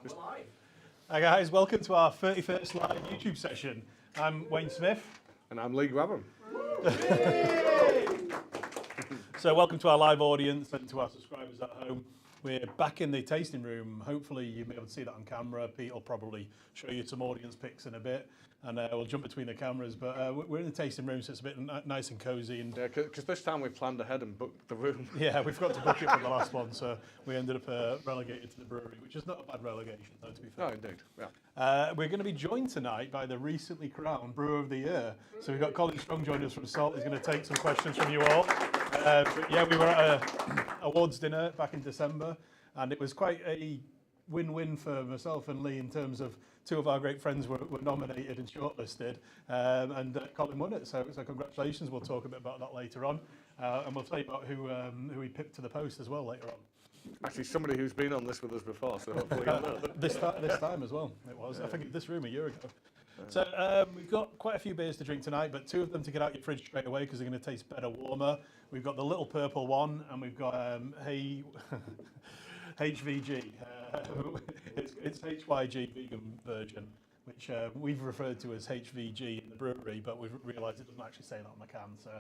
We're live. Hi guys, welcome to our 31st live YouTube session. I'm Wayne Smith. And I'm Lee Grabham. So welcome to our live audience and to our subscribers at home. We're back in the tasting room. Hopefully you'll be able to see that on camera. Pete will probably show you some audience pics in a bit, and we'll jump between the cameras. But we're in the tasting room, so it's a bit nice and cozy. And Yeah, because this time we planned ahead and booked the room. yeah, we forgot to book it for the last one, so we ended up relegated to the brewery, which is not a bad relegation, though, to be fair. No, indeed. Yeah. We're going to be joined tonight by the recently crowned Brewer of the Year. So we've got Colin Strong joining us from Salt. He's going to take some questions from you all. Yeah, we were at an awards dinner back in December, and it was quite a win-win for myself and Lee in terms of two of our great friends were nominated and shortlisted, and Colin won it. So congratulations. We'll talk a bit about that later on, and we'll tell you about who we picked to the post as well later on. Actually, somebody who's been on this with us before, so hopefully you'll know. This time as well, it was. I think in this room a year ago. So we've got quite a few beers to drink tonight, but two of them to get out your fridge straight away because they're going to taste better warmer. We've got the little purple one, and we've got HVG. It's HYG vegan version, which we've referred to as HVG in the brewery, but we've realised it doesn't actually say that on the can. So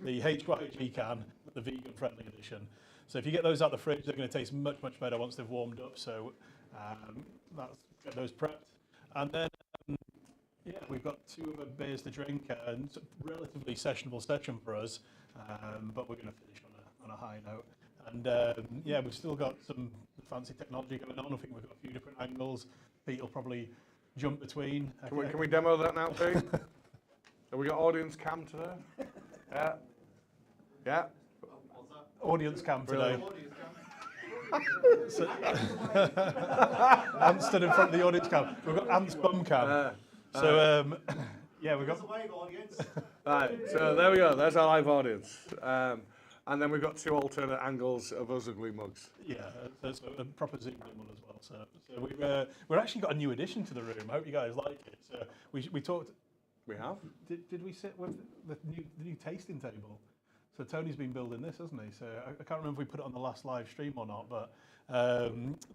the HYG can, the vegan-friendly edition. So if you get those out the fridge, they're going to taste much, much better once they've warmed up. So get those prepped. And then, yeah, we've got two other beers to drink, and it's a relatively sessionable session for us, but we're going to finish on a high note. And yeah, we've still got some fancy technology going on. I think we've got a few different angles. Pete will probably jump between. Can we demo that now, Pete? Have we got audience cam today? Yeah. Yeah. Audience cam today. Brilliant. So, Ant stood in front of the audience cam. We've got Ant's bum cam. So yeah, we've got. Right, so there we go. There's our live audience. And then we've got two alternate angles of us ugly mugs. Yeah, there's a proper zoomed in one as well. So we've actually got a new addition to the room. I hope you guys like it. So we talked. We have. Did we sit with the new tasting table? So Tony's been building this, hasn't he? So I can't remember if we put it on the last live stream or not, but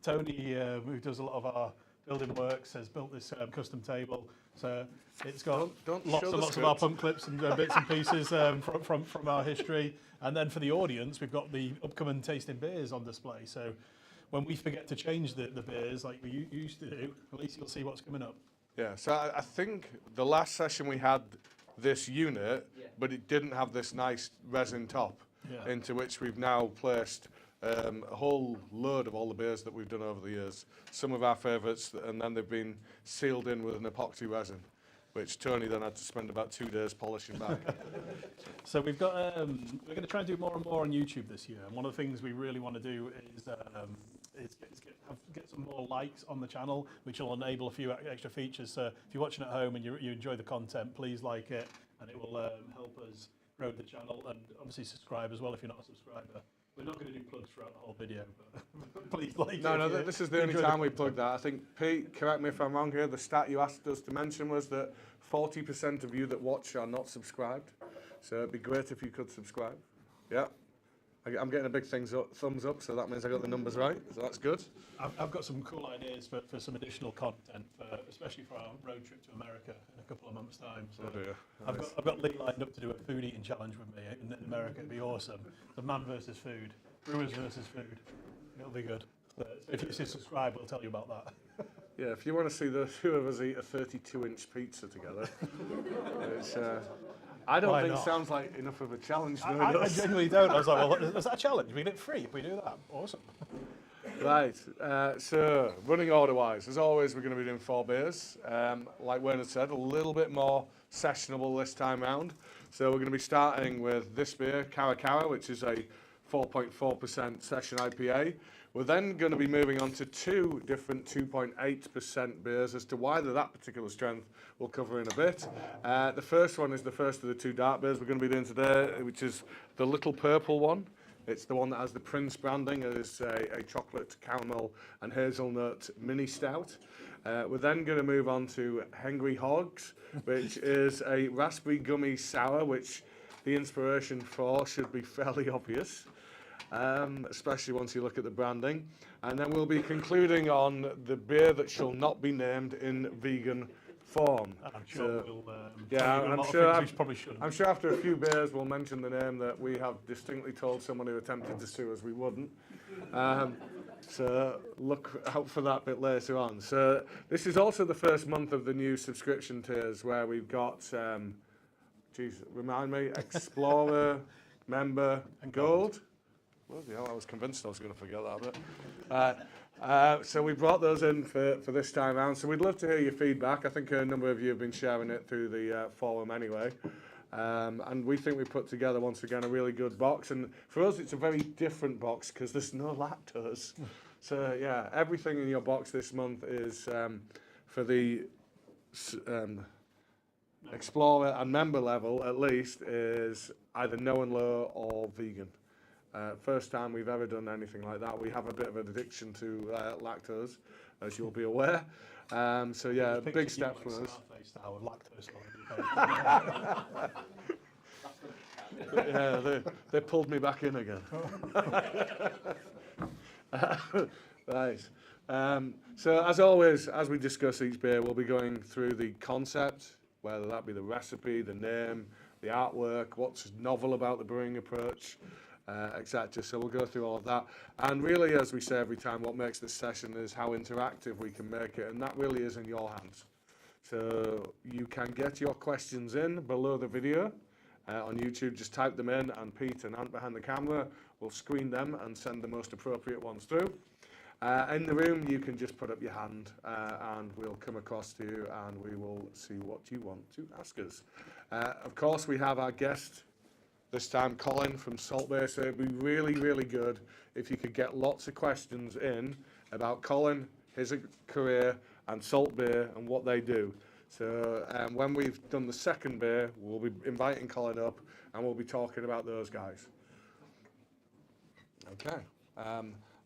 Tony, who does a lot of our building works, has built this custom table. So it's got lots and lots of our pump clips and bits and pieces from our history. And then for the audience, we've got the upcoming tasting beers on display. So when we forget to change the beers like we used to do, at least you'll see what's coming up. Yeah, so I think the last session we had this unit, but it didn't have this nice resin top, into which we've now placed a whole load of all the beers that we've done over the years. Some of our favourites, and then they've been sealed in with an epoxy resin, which Tony then had to spend about 2 days polishing back. So we've got, we're going to try and do more and more on YouTube this year. And one of the things we really want to do is get some more likes on the channel, which will enable a few extra features. So if you're watching at home and you enjoy the content, please like it, and it will help us grow the channel. And obviously subscribe as well if you're not a subscriber. We're not going to do plugs throughout the whole video, but please like it. No, this is the only time we plug that. I think, Pete, correct me if I'm wrong here, the stat you asked us to mention was that 40% of you that watch are not subscribed. So it'd be great if you could subscribe. Yeah. I'm getting a big thumbs up, so that means I got the numbers right, so that's good. I've got some cool ideas for some additional content, especially for our road trip to America in a couple of months' time. So I've got Lee lined up to do a food eating challenge with me in America. It'd be awesome. The man versus food, brewers versus food. It'll be good. So if you subscribe, we'll tell you about that. Yeah, if you want to see the two of us eat a 32-inch pizza together, it's... I don't think it sounds like enough of a challenge. I genuinely don't. I was like, well, is that a challenge? We get it free if we do that. Awesome. Right, so running order-wise, as always, we're going to be doing 4 beers. Like Wayne had said, a little bit more sessionable this time round. So we're going to be starting with this beer, CARACARA, which is a 4.4% session IPA. We're then going to be moving on to 2 different 2.8% beers. As to why they're that particular strength, we'll cover in a bit. The first one is the first of the 2 dark beers we're going to be doing today, which is the little purple one. It's the one that has the Prince branding. It is a chocolate, caramel and hazelnut mini stout. We're then going to move on to Hungry Hogs, which is a raspberry gummy sour, which the inspiration for should be fairly obvious. especially once you look at the branding. And then we'll be concluding on the beer that shall not be named in vegan form. I'm sure we'll yeah, I'm sure we probably shouldn't. I'm sure after a few beers we'll mention the name that we have distinctly told someone who attempted to sue us we wouldn't. So look out for that bit later on. So this is also the first month of the new subscription tiers where we've got, remind me, Explorer, Member, and Gold. Bloody hell, I was convinced I was going to forget that bit. So we brought those in for this time round. So we'd love to hear your feedback. I think a number of you have been sharing it through the forum anyway. And we think we put together, once again, a really good box. And for us, it's a very different box because there's no lactose. So, yeah, everything in your box this month is for the Explorer and Member level, at least, is either no and low or vegan. First time we've ever done anything like that. We have a bit of an addiction to lactose, as you'll be aware. So yeah, big step for us. Yeah, they pulled me back in again. Right. So as always, as we discuss each beer, we'll be going through the concept, whether that be the recipe, the name, the artwork, what's novel about the brewing approach, etc. So we'll go through all of that. And really, as we say every time, what makes this session is how interactive we can make it, and that really is in your hands. So you can get your questions in below the video on YouTube. Just type them in, and Pete and Ant behind the camera will screen them and send the most appropriate ones through. In the room, you can just put up your hand and we'll come across to you and we will see what you want to ask us. Of course, we have our guest this time, Colin from Salt Bay. So it'd be really, really good if you could get lots of questions in about Colin, his career, and Salt Bay and what they do. So when we've done the second beer, we'll be inviting Colin up and we'll be talking about those guys. Okay.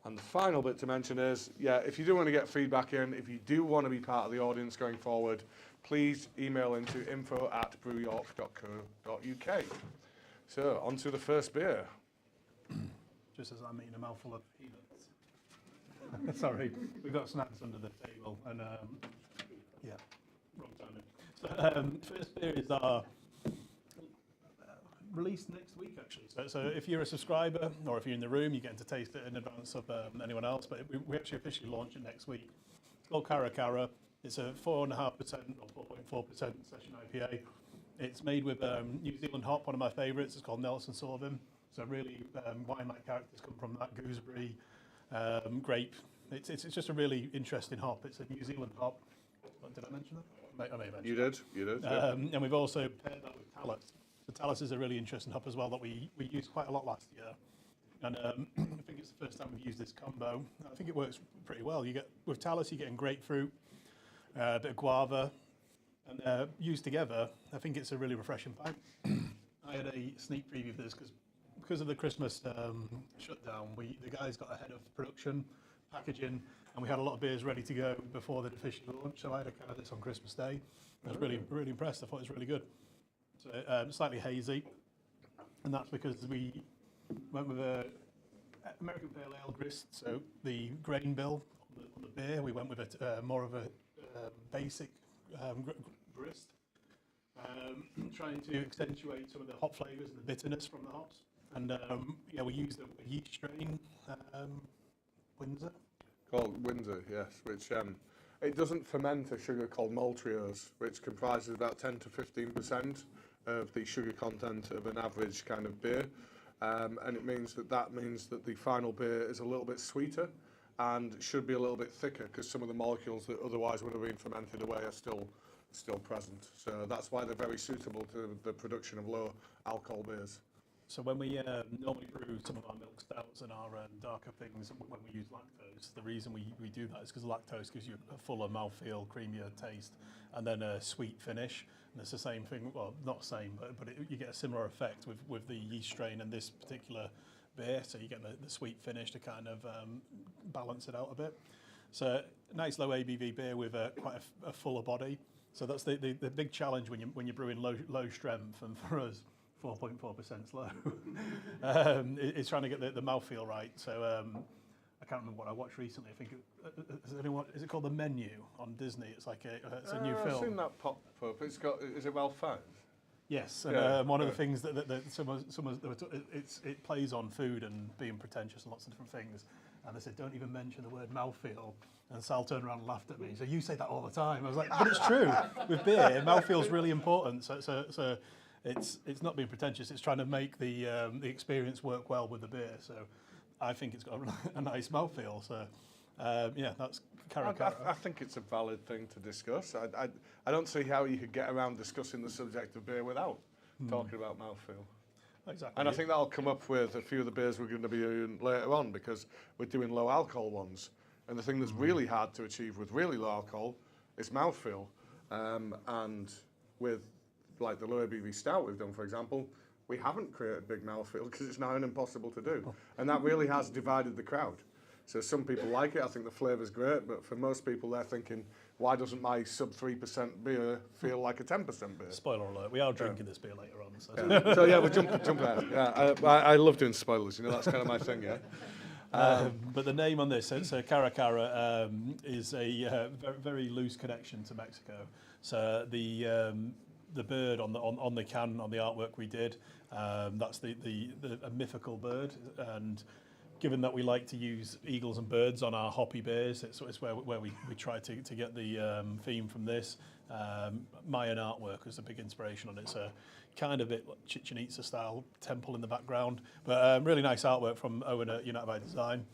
And the final bit to mention is, yeah, if you do want to get feedback in, if you do want to be part of the audience going forward, please email into info@brewyork.co.uk. So, on to the first beer. Just as I'm eating a mouthful of peanuts. Sorry, we've got snacks under the table, and yeah, wrong timing. So, first beer is our released next week, actually. So if you're a subscriber or if you're in the room, you get to taste it in advance of anyone else. But we actually officially launch it next week. It's called CARACARA. It's a 4.5% or 4.4% session IPA. It's made with New Zealand hop, one of my favourites. It's called Nelson Sauvin. So really wine-like characters come from that, gooseberry, grape. It's just a really interesting hop. It's a New Zealand hop. Did I mention that? I may have mentioned. You did. And we've also paired that with Talus. So Talus is a really interesting hop as well that we used quite a lot last year. And I think it's the first time we've used this combo. I think it works pretty well. With Talus, you're getting grapefruit, a bit of guava, and used together, I think it's a really refreshing pipe. I had a sneak preview of this because of the Christmas shutdown. The guys got ahead of production, packaging, and we had a lot of beers ready to go before the official launch. So I had a can of this on Christmas Day. I was really, really impressed. I thought it was really good. So slightly hazy, and that's because we went with a American Pale Ale grist. So the grain bill on the beer, we went with more of a basic grist, trying to accentuate some of the hop flavours and the bitterness from the hops. And yeah, we used a yeast strain, Windsor. Called Windsor, yes, which it doesn't ferment a sugar called maltose, which comprises about 10 to 15% of the sugar content of an average kind of beer. And it means that the final beer is a little bit sweeter and should be a little bit thicker because some of the molecules that otherwise would have been fermented away are still present. So that's why they're very suitable to the production of low alcohol beers. So when we normally brew some of our milk stouts and our darker things, when we use lactose, the reason we do that is because lactose gives you a fuller mouthfeel, creamier taste, and then a sweet finish. And it's the same thing, well, not same, but you get a similar effect with the yeast strain and this particular beer. So you get the sweet finish to kind of balance it out a bit. So nice low ABV beer with quite a fuller body. So that's the big challenge when you're brewing low strength. And for us, 4.4% slow. It's trying to get the mouthfeel right. So I can't remember what I watched recently. I think is it called The Menu on Disney? It's like it's a new film. I've seen that pop up. Is it well found? Yes, and one of the things that it plays on food and being pretentious and lots of different things. And they said, don't even mention the word mouthfeel. And Sal turned around and laughed at me. So you say that all the time. I was like, but it's true. With beer, mouthfeel's really important. So it's not being pretentious. It's trying to make the experience work well with the beer. So I think it's got a nice mouthfeel. So yeah, that's CARACARA. I think it's a valid thing to discuss. I don't see how you could get around discussing the subject of beer without talking about mouthfeel. Exactly. And I think that'll come up with a few of the beers we're going to be doing later on, because we're doing low alcohol ones. And the thing that's really hard to achieve with really low alcohol is mouthfeel. And with like the low ABV stout we've done, for example, we haven't created big mouthfeel because it's now impossible to do. And that really has divided the crowd. So some people like it, I think the flavour's great, but for most people they're thinking, why doesn't my sub 3% beer feel like a 10% beer? Spoiler alert, we are drinking this beer later on. So Yeah. So yeah, we're jumping ahead. Yeah, I love doing spoilers, that's kind of my thing, yeah. But the name on this, so CARACARA is a very loose connection to Mexico. So the bird on the can, on the artwork we did, that's a mythical bird. And given that we like to use eagles and birds on our hoppy beers, it's where we try to get the theme from this. Mayan artwork was a big inspiration on it. So kind of Chichen Itza style temple in the background, but really nice artwork from Owen at United by Design.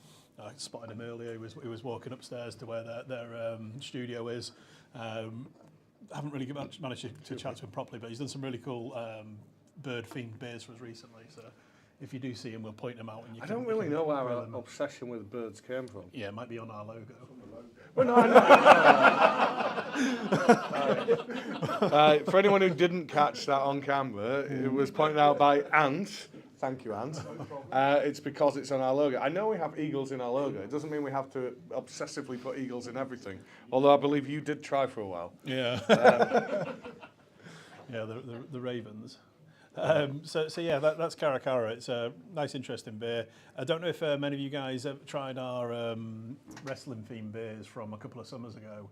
I spotted him earlier. He was walking upstairs to where their studio is. Haven't really managed to chat to him properly, but he's done some really cool bird-themed beers for us recently. So if you do see him, we'll point him out. And I don't really know where our obsession with birds came from. Yeah, it might be on our logo. Well, no, I know. For anyone who didn't catch that on camera, it was pointed out by Ant. Thank you, Ant. It's because it's on our logo. I know we have eagles in our logo. It doesn't mean we have to obsessively put eagles in everything. Although I believe you did try for a while. Yeah. Yeah, the ravens. So yeah, that's CARACARA. It's a nice, interesting beer. I don't know if many of you guys have tried our wrestling themed beers from a couple of summers ago.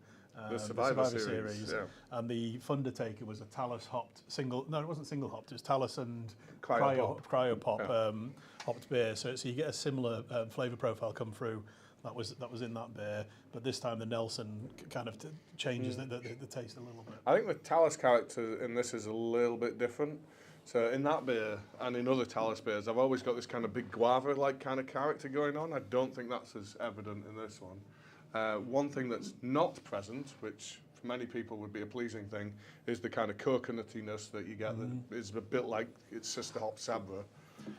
The Survivor Series. Yeah. And the Thundertaker was a Talus hopped single. No, it wasn't single hopped. It was Talus and Cryopop hopped beer. So you get a similar flavour profile come through. That was in that beer, but this time the Nelson kind of changes the taste a little bit. I think the Talus character in this is a little bit different. So in that beer and in other Talus beers, I've always got this kind of big guava-like kind of character going on. I don't think that's as evident in this one. One thing that's not present, which for many people would be a pleasing thing, is the kind of coconutiness that you get that is a bit like its sister hop Sabra,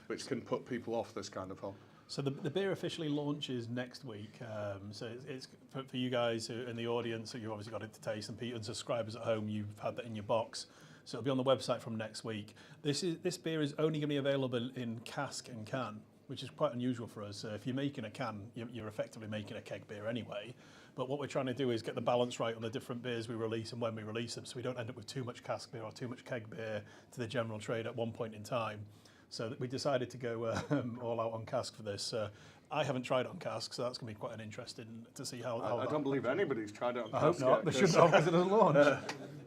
which can put people off this kind of hop. So the beer officially launches next week. So it's for you guys in the audience, so you've obviously got it to taste, and subscribers at home, you've had that in your box. So it'll be on the website from next week. This beer is only going to be available in cask and can, which is quite unusual for us. If you're making a can, you're effectively making a keg beer anyway. But what we're trying to do is get the balance right on the different beers we release and when we release them, so we don't end up with too much cask beer or too much keg beer to the general trade at one point in time. So we decided to go all out on cask for this. I haven't tried it on cask, so that's going to be quite an interesting to see how I don't believe anybody's tried it on cask. I hope not. They shouldn't have, because it doesn't launch.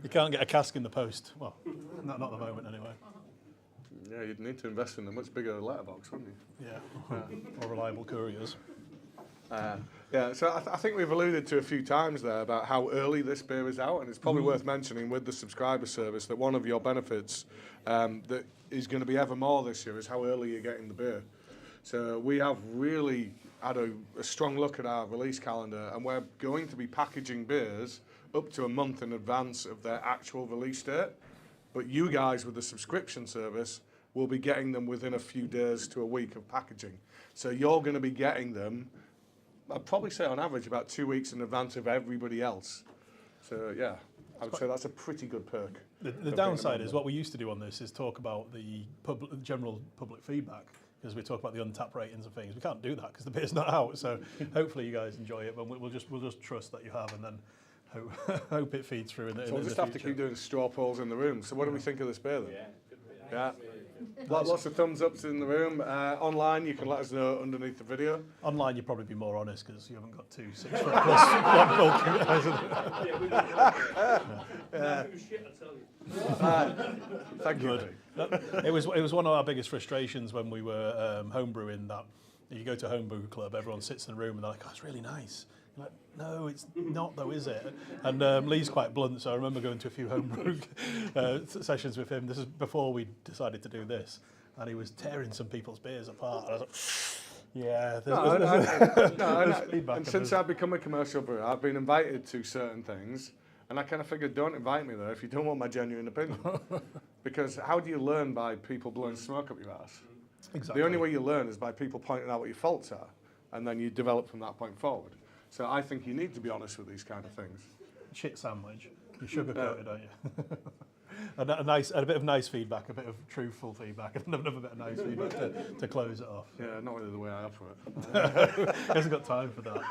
You can't get a cask in the post. Well, not at the moment anyway. Yeah, you'd need to invest in a much bigger letterbox, wouldn't you? Yeah, more reliable couriers. Yeah, so I think we've alluded to a few times there about how early this beer is out, and it's probably worth mentioning with the subscriber service that one of your benefits that is going to be ever more this year is how early you're getting the beer. So we have really had a strong look at our release calendar, and we're going to be packaging beers up to a month in advance of their actual release date. But you guys with the subscription service will be getting them within a few days to a week of packaging. So you're going to be getting them, I'd probably say on average, about 2 weeks in advance of everybody else. So yeah, I would say that's a pretty good perk. The downside is what we used to do on this is talk about the general public feedback, because we talk about the untapped ratings and things. We can't do that because the beer's not out. So hopefully you guys enjoy it, but we'll just trust that you have, and then hope it feeds through. So we'll just have to keep doing straw polls in the room. So what do we think of this beer then? Yeah, good beer. Yeah. Lots of thumbs ups in the room. Online, you can let us know underneath the video. Online, you'd probably be more honest because you haven't got 2 6 foot plus one Thank you. Good. It was one of our biggest frustrations when we were homebrewing that. You go to a homebrew club, everyone sits in the room and they're like, "Oh, it's really nice." You're like, "No, it's not though, is it?" And Lee's quite blunt, so I remember going to a few homebrew sessions with him. This is before we decided to do this, and he was tearing some people's beers apart. And I was like, "Yeah." There's feedback. And since I've become a commercial brewer, I've been invited to certain things, and I kind of figured, don't invite me there if you don't want my genuine opinion. Because how do you learn by people blowing smoke up your ass? Exactly. The only way you learn is by people pointing out what your faults are, and then you develop from that point forward. So I think you need to be honest with these kind of things. Shit sandwich. You sugarcoat it, don't you? and a bit of nice feedback, a bit of truthful feedback, and another bit of nice feedback to close it off. Yeah, not really the way I operate. He hasn't got time for that.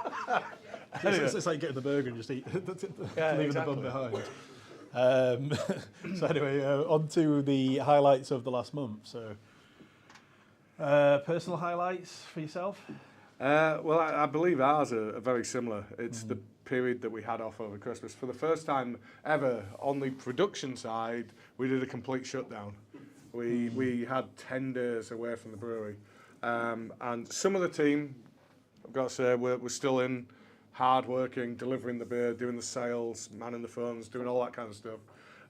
It's like getting the burger and just leaving the bun behind. So anyway, on to the highlights of the last month. So, personal highlights for yourself? Well, I believe ours are very similar. It's the period that we had off over Christmas. For the first time ever on the production side, we did a complete shutdown. We had 10 days away from the brewery. And some of the team, I've got to say, we're still in, hard working, delivering the beer, doing the sales, manning the phones, doing all that kind of stuff.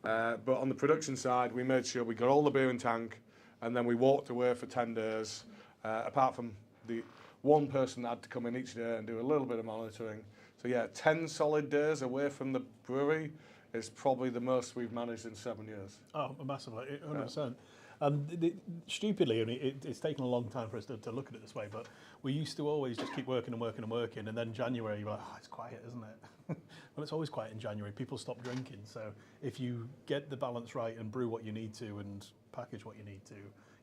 But on the production side, we made sure we got all the beer in tank, and then we walked away for 10 days, apart from the one person that had to come in each day and do a little bit of monitoring. So yeah, 10 solid days away from the brewery is probably the most we've managed in 7 years. Oh, massively, 100%. And stupidly, I mean, it's taken a long time for us to look at it this way, but we used to always just keep working and working and working, and then January, you're like, oh, it's quiet, isn't it? Well, it's always quiet in January. People stop drinking. So if you get the balance right and brew what you need to and package what you need to,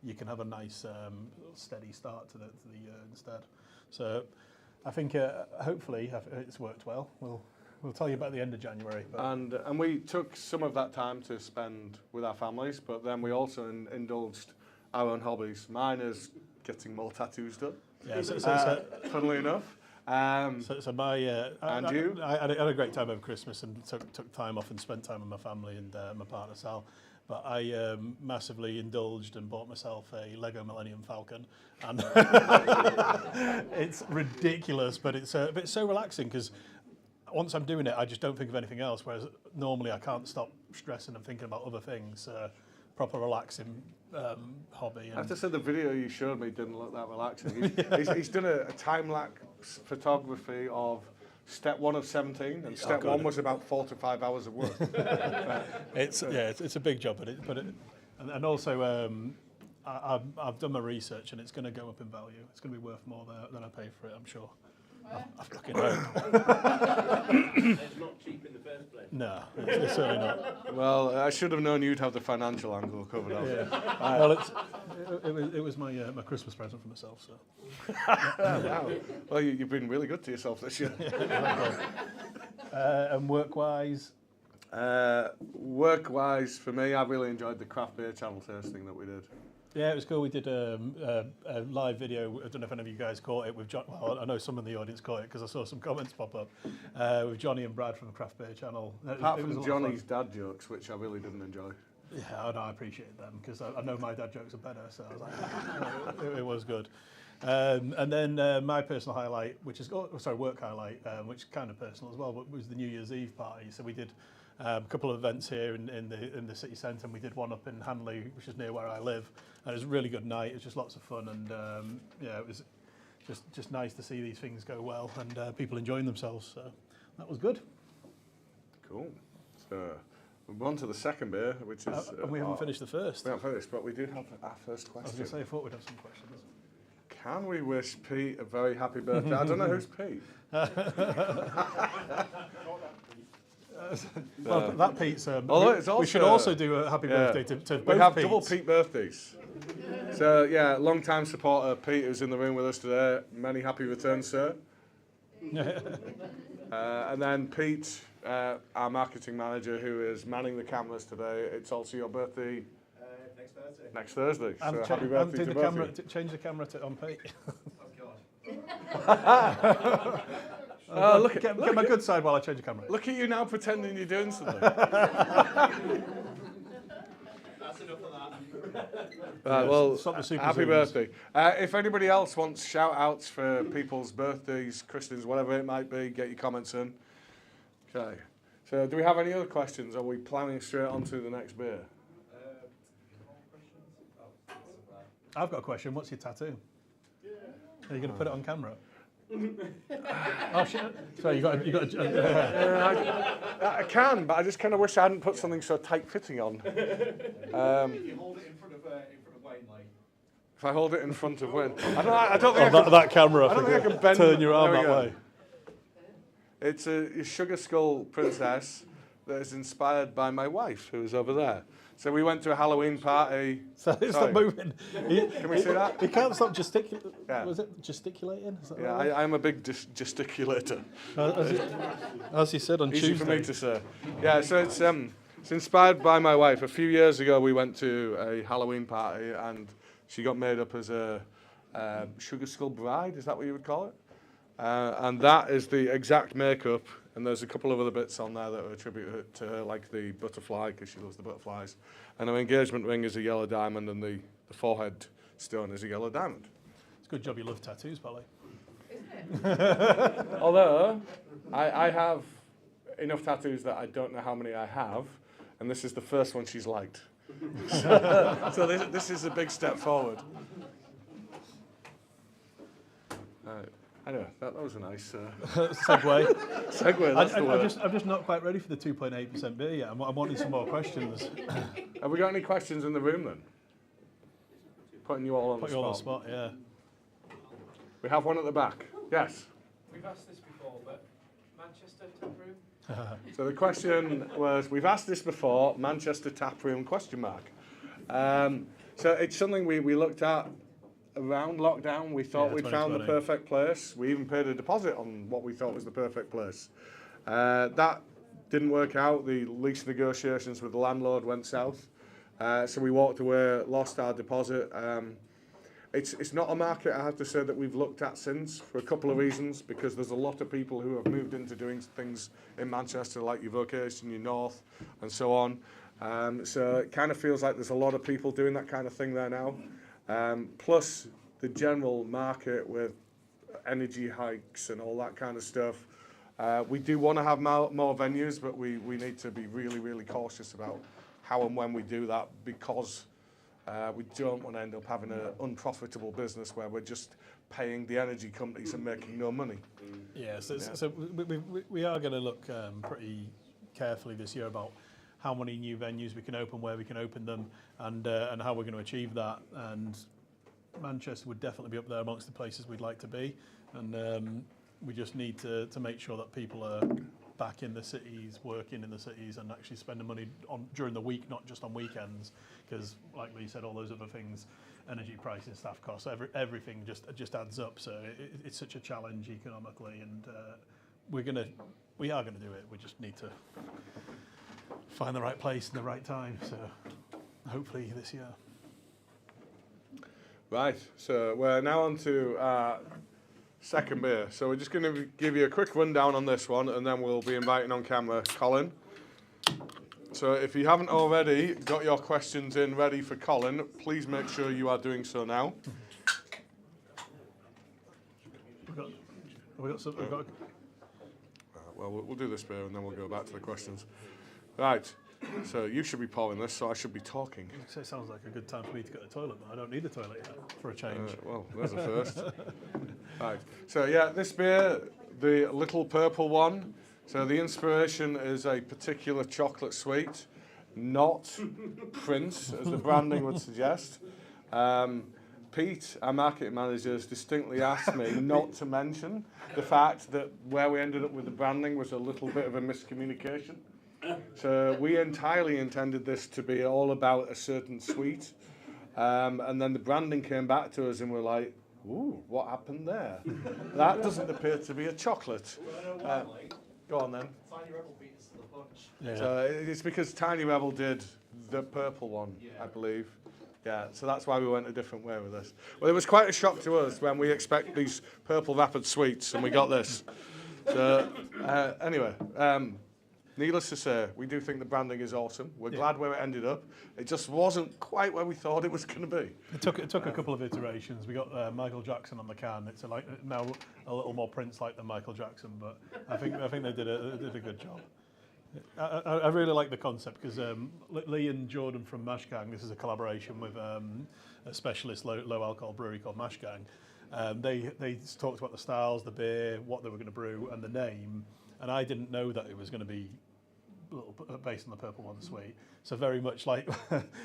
you can have a nice steady start to the year instead. So I think hopefully it's worked well. We'll tell you about the end of January. But. And we took some of that time to spend with our families, but then we also indulged our own hobbies. Mine is getting more tattoos done. Yeah, funnily enough. So my and you? I had a great time over Christmas and took time off and spent time with my family and my partner Sal. But I massively indulged and bought myself a Lego Millennium Falcon, and it's ridiculous, but it's so relaxing because once I'm doing it, I just don't think of anything else. Whereas normally I can't stop stressing and thinking about other things. Proper relaxing hobby. I have to say the video you showed me didn't look that relaxing. He's done a time-lapse photography of step 1 of 17, and step 1 was about 4 to 5 hours of work. It's a big job, and also I've done my research, and it's going to go up in value. It's going to be worth more than I paid for it, I'm sure. I fucking hope. It's not cheap in the first place. No, it's certainly not. Well, I should have known you'd have the financial angle covered off. Yeah. Well, it was my Christmas present for myself. So. Wow. Well, you've been really good to yourself this year. And work-wise? Work-wise, for me, I really enjoyed the craft beer channel tasting that we did. Yeah, it was cool. We did a live video. I don't know if any of you guys caught it with John. Well, I know some in the audience caught it because I saw some comments pop up with Johnny and Brad from the Craft Beer Channel. Apart from Johnny's dad jokes, which I really didn't enjoy. Yeah, I appreciate them because I know my dad jokes are better. So I was like, it was good. And then my personal highlight, which is work highlight, which is kind of personal as well, but was the New Year's Eve party. So we did a couple of events here in the city centre, and we did one up in Hanley, which is near where I live. And it was a really good night. It was just lots of fun, and it was just nice to see these things go well and people enjoying themselves. So that was good. Cool. So we're on to the second beer, which is. And we haven't finished the first. We haven't finished, but we do have our first question. I was going to say, I thought we'd have some questions. Can we wish Pete a very happy birthday? I don't know who's Pete. Well, that Pete's. We should also do a happy birthday to both We have Petes. double Pete birthdays. So yeah, long-time supporter Pete, who's in the room with us today. Many happy returns, sir. And then Pete, our marketing manager, who is manning the cameras today. It's also your birthday. Thank Next Thursday. And So cha- happy and birthday take to the both camera, of you. change the camera to on Pete. Look Get my good side while I change the camera. Look at you now pretending you're doing something. That's enough of that. Well, Stop the super happy zooms. birthday. If anybody else wants shout outs for people's birthdays, christenings, whatever it might be, get your comments in. Okay. So do we have any other questions? Or are we ploughing straight on to the next beer? I've got a question. What's your tattoo? Are you going to put it on camera? Oh shit! Sorry, you got. I can, but I just kind of wish I hadn't put something so tight-fitting on. If you hold it in front of Wayne, like. If I hold it in front of Wayne, I don't think I can, that camera. I don't think I can bend. Turn your arm There we that go. way. It's a sugar skull princess that is inspired by my wife, who is over there. So we went to a Halloween party. So it's Sorry. not moving. Can we see that? He can't stop gesticulating. Yeah. Was it gesticulating? Is that Yeah, right? I'm a big gesticulator. As he said on Easy Tuesday. for me to say. Yeah, so it's inspired by my wife. A few years ago, we went to a Halloween party, and she got made up as a sugar skull bride. Is that what you would call it? And that is the exact makeup. And there's a couple of other bits on there that are attributed to her, like the butterfly, because she loves the butterflies. And her engagement ring is a yellow diamond, and the forehead stone is a yellow diamond. It's a good job you love tattoos, Polly. Although, I have enough tattoos that I don't know how many I have, and this is the first one she's liked. So this is a big step forward. Anyway, that was a nice Segue. segue. That's the word. I'm just not quite ready for the 2.8% beer yet. I'm wanting some more questions. Have we got any questions in the room then? Putting you all on Put the you on spot. the spot, yeah. We have one at the back. Yes. We've asked this before, but Manchester tap room. So the question was, we've asked this before, Manchester tap room, question mark. So it's something we looked at around lockdown. We thought Yeah, we'd found the 2020. perfect place. We even paid a deposit on what we thought was the perfect place. That didn't work out. The lease negotiations with the landlord went south. So we walked away, lost our deposit. It's not a market, I have to say, that we've looked at since for a couple of reasons, because there's a lot of people who have moved into doing things in Manchester, like your vocation, your north, and so on. So it kind of feels like there's a lot of people doing that kind of thing there now. Plus the general market with energy hikes and all that kind of stuff. We do want to have more venues, but we need to be really, really cautious about how and when we do that, because we don't want to end up having an unprofitable business where we're just paying the energy companies and making no money. Yeah, so we are going to look pretty carefully this year about how many new venues we can open, where we can open them, and how we're going to achieve that. And Manchester would definitely be up there amongst the places we'd like to be. And we just need to make sure that people are back in the cities, working in the cities, and actually spending money on during the week, not just on weekends. Because, like Lee said, all those other things, energy prices, staff costs, everything just adds up. So it's such a challenge economically, and we are gonna do it. We just need to find the right place and the right time. So hopefully this year. Right, so we're now on to our second beer. So we're just going to give you a quick rundown on this one, and then we'll be inviting on camera Colin. So if you haven't already got your questions in ready for Colin, please make sure you are doing so now. We've got Well, we'll do this beer, and then we'll go back to the questions. Right, so you should be pouring this, so I should be talking. So it sounds like a good time for me to go to the toilet, but I don't need a toilet yet for a change. Well, there's a first. Right. So yeah, this beer, the little purple one. So the inspiration is a particular chocolate sweet, not Prince, as the branding would suggest. Pete, our marketing manager, has distinctly asked me not to mention the fact that where we ended up with the branding was a little bit of a miscommunication. So we entirely intended this to be all about a certain sweet. And then the branding came back to us and we're like, ooh, what happened there? That doesn't appear to be a chocolate. Go on then. Tiny Rebel beat us to the punch. Yeah. So it's because Tiny Rebel did the purple one, I believe. Yeah, so that's why we went a different way with this. Well, it was quite a shock to us when we expect these purple vapid sweets and we got this. So anyway, needless to say, we do think the branding is awesome. We're glad where it ended up. It just wasn't quite where we thought it was going to be. It took a couple of iterations. We got Michael Jackson on the can. It's now a little more Prince-like than Michael Jackson, but I think they did a good job. I really like the concept because Lee and Jordan from Mash Gang, this is a collaboration with a specialist low alcohol brewery called Mash Gang. They talked about the styles, the beer, what they were going to brew, and the name. And I didn't know that it was going to be based on the Purple One Sweet. So very much like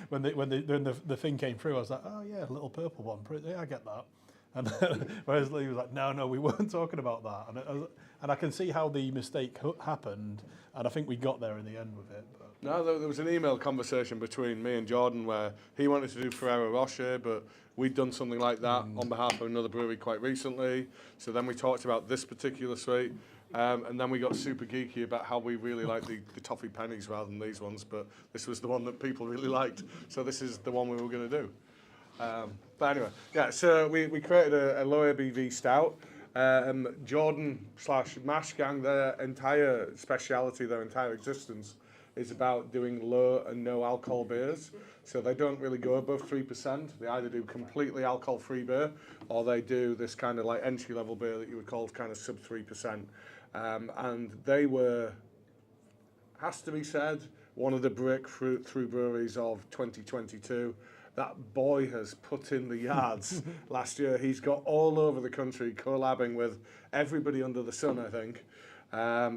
when the thing came through, I was like, oh yeah, little Purple One. Yeah, I get that. And whereas Lee was like, no, we weren't talking about that. And I can see how the mistake happened, and I think we got there in the end with it. But. No, there was an email conversation between me and Jordan where he wanted to do Ferrero Rocher, but we'd done something like that on behalf of another brewery quite recently. So then we talked about this particular sweet, and then we got super geeky about how we really like the toffee pennies rather than these ones, but this was the one that people really liked. So this is the one we were going to do. But anyway, yeah, so we created a low ABV stout. Jordan / Mash Gang, their entire speciality, their entire existence is about doing low and no alcohol beers. So they don't really go above 3%. They either do completely alcohol-free beer or they do this kind of like entry-level beer that you would call kind of sub 3%. And they were, has to be said, one of the breakthrough breweries of 2022. That boy has put in the yards last year. He's got all over the country collabing with everybody under the sun, I think.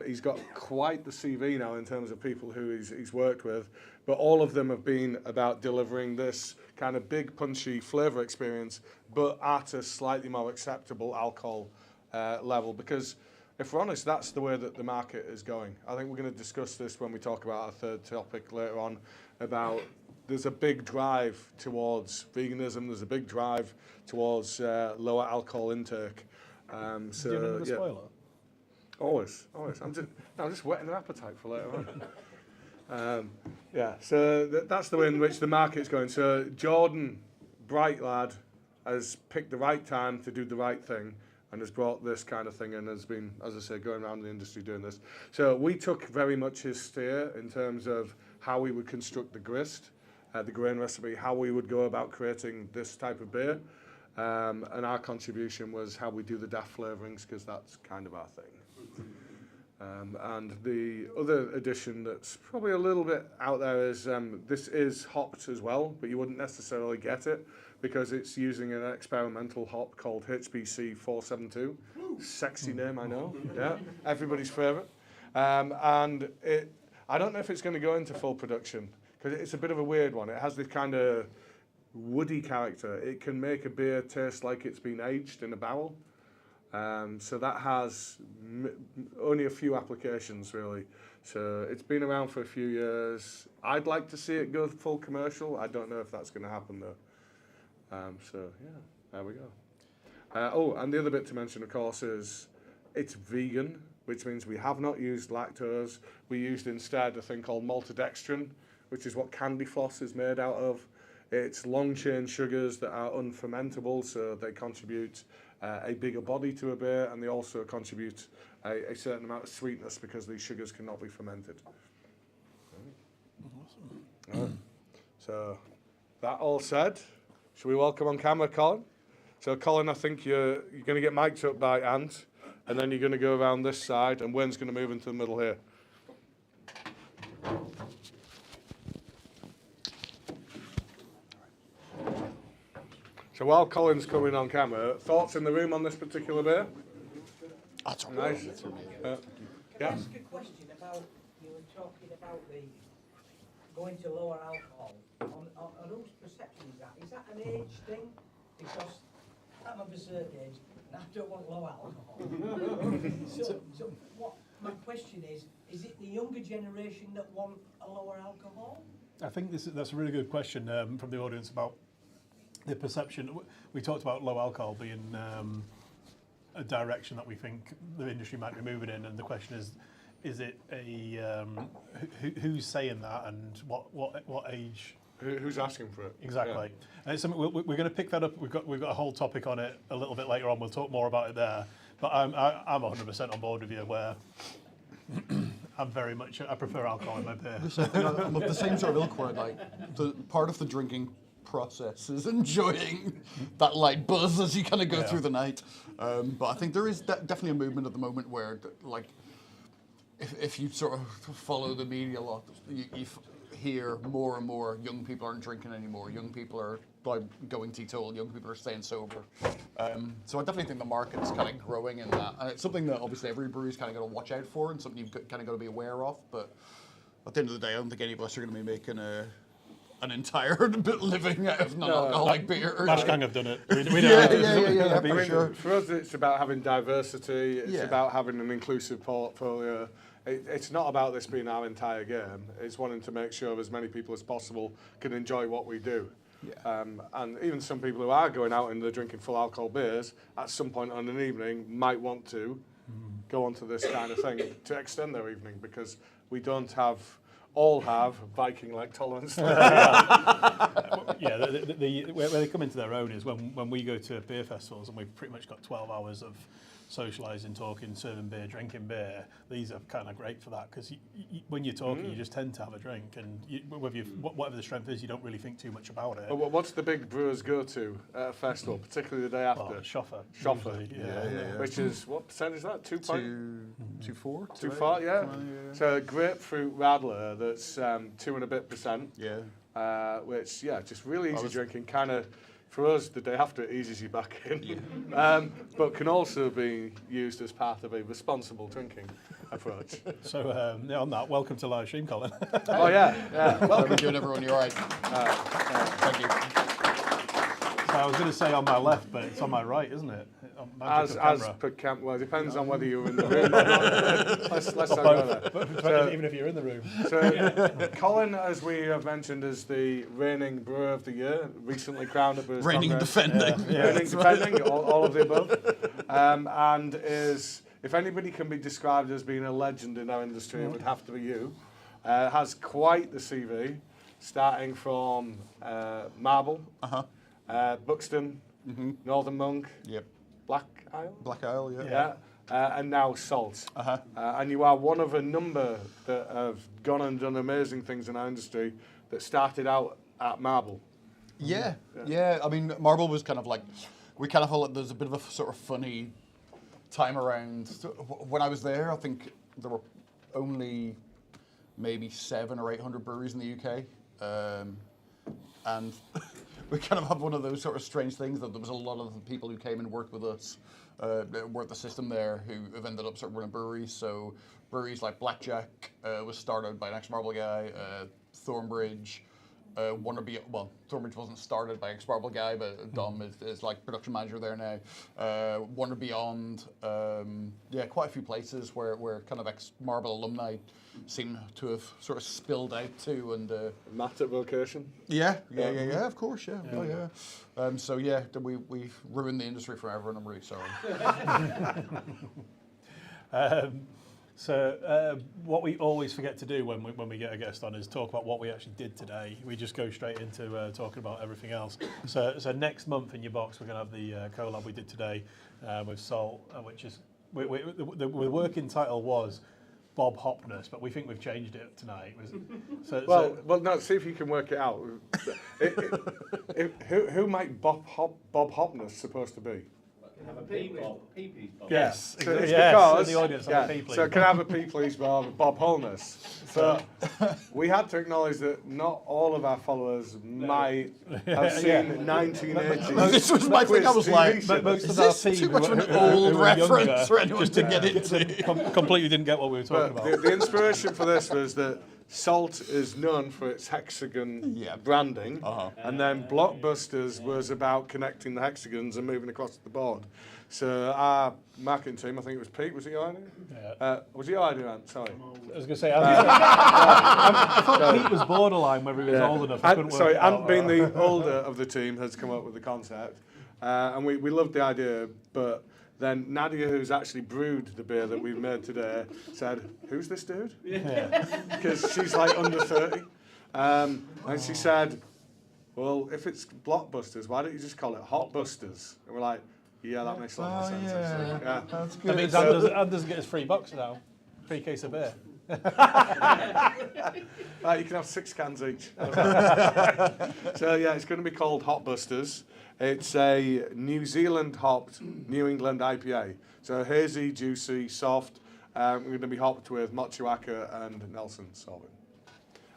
He's got quite the CV now in terms of people who he's worked with, but all of them have been about delivering this kind of big, punchy flavour experience, but at a slightly more acceptable alcohol level. Because if we're honest, that's the way that the market is going. I think we're going to discuss this when we talk about our third topic later on, about there's a big drive towards veganism, there's a big drive towards lower alcohol intake. So, Do you remember the spoiler? Always. I'm just whetting their appetite for later on. Yeah, so that's the way in which the market's going. So Jordan, bright lad, has picked the right time to do the right thing and has brought this kind of thing in, has been, as I say, going around the industry doing this. So we took very much his steer in terms of how we would construct the grist, the grain recipe, how we would go about creating this type of beer. And our contribution was how we do the daft flavourings, because that's kind of our thing. And the other addition that's probably a little bit out there is this is hopped as well, but you wouldn't necessarily get it because it's using an experimental hop called HBC 472. Sexy name, I know. Yeah, everybody's favourite. And I don't know if it's going to go into full production because it's a bit of a weird one. It has this kind of woody character. It can make a beer taste like it's been aged in a barrel. So that has only a few applications, really. So it's been around for a few years. I'd like to see it go full commercial. I don't know if that's going to happen, though. So, yeah, there we go. And the other bit to mention, of course, is it's vegan, which means we have not used lactose. We used instead a thing called maltodextrin, which is what candy floss is made out of. It's long-chain sugars that are unfermentable, so they contribute a bigger body to a beer, and they also contribute a certain amount of sweetness because these sugars cannot be fermented. Awesome. Right. So, that all said, shall we welcome on camera Colin? So, Colin, I think you're going to get mic'd up by Ant, and then you're going to go around this side, and Wayne's going to move into the middle here. So while Colin's coming on camera, thoughts in the room on this particular beer? That's nice. Can I ask a question about, you were talking about the going to lower alcohol. On whose perception is that? Is that an age thing? Because I'm of a certain age and I don't want low alcohol. so what my question is it the younger generation that want a lower alcohol? I think that's a really good question from the audience about the perception. We talked about low alcohol being a direction that we think the industry might be moving in, and the question is is it a who's saying that, and what age? Who's asking for it? Exactly. And it's something we're going to pick that up. We've got a whole topic on it a little bit later on. We'll talk more about it there. But I'm 100% on board with you. Where I'm very much, I prefer alcohol in my beer. I'm of the same sort of ilk where like the part of the drinking process is enjoying that light buzz as you kind of go through the night. But I think there is definitely a movement at the moment where, like, if you sort of follow the media a lot, you hear more and more young people aren't drinking anymore. Young people are like going teetotal. Young people are staying sober. So I definitely think the market's kind of growing in that, and it's something that obviously every brewery's kind of got to watch out for, and something you've kind of got to be aware of. But at the end of the day, I don't think any of us are going to be making an entire living out of non-alcoholic beer. Mash Gang have done it. We Yeah, I for mean, sure. for us, it's about having diversity. It's Yeah. about having an inclusive portfolio. It's not about this being our entire game. It's wanting to make sure as many people as possible can enjoy what we do. Yeah. And even some people who are going out and they're drinking full alcohol beers, at some point on an evening, might want to go onto this kind of thing to extend their evening, because we don't all have Viking-like tolerance. Yeah, where they come into their own is when we go to beer festivals and we've pretty much got 12 hours of socialising, talking, serving beer, drinking beer. These are kind of great for that, because when you're talking, you just tend to have a drink, and whatever the strength is, you don't really think too much about it. But what's the big brewers go to at a festival, particularly the day after? Oh, Schoffer. Schoffer, Usually, yeah. Which is, what percent is that? 2.4. 2.4, yeah. So a grapefruit radler that's 2 and a bit percent. Yeah. Which, just really easy drinking, kind of, for us, the day after, it eases you back in. But can also be used as part of a responsible drinking approach. So on that, welcome to live stream, Colin. Oh, yeah. How are we doing, everyone? You're right. Thank you. So I was going to say on my left, but it's on my right, isn't it? As per camp, well, it depends on whether you're in the room or not. Let's not go there. Even if you're in the room. So, Colin, as we have mentioned, is the reigning brewer of the year, recently crowned at Brewers Reigning, Congress. defending. Reigning, defending, all of the above. And is, if anybody can be described as being a legend in our industry, it would have to be you. Has quite the CV, starting from Marble, Buxton, Northern Monk, Yep. Black Isle? Black Isle, yeah. Yeah. And now Salt. And you are one of a number that have gone and done amazing things in our industry that started out at Marble. Yeah. I mean, Marble was kind of like, we kind of felt like there's a bit of a sort of funny time around. When I was there, I think there were only maybe 700 or 800 breweries in the UK. And we kind of have one of those sort of strange things that there was a lot of the people who came and worked with us, worked the system there, who have ended up sort of running breweries. So breweries like Blackjack was started by an ex-Marble guy, Thornbridge, Thornbridge wasn't started by ex-Marble guy, but Dom is like production manager there now. Wonder Beyond, quite a few places where kind of ex-Marble alumni seem to have sort of spilled out to, and Matt at Vocation. Yeah, of course, yeah. So we've ruined the industry forever, and I'm really sorry. So what we always forget to do when we get a guest on is talk about what we actually did today. We just go straight into talking about everything else. So next month in your box, we're going to have the collab we did today with Salt, which is the working title was Bob Hopness, but we think we've changed it tonight. No, see if you can work it out. Who might Bob Hopness supposed to be? Have a P-Bob. Yes, So it's yes, because, in the audience, have a people. so can I have a P please Bob Holness? So we had to acknowledge that not all of our followers might have seen 1980s. This was my thing. I was like, Most is of our this team too much of an who were old younger, reference for anyone just to get into? completely didn't get what we were talking But about. the inspiration for this was that Salt is known for its hexagon branding, and then Blockbusters was about connecting the hexagons and moving across the board. So our marketing team, I think it was Pete, was it your idea? Yeah. Was it your idea, Ant? Sorry. I was going to say, I thought Pete was borderline whether he was old enough. I couldn't work it out. Ant being the older of the team has come up with the concept, and we loved the idea, but Then Nadia, who's actually brewed the beer that we've made today, said, "Who's this dude?" Because she's like under 30. And she said, "Well, if it's Blockbusters, why don't you just call it Hot Busters?" And we're like, "Yeah, that makes a lot of sense." Actually. Yeah. That's That good. means Anne doesn't get his free box now. Free case of beer. Right, you can have 6 cans each. So yeah, it's going to be called Hot Busters. It's a New Zealand hopped New England IPA. So hazy, juicy, soft. We're going to be hopped with Motuaka and Nelson Sauvin.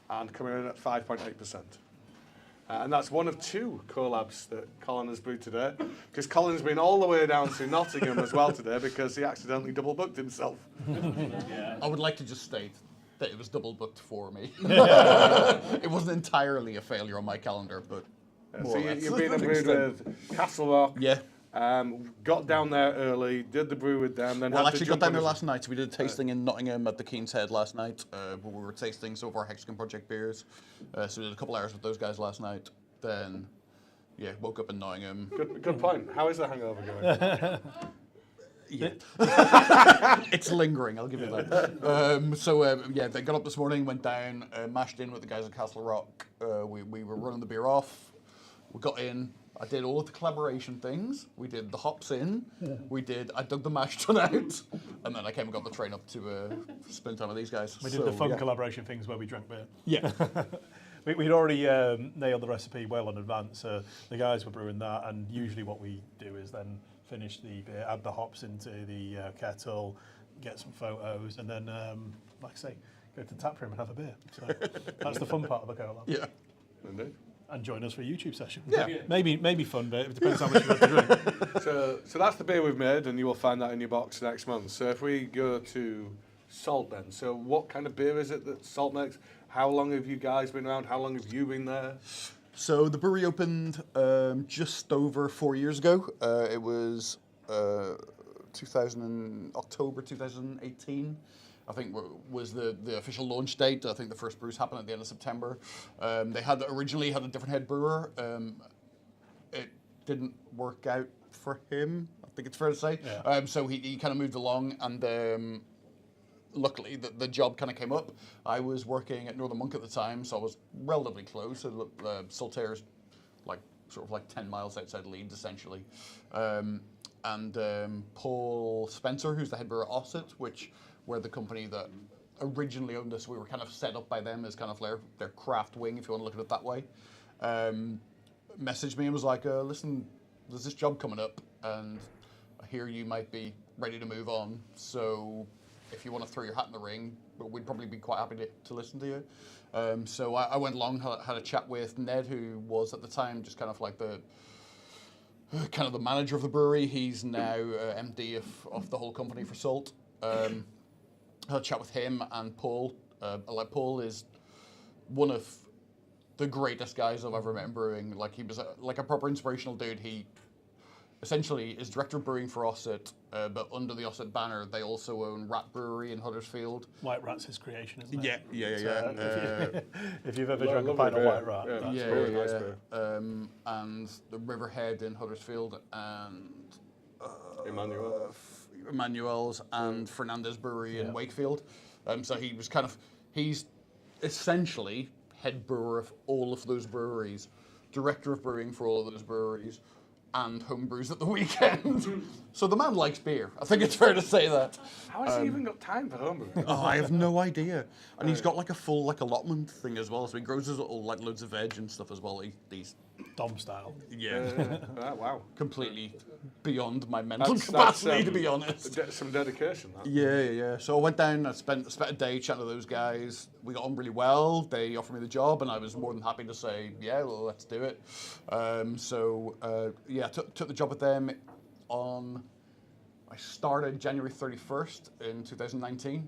And coming in at 5.8%. And that's one of 2 collabs that Colin has brewed today. Because Colin's been all the way down to Nottingham as well today because he accidentally double booked himself. I would like to just state that it was double booked for me. It wasn't entirely a failure on my calendar, but more So or less. you've been and brewed with Castle Rock. Yeah. Got down there early, did the brew with them, then Well, had to actually jump got down on there the- last night. So we did a tasting in Nottingham at the King's Head last night. Where we were tasting some of our Hexagon Project beers. So we did a couple hours with those guys last night. Then, yeah, woke up in Nottingham. Good point. How is the hangover going? Yeah. It's lingering, I'll give you that. Yeah, they got up this morning, went down, mashed in with the guys at Castle Rock. We were running the beer off. We got in. I did all of the collaboration things. We did the hops in. I dug the mash tun out. And then I came and got the train up to spend time with these guys. We did the fun collaboration things where we drank beer. Yeah. We'd already nailed the recipe well in advance, so the guys were brewing that, and usually what we do is then finish the beer, add the hops into the kettle, get some photos, and then, like I say, go to the tap room and have a beer. So that's the fun part of the collab. Yeah. Indeed. And join us for a YouTube session. Yeah. Maybe fun, but it depends how much you have to drink. So that's the beer we've made, and you will find that in your box next month. So if we go to Salt then, so what kind of beer is it that Salt makes? How long have you guys been around? How long have you been there? So the brewery opened just over 4 years ago. It was October 2018. I think was the official launch date. I think the first brews happened at the end of September. They originally had a different head brewer. It didn't work out for him, I think it's fair to say. Yeah. So he kind of moved along, and luckily the job kind of came up. I was working at Northern Monk at the time, so I was relatively close. So, Saltaire's like 10 miles outside Leeds, essentially. And Paul Spencer, who's the head brewer at Osset, which were the company that originally owned us. We were kind of set up by them as kind of their craft wing, if you want to look at it that way. Messaged me and was like, listen, there's this job coming up, and I hear you might be ready to move on. So if you want to throw your hat in the ring, we'd probably be quite happy to listen to you. So I went along, had a chat with Ned, who was at the time just kind of like the manager of the brewery. He's now MD of the whole company for Salt. Had a chat with him and Paul. Paul is one of the greatest guys I've ever met in brewing. Like, he was a proper inspirational dude. He essentially is director of brewing for Osset, but under the Osset banner, they also own Rat Brewery in Huddersfield. White Rat's his creation, isn't it? Yeah. If you've ever drunk a pint of White Rat, Yeah. that's really nice beer. And the Riverhead in Huddersfield, and Emmanuel's, and Fernandez Brewery in Wakefield. So he's essentially head brewer of all of those breweries, director of brewing for all of those breweries, and home brews at the weekend. So the man likes beer. I think it's fair to say that. How has he even got time for homebrew? Oh, I have no idea. And he's got like a full allotment thing as well. So he grows his little loads of veg and stuff as well. He's Dom style. Wow. completely beyond my mental capacity, to be honest. Some dedication, that. Yeah. So I went down, I spent a day chatting to those guys. We got on really well. They offered me the job, and I was more than happy to say, yeah, well, let's do it. Took the job with them I started January 31st in 2019.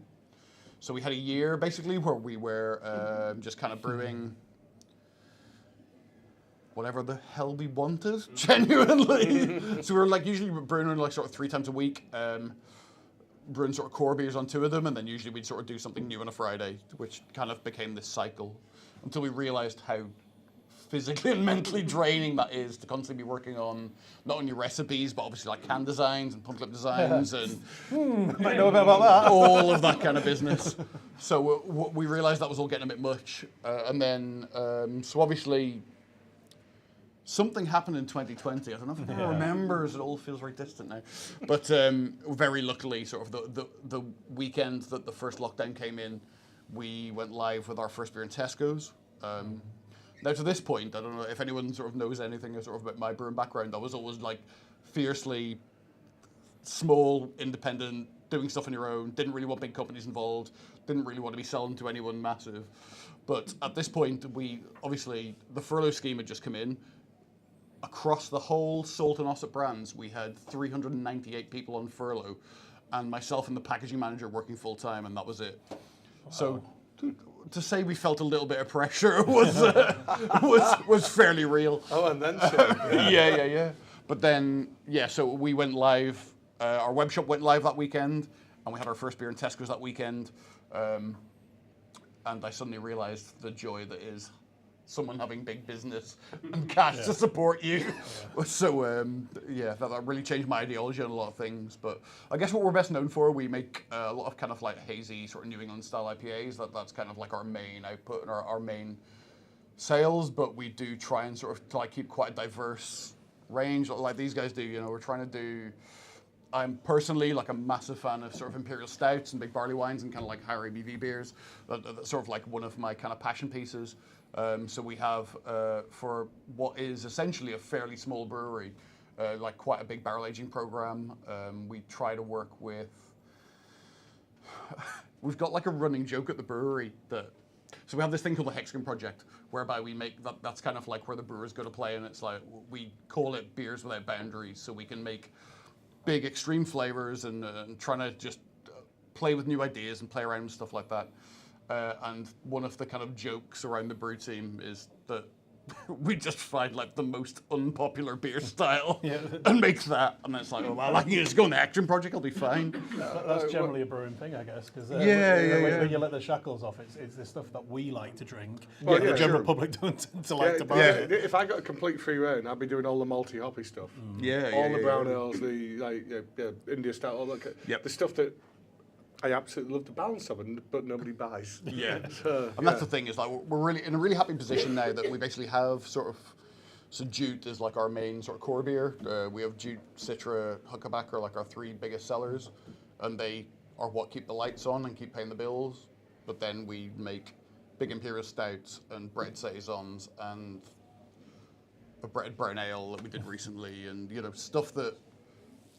So we had a year, basically, where we were just kind of brewing whatever the hell we wanted, genuinely. So we were usually brewing sort of 3 times a week, brewing sort of core beers on 2 of them, and then usually we'd sort of do something new on a Friday, which kind of became this cycle until we realized how physically and mentally draining that is to constantly be working on not only recipes, but obviously like can designs and punch clip designs and I know a bit about that. all of that kind of business. So we realized that was all getting a bit much. And then, so obviously, something happened in 2020. I don't know if anyone remembers. It all feels very distant now. But very luckily, sort of the weekend that the first lockdown came in, we went live with our first beer in Tesco's. Now, to this point, I don't know if anyone sort of knows anything sort of about my brewing background. I was always like fiercely small, independent, doing stuff on your own. Didn't really want big companies involved. Didn't really want to be selling to anyone massive. But at this point, obviously the furlough scheme had just come in. Across the whole Salt and Ossett brands, we had 398 people on furlough, and myself and the packaging manager working full time, and that was it. Wow. So to say we felt a little bit of pressure was fairly real. Oh, and then some. Yeah. But then, so we went live. Our web shop went live that weekend, and we had our first beer in Tesco's that weekend. And I suddenly realized the joy that is someone having big business and cash to support you. So, that really changed my ideology on a lot of things. But I guess what we're best known for, we make a lot of kind of like hazy sort of New England style IPAs. That's kind of like our main output and our main sales. But we do try and sort of like keep quite a diverse range like these guys do. You know, we're trying to do... I'm personally like a massive fan of sort of imperial stouts and big barley wines and kind of like higher ABV beers. That's sort of like one of my kind of passion pieces. So we have, for what is essentially a fairly small brewery, like quite a big barrel aging program. We try to work with, we've got like a running joke at the brewery that, so we have this thing called the Hexagon Project, whereby we make, that's kind of like where the brewers go to play, and it's like, we call it Beers Without Boundaries, so we can make big extreme flavors and trying to just play with new ideas and play around with stuff like that. And one of the kind of jokes around the brew team is that we just find like the most unpopular beer style and make that, and it's like, oh well, I can just go on the Action Project, I'll be fine. That's generally a brewing thing, I guess, because when you let the shackles off, it's the stuff that we like to drink. Well, the general public don't tend to like to buy it. If I got a complete free reign, I'd be doing all the malty hoppy stuff. All the brown ales, the India Stout, all that. The stuff that I absolutely love the balance of it, but nobody buys. And that's the thing, is like we're really in a really happy position now that we basically have sort of, so Jute is like our main sort of core beer. We have Jute, Citra, Huckleback are like our three biggest sellers, and they are what keep the lights on and keep paying the bills. But then we make big imperial stouts and bread saisons and a bread brown ale that we did recently, and stuff that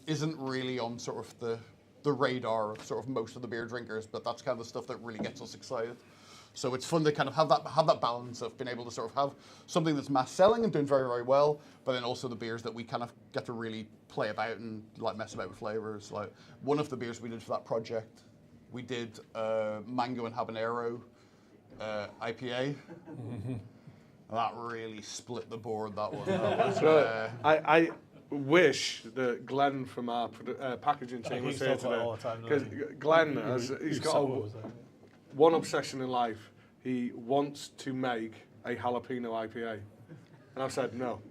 isn't really on sort of the radar of sort of most of the beer drinkers, but that's kind of the stuff that really gets us excited. So it's fun to kind of have that balance of being able to sort of have something that's mass selling and doing very, very well, but then also the beers that we kind of get to really play about and like mess about with flavors. Like one of the beers we did for that project, we did mango and habanero IPA. That really split the board, that one. That was, I wish that Glenn from our packaging team was here today, because Glenn he's got one obsession in life. He wants to make a jalapeno IPA, and I've said no.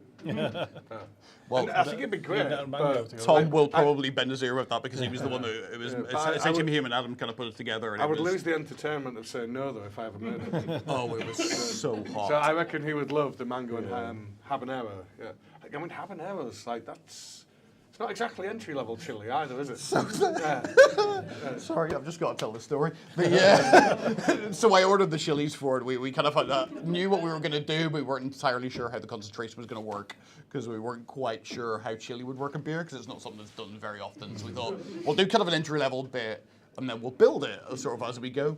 Well, I think it'd be great. But Tom will probably bend his ear with that, because he was the one that it was essentially him and Adam kind of put it together. And I would lose the entertainment of saying no though if I ever made it. Oh, it was so hot. So I reckon he would love the mango and habanero. Yeah, I mean habaneros like that's. It's not exactly entry-level chili either, is it? Sorry, I've just got to tell the story. But so I ordered the chilies for it. We kind of knew what we were going to do, but we weren't entirely sure how the concentration was going to work, because we weren't quite sure how chili would work in beer, because it's not something that's done very often. So we thought, we'll do kind of an entry-level bit, and then we'll build it sort of as we go.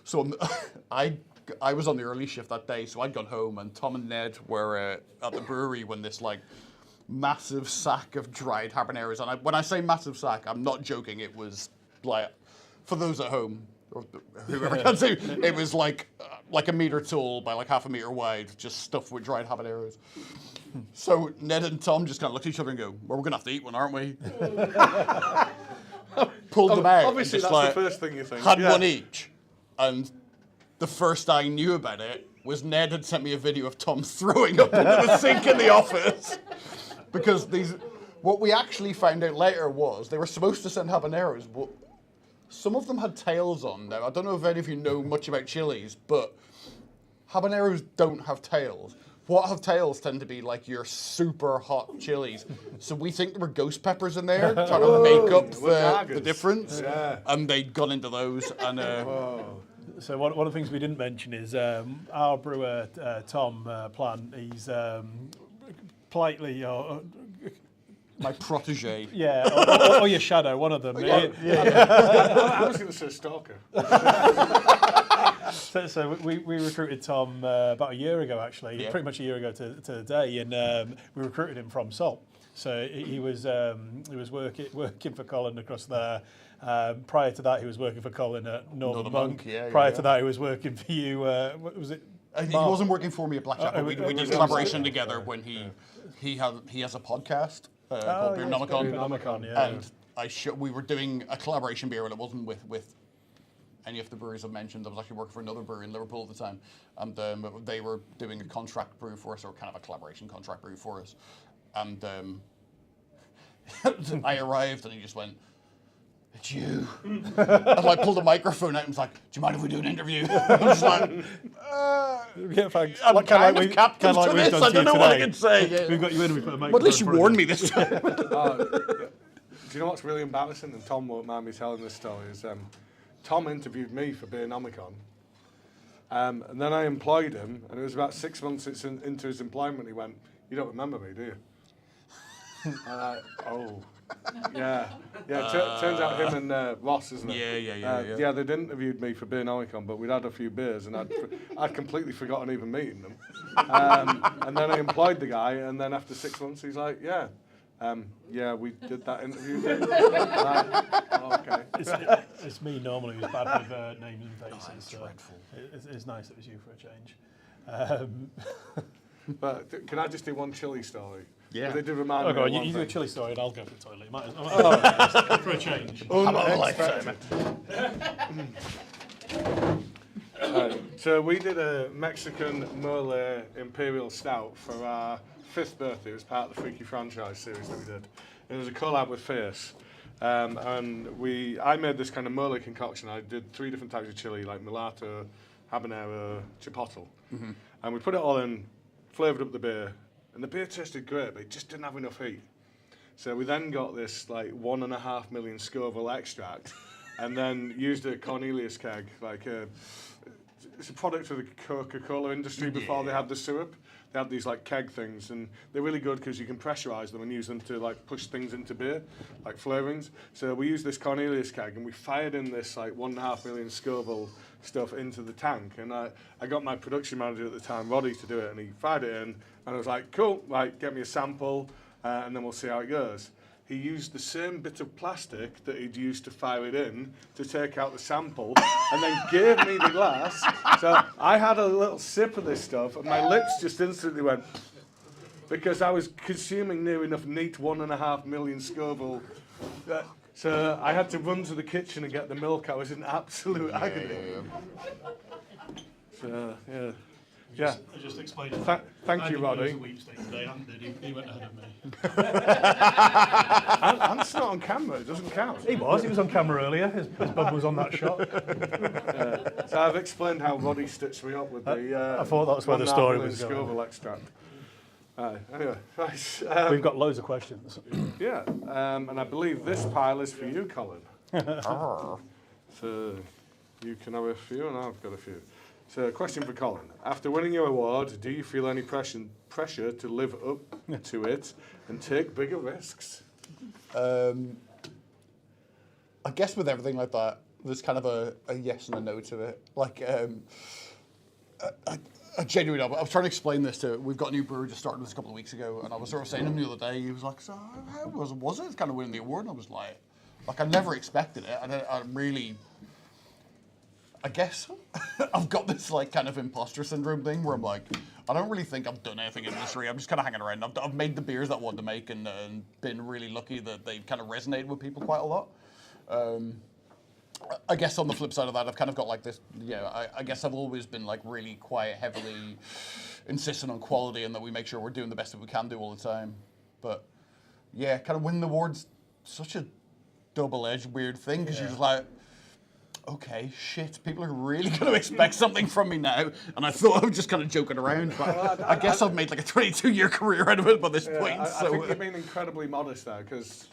So I was on the early shift that day, so I'd gone home, and Tom and Ned were at the brewery when this massive sack of dried habaneros, and when I say massive sack, I'm not joking. It was like, for those at home or whoever can see, it was like a meter tall by like half a meter wide, just stuffed with dried habaneros. So Ned and Tom just kind of looked at each other and go, "Well, we're gonna have to eat one, aren't we?" Pulled them out. Obviously, and just that's the first thing you think. Had one each, and the first I knew about it was Ned had sent me a video of Tom throwing up into the sink in the office. Because what we actually found out later was they were supposed to send habaneros, but some of them had tails on. Now, I don't know if any of you know much about chilies, but habaneros don't have tails. What have tails tend to be like your super hot chilies. So we think there were ghost peppers in there trying to make up the difference. Yeah. And they'd gone into those. And So one of the things we didn't mention is our brewer, Tom Plant, he's politely... my protege. Yeah, or your shadow, one of them. I was going to say stalker. So we recruited Tom about a year ago, actually, pretty much a year ago to the day, and we recruited him from Salt. So he was working for Colin across there. Prior to that, he was working for Colin at Northern Monk. Prior to that, he was working for you. What was it? He wasn't working for me at Blackjack. We did collaboration together when he has a podcast called Beernomicon. And we were doing a collaboration beer, and it wasn't with any of the breweries I've mentioned. I was actually working for another brewery in Liverpool at the time, and they were doing a contract brew for us, or kind of a collaboration contract brew for us. And I arrived, and he just went, "It's you." And I pulled a microphone out and was like, "Do you mind if we do an interview?" I'm just like, Yeah, thanks. I'm kind of captain to this. I don't know what I can say. Yeah. We've got you in. We put a microphone. But at least you in front warned of me this time. Do you know what's really embarrassing? And Tom won't mind me telling this story. Is Tom interviewed me for Beernomicon, and then I employed him, and it was about 6 months into his employment. He went, "You don't remember me, do you?" And oh. Yeah. Turns out him and Ross, isn't it? Yeah, they'd interviewed me for Beernomicon, but we'd had a few beers, and I'd completely forgotten even meeting them. And then I employed the guy, and then after 6 months, he's like, "Yeah, we did that interview." Okay. It's me normally who's bad with names and faces. So dreadful. It's nice it was you for a change. But can I just do one chili story? Yeah. They did remind me God, of one you do a thing. chilli story and I'll go to the toilet. Might as well. For a change. So we did a Mexican Mole Imperial Stout for our 5th birthday. It was part of the Freaky franchise series that we did. It was a collab with Fierce. And I made this kind of mole concoction. I did 3 different types of chili, like mulatto, habanero, chipotle. And we put it all in, flavoured up the beer. And the beer tasted great, but it just didn't have enough heat. So we then got this like 1.5 million Scoville extract, and then used a Cornelius keg, it's a product of the Coca-Cola industry before they had the syrup. They had these like keg things, and they're really good because you can pressurize them and use them to like push things into beer, like flavorings. So we used this Cornelius keg, and we fired in this like 1.5 million Scoville stuff into the tank. And I got my production manager at the time, Roddy, to do it, and he fired it in, and I was like, "Cool, like get me a sample, and then we'll see how it goes." He used the same bit of plastic that he'd used to fire it in to take out the sample, and then gave me the glass. So I had a little sip of this stuff, and my lips just instantly went, because I was consuming near enough neat 1.5 million Scoville. So I had to run to the kitchen and get the milk. I was in absolute agony. So, yeah. I just explained it. Thank you, Roddy. He went ahead of me. Ant's not on camera, it doesn't count. He was on camera earlier. His bum was on that shot. So I've explained how Roddy stitched me up with the I thought that's where the story was going. Scoville extract. Anyway, right. We've got loads of questions. Yeah, and I believe this pile is for you, Colin. So you can have a few, and I've got a few. So, question for Colin. After winning your award, do you feel any pressure to live up to it and take bigger risks? I guess with everything like that, there's kind of a yes and a no to it. Like, I genuinely, I was trying to explain this to, we've got a new brewer just started this a couple of weeks ago, and I was sort of saying to him the other day, he was like, "So how was it kind of winning the award?" And I was like I never expected it, and I really, I guess I've got this like kind of imposter syndrome thing where I'm like, I don't really think I've done anything in the industry. I'm just kind of hanging around. I've made the beers that I wanted to make, and been really lucky that they've kind of resonated with people quite a lot. I guess on the flip side of that, I've kind of got like this, I guess I've always been like really quite heavily insistent on quality and that we make sure we're doing the best that we can do all the time. But yeah, kind of winning the award's such a double-edged weird thing because you're just like, okay, shit, people are really going to expect something from me now. And I thought I was just kind of joking around, but I guess I've made like a 22-year career out of it by this point. I think you've been incredibly modest there because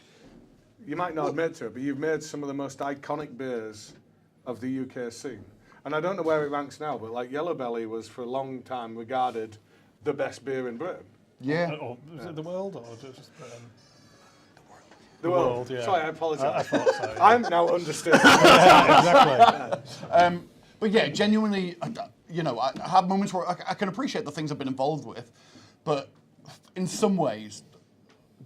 you might not admit to it, but you've made some of the most iconic beers of the UK scene. And I don't know where it ranks now, but like Yellow Belly was for a long time regarded the best beer in Britain. Yeah. Or is it the world or just The world, yeah. Sorry, I apologise. I thought so, yeah. I'm now understood. Exactly. But yeah, genuinely, I have moments where I can appreciate the things I've been involved with, but in some ways,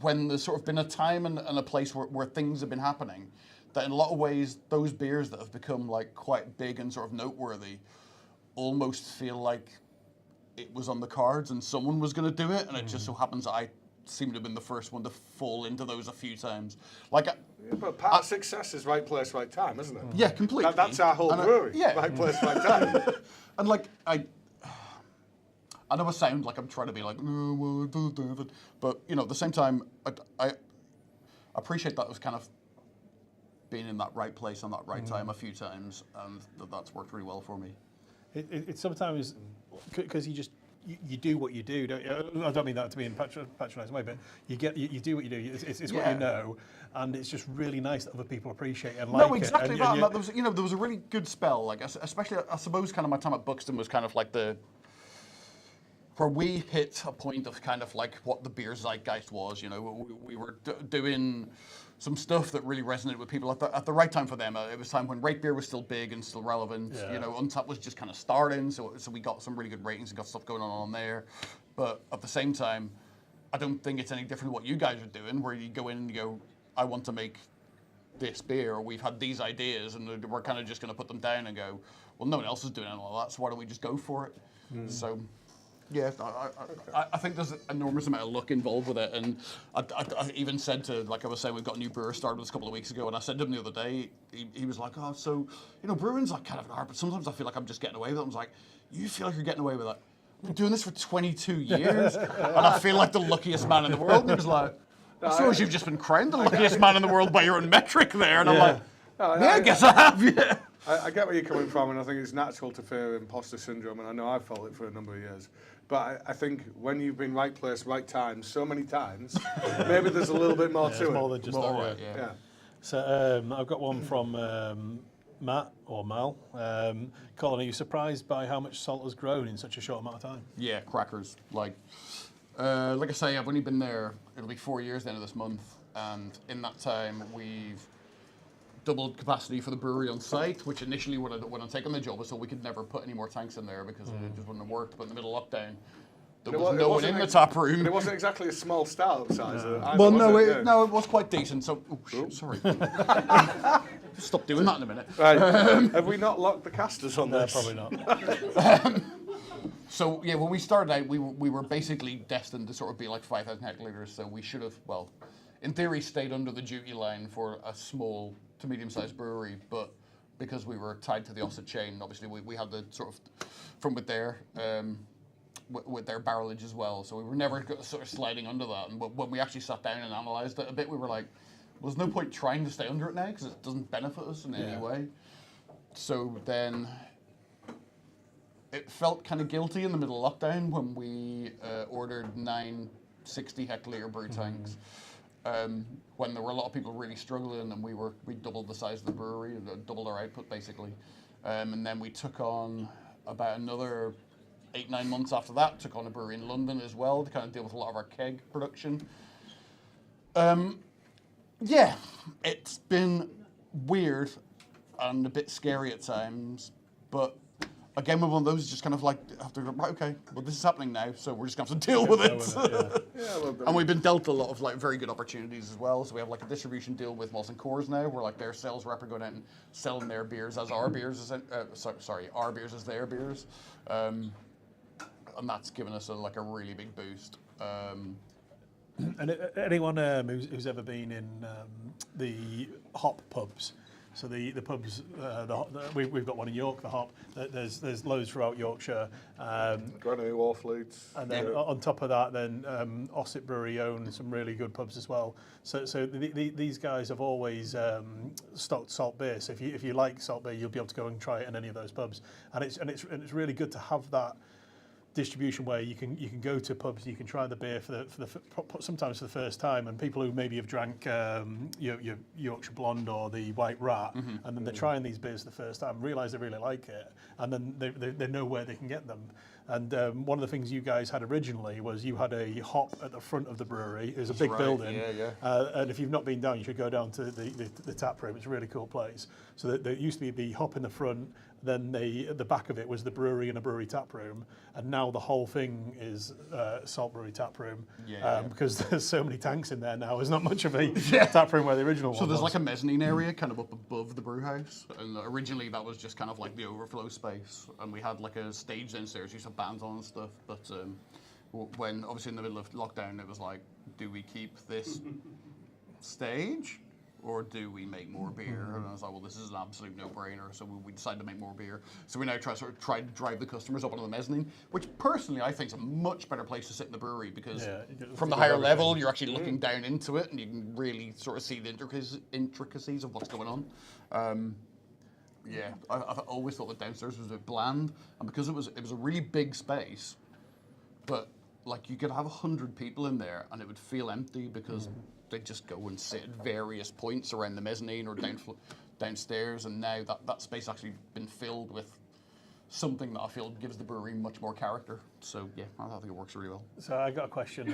when there's sort of been a time and a place where things have been happening, that in a lot of ways, those beers that have become like quite big and sort of noteworthy almost feel like it was on the cards and someone was going to do it, and it just so happens that I seem to have been the first one to fall into those a few times. Like, But part of success is right place, right time, isn't it? yeah, completely. That's our whole And brewery. yeah. Right place, right time. And like, I know I sound like I'm trying to be like, oh, well, but at the same time, I appreciate that I've kind of been in that right place on that right time a few times, and that's worked really well for me. It's sometimes because you do what you do. Don't you? I don't mean that to be in a patronising way, but you do what you do. It's what you know, and it's just really nice that other people appreciate and like No, exactly it. that. And there was, there was a really good spell. Like, especially, I suppose, kind of my time at Buxton was kind of like where we hit a point of kind of like what the beer zeitgeist was. We were doing some stuff that really resonated with people at the right time for them. It was time when rate beer was still big and still relevant. Yeah. Untapped was just kind of starting, so we got some really good ratings and got stuff going on there. But at the same time, I don't think it's any different than what you guys are doing, where you go in and you go, I want to make this beer, or we've had these ideas, and we're kind of just going to put them down and go, well, no one else is doing all of that, so why don't we just go for it? So. Yeah, I think there's an enormous amount of luck involved with it, and I even said to, like I was saying, we've got a new brewer started with us a couple of weeks ago, and I said to him the other day, he was like, oh, so, brewing's like kind of an art, but sometimes I feel like I'm just getting away with it. I was like, you feel like you're getting away with it? I've been doing this for 22 years, and I feel like the luckiest man in the world. And he was like, I suppose you've just been crowned the luckiest man in the world by your own metric there, and I'm like, I guess I have, yeah. I get where you're coming from, and I think it's natural to fear imposter syndrome, and I know I've felt it for a number of years. But I think when you've been right place, right time so many times, maybe there's a little bit more to it. More than just that. Yeah. So I've got one from Matt or Mal. Colin, are you surprised by how much salt has grown in such a short amount of time? Yeah, crackers. Like I say, I've only been there, it'll be 4 years the end of this month, and in that time we've doubled capacity for the brewery on site, which initially when I taken the job I thought we could never put any more tanks in there because it just wouldn't have worked. But in the middle of lockdown, there was no one in the tap room. But it wasn't exactly a small Stout size. Well, no, it was quite decent. So, sorry. Stop doing that in a minute. Right. Have we not locked the casters on this? Probably not. So yeah, when we started out, we were basically destined to sort of be like 5,000 hectolitres. So we should have, well, in theory, stayed under the duty line for a small to medium-sized brewery, but because we were tied to the offset chain, obviously we had the sort of from with their barrelage as well. So we were never sort of sliding under that. And when we actually sat down and analysed it a bit, we were like, well, there's no point trying to stay under it now because it doesn't benefit us in any way. So then it felt kind of guilty in the middle of lockdown when we ordered 9 60 hectolitre brew tanks. When there were a lot of people really struggling, and we doubled the size of the brewery, doubled our output basically, and then we took on about another 8-9 months after that, took on a brewery in London as well to kind of deal with a lot of our keg production. Yeah, it's been weird and a bit scary at times, but again, with one of those, just kind of like, have to go, right, okay, well, this is happening now, so we're just going to have to deal with it. And we've been dealt a lot of like very good opportunities as well. So we have like a distribution deal with Molson Coors now, where like their sales rep are going out and selling their beers as our beers, our beers as their beers. And that's given us a really big boost. And anyone who's ever been in the hop pubs So the pubs, we've got one in York, the Hop. There's loads throughout Yorkshire. Granny Wharfleets. And then on top of that, then Ossett Brewery own some really good pubs as well. So these guys have always stocked salt beer. So if you like salt beer, you'll be able to go and try it in any of those pubs. And it's really good to have that distribution where you can go to pubs, you can try the beer sometimes for the first time, and people who maybe have drank your Yorkshire Blonde or the White Rat, and then they're trying these beers for the first time, realise they really like it, and then they know where they can get them. And one of the things you guys had originally was you had a hop at the front of the brewery. It was a big building, and if you've not been down, you should go down to the tap room. It's a really cool place. So there used to be the hop in the front, then the back of it was the brewery and a brewery tap room, and now the whole thing is Salt Brewery tap room, because there's so many tanks in there now. There's not much of a tap room where the original one was. So there's like a mezzanine area kind of up above the brew house, and originally that was just kind of like the overflow space, and we had like a stage downstairs, used to have bands on and stuff, but when obviously in the middle of lockdown it was like, do we keep this stage? Or do we make more beer? And I was like, well, this is an absolute no-brainer. So we decided to make more beer. So we now try to drive the customers up onto the mezzanine, which personally I think is a much better place to sit in the brewery, because from the higher level, you're actually looking down into it, and you can really sort of see the intricacies of what's going on. I've always thought that downstairs was a bit bland, and because it was a really big space, but like you could have 100 people in there, and it would feel empty because they just go and sit at various points around the mezzanine or downstairs, and now that space actually been filled with something that I feel gives the brewery much more character. So yeah, I think it works really well. So I got a question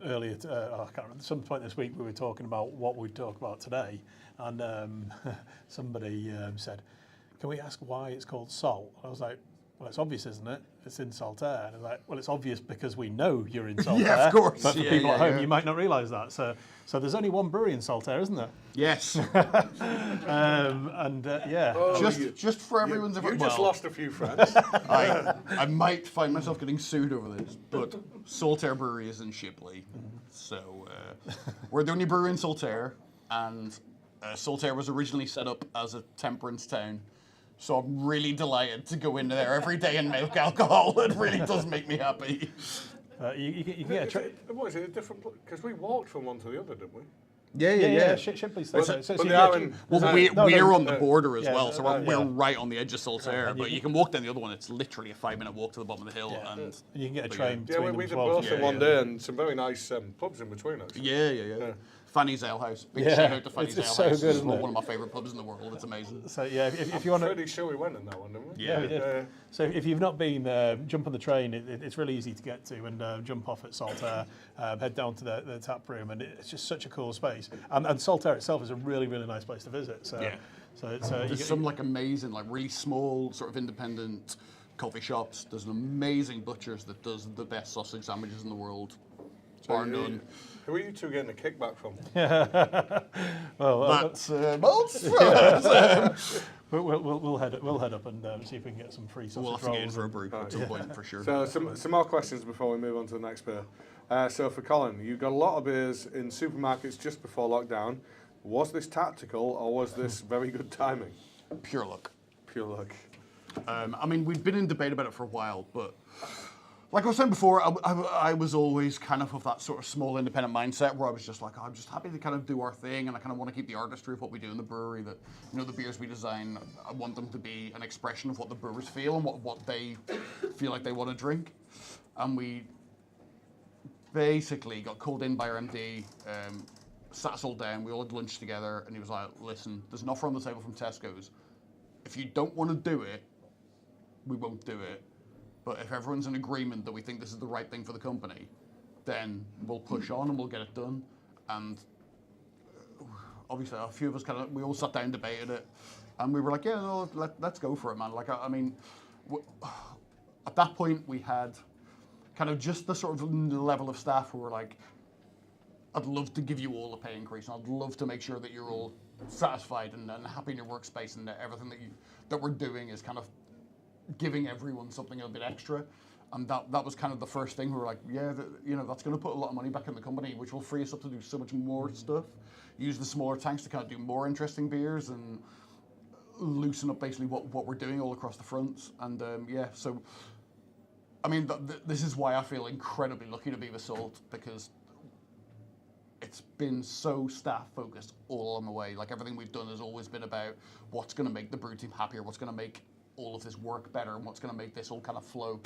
earlier. I can't remember. At some point this week we were talking about what we'd talk about today, and somebody said, "Can we ask why it's called salt?" I was like, well, it's obvious, isn't it? It's in Saltaire. And I was like, well, it's obvious because we know you're in Saltaire. Yeah, of course. But for people at home, you might not realise that. So there's only one brewery in Saltaire, isn't there? Yes. Just for everyone's You just lost a few friends. I might find myself getting sued over this, but Saltaire Brewery is in Shipley. So we're the only brewery in Saltaire, and Saltaire was originally set up as a temperance town. So I'm really delighted to go in there every day and milk alcohol. It really does make me happy. You can get a train. What is it? A different? Because we walked from one to the other, didn't we? Yeah. Shipley's But they are in- we're on the border as well, so we're yeah. right on the edge of Saltaire. But you can walk down the other one. It's literally a 5-minute walk to the bottom of the hill, and you can get a train Yeah, between we them did as well. both in one day, and some very nice pubs in between, actually. Yeah. Fanny's Ale House. Big Yeah, shout out to Fanny's Ale it's House. so good, It's isn't it? one of my favourite pubs in the world. It's amazing. So yeah, if you want to. Pretty sure we went in that one, didn't we? Yeah, we did. So if you've not been, jump on the train. It's really easy to get to, and jump off at Saltaire, head down to the tap room, and it's just such a cool space. And Saltaire itself is a really, really nice place to visit. So, There's some like amazing, like really small, sort of independent coffee shops. There's an amazing butcher's that does the best sausage sandwiches in the world. Bar none. Who are you two getting a kickback from? That's we'll head up and see if we can get some free sausage we'll have to get in rolls. for a brew at some point for sure. So some more questions before we move on to the next beer. So for Colin, you got a lot of beers in supermarkets just before lockdown. Was this tactical or was this very good timing? Pure luck. Pure luck. I mean, we've been in debate about it for a while, but like I was saying before, I was always kind of that sort of small independent mindset where I was just like, I'm just happy to kind of do our thing, and I kind of want to keep the artistry of what we do in the brewery. That, you know, the beers we design, I want them to be an expression of what the brewers feel and what they feel like they want to drink. And we basically got called in by our MD, sat us all down, we all had lunch together, and he was like, listen, there's an offer on the table from Tesco's. If you don't want to do it, we won't do it. But if everyone's in agreement that we think this is the right thing for the company, then we'll push on and we'll get it done. And obviously, a few of us we all sat down and debated it, and we were like, yeah, no, let's go for it, man. Like, I mean, at that point, we had kind of just the sort of level of staff who were like, I'd love to give you all a pay increase, and I'd love to make sure that you're all satisfied and happy in your workspace, and that everything that we're doing is kind of giving everyone something a bit extra. And that was kind of the first thing. We were like, yeah, that's going to put a lot of money back in the company, which will free us up to do so much more stuff. Use the smaller tanks to kind of do more interesting beers and loosen up basically what we're doing all across the fronts. And so, I mean, this is why I feel incredibly lucky to be with Salt, because it's been so staff focused all along the way. Like everything we've done has always been about what's going to make the brew team happier, what's going to make all of this work better, and what's going to make this all kind of flow.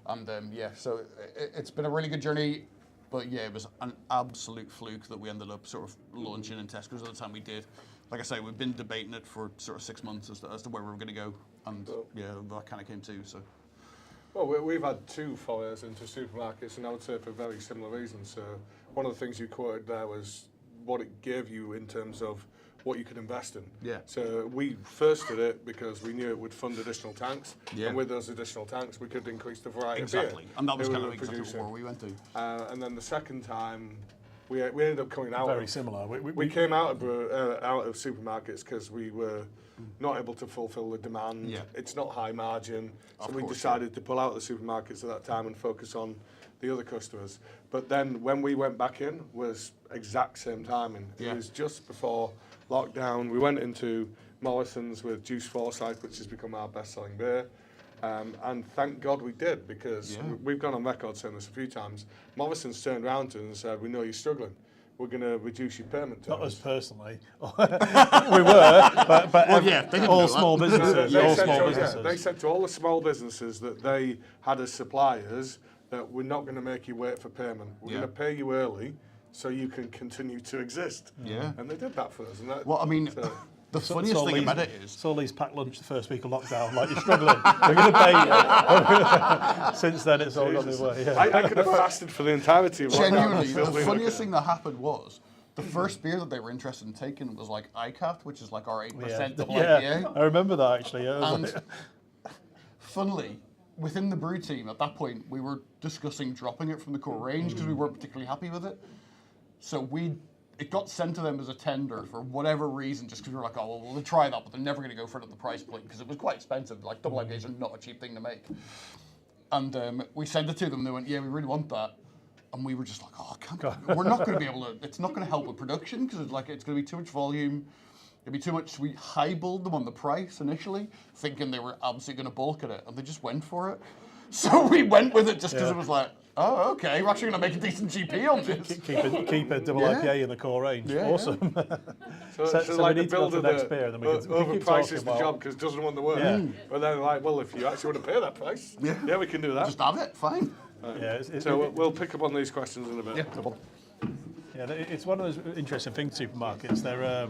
And so it's been a really good journey. But yeah, it was an absolute fluke that we ended up sort of launching in Tesco's at the time we did. Like I say, we've been debating it for sort of 6 months as to where we were going to go, and that kind of came too. So. Well, we've had 2 forays into supermarkets, and I would say for very similar reasons. So one of the things you quoted there was what it gave you in terms of what you could invest in. Yeah. So we first did it because we knew it would fund additional tanks, Yeah. and with those additional tanks, we could increase the variety Exactly, of beer and that was we kind were of exactly producing. where we went to. And then the second time, we ended up coming out. Very similar. We came out of supermarkets because we were not able to fulfil the demand. Yeah. It's not high margin, so Of we course, decided to pull out of the supermarkets at that time and focus on the other customers. But then when we went back in was exact same timing. Yeah. It was just before lockdown. We went into Morrison's with Juice Forsyth, which has become our best-selling beer. And thank God we did, because we've gone on record saying this a few times. Morrison's turned around to us and said, we know you're struggling. We're going to reduce your payment terms. Not us personally. We were, but they didn't all know small that. businesses. They all said small to- businesses. they said to all the small businesses that they had as suppliers that we're not going to make you wait for payment. We're Yeah. going to pay you early so you can continue to exist. Yeah. And they did that for us. And that, Well, I mean, so- the funniest thing about it is, Saw Lee's packed lunch the first week of lockdown, like you're struggling. We're going to pay you. Since then, it's all gone the way. Yeah. I could have fasted for the entirety of lockdown. genuinely, Still the doing funniest okay. thing that happened was the first beer that they were interested in taking was like ICAT, which is like our 8% double IPA. I remember that actually. Yeah, I was And funnily, within the brew team at that point, we were discussing dropping it from the core range because we weren't particularly happy with it. So it got sent to them as a tender for whatever reason, just because we were like, oh, well, we'll try that, but they're never going to go for it at the price point because it was quite expensive. Like, double IPAs are not a cheap thing to make. And we sent it to them, and they went, yeah, we really want that. And we were just like, oh, we're not going to be able to, it's not going to help with production because it's going to be too much volume. It'd be too much. We highballed them on the price initially, thinking they were absolutely going to balk at it, and they just went for it. So we went with it just because it was like, oh, okay, we're actually going to make a decent GP on this. keep a double Yeah. IPA in the core range. Yeah, awesome. So we like need the to go to builder the next that beer, then we can keep talking overprices the about- job because it doesn't want the work. Yeah. But then like, well, if you actually want to pay that price, yeah we can do that. Just have it, fine. Yeah, So we'll pick up on these questions in a bit. yeah, it's one of those interesting things. Supermarkets, they're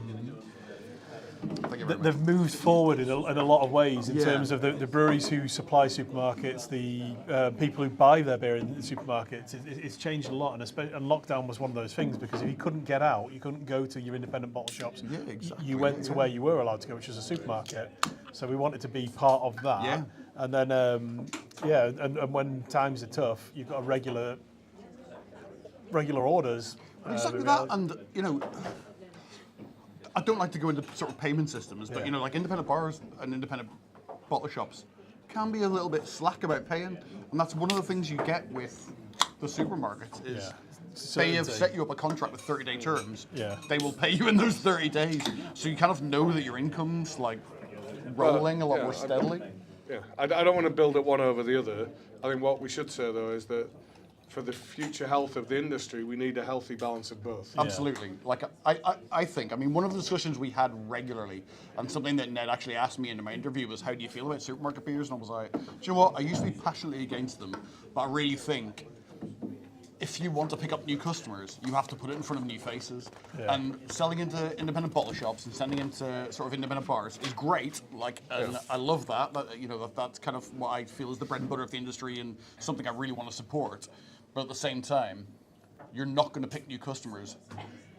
Thank you very much. they've moved forward in a lot of ways in Yeah. terms of the breweries who supply supermarkets, the people who buy their beer in the supermarkets. It's changed a lot, and lockdown was one of those things because if you couldn't get out, you couldn't go to your independent bottle shops. Yeah, exactly, You went to where you were allowed to go, which was a supermarket. So we wanted to be part of that. Yeah. And then, and when times are tough, you've got a regular orders. Exactly that, and I don't like to go into sort of payment systems, but like independent bars and independent bottle shops can be a little bit slack about paying, and that's one of the things you get with the supermarkets is they have set you up a contract with 30-day terms. Yeah. They will pay you in those 30 days, so you kind of know that your income's like rolling a lot more steadily. Yeah, I don't want to build up one over the other. I think what we should say though is that for the future health of the industry, we need a healthy balance of both. Absolutely. Like I think, I mean, one of the discussions we had regularly, and something that Ned actually asked me in my interview was, how do you feel about supermarket beers? And I was like, do you know what? I used to be passionately against them, but I really think if you want to pick up new customers, you have to put it in front of new faces. Yeah. And selling into independent bottle shops and sending into sort of independent bars is great. Like, and I love that. That's kind of what I feel is the bread and butter of the industry and something I really want to support. But at the same time, you're not going to pick new customers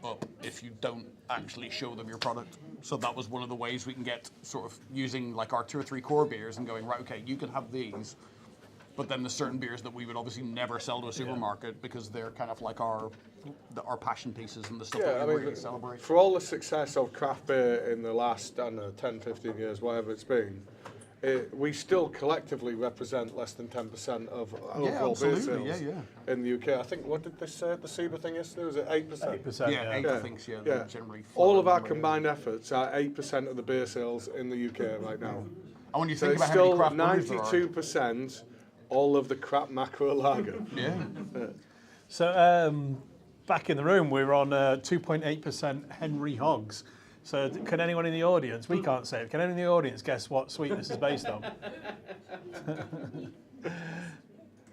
up if you don't actually show them your product. So that was one of the ways we can get sort of using like our 2 or 3 core beers and going, right, okay, you can have these, but then there's certain beers that we would obviously never sell to a supermarket because they're kind of like our passion pieces and the stuff that we really celebrate. For all the success of craft beer in the last, I don't know, 10, 15 years, whatever it's been, we still collectively represent less than 10% of Yeah, overall beer absolutely. sales Yeah, in the UK. I think, what did they say at the SEBA thing yesterday? Was it 8%? 8%, yeah. yeah. Eight, Yeah. I think. Yeah, Yeah. generally. All of our floating, combined efforts are 8% of the beer sales in the UK right now. And when you So think it's about how many still craft breweries there are, 92% all of the crap macro lager. yeah. So back in the room, we're on 2.8% Henry Hogs. So can anyone in the audience, we can't say it, can anyone in the audience guess what sweet this is based on?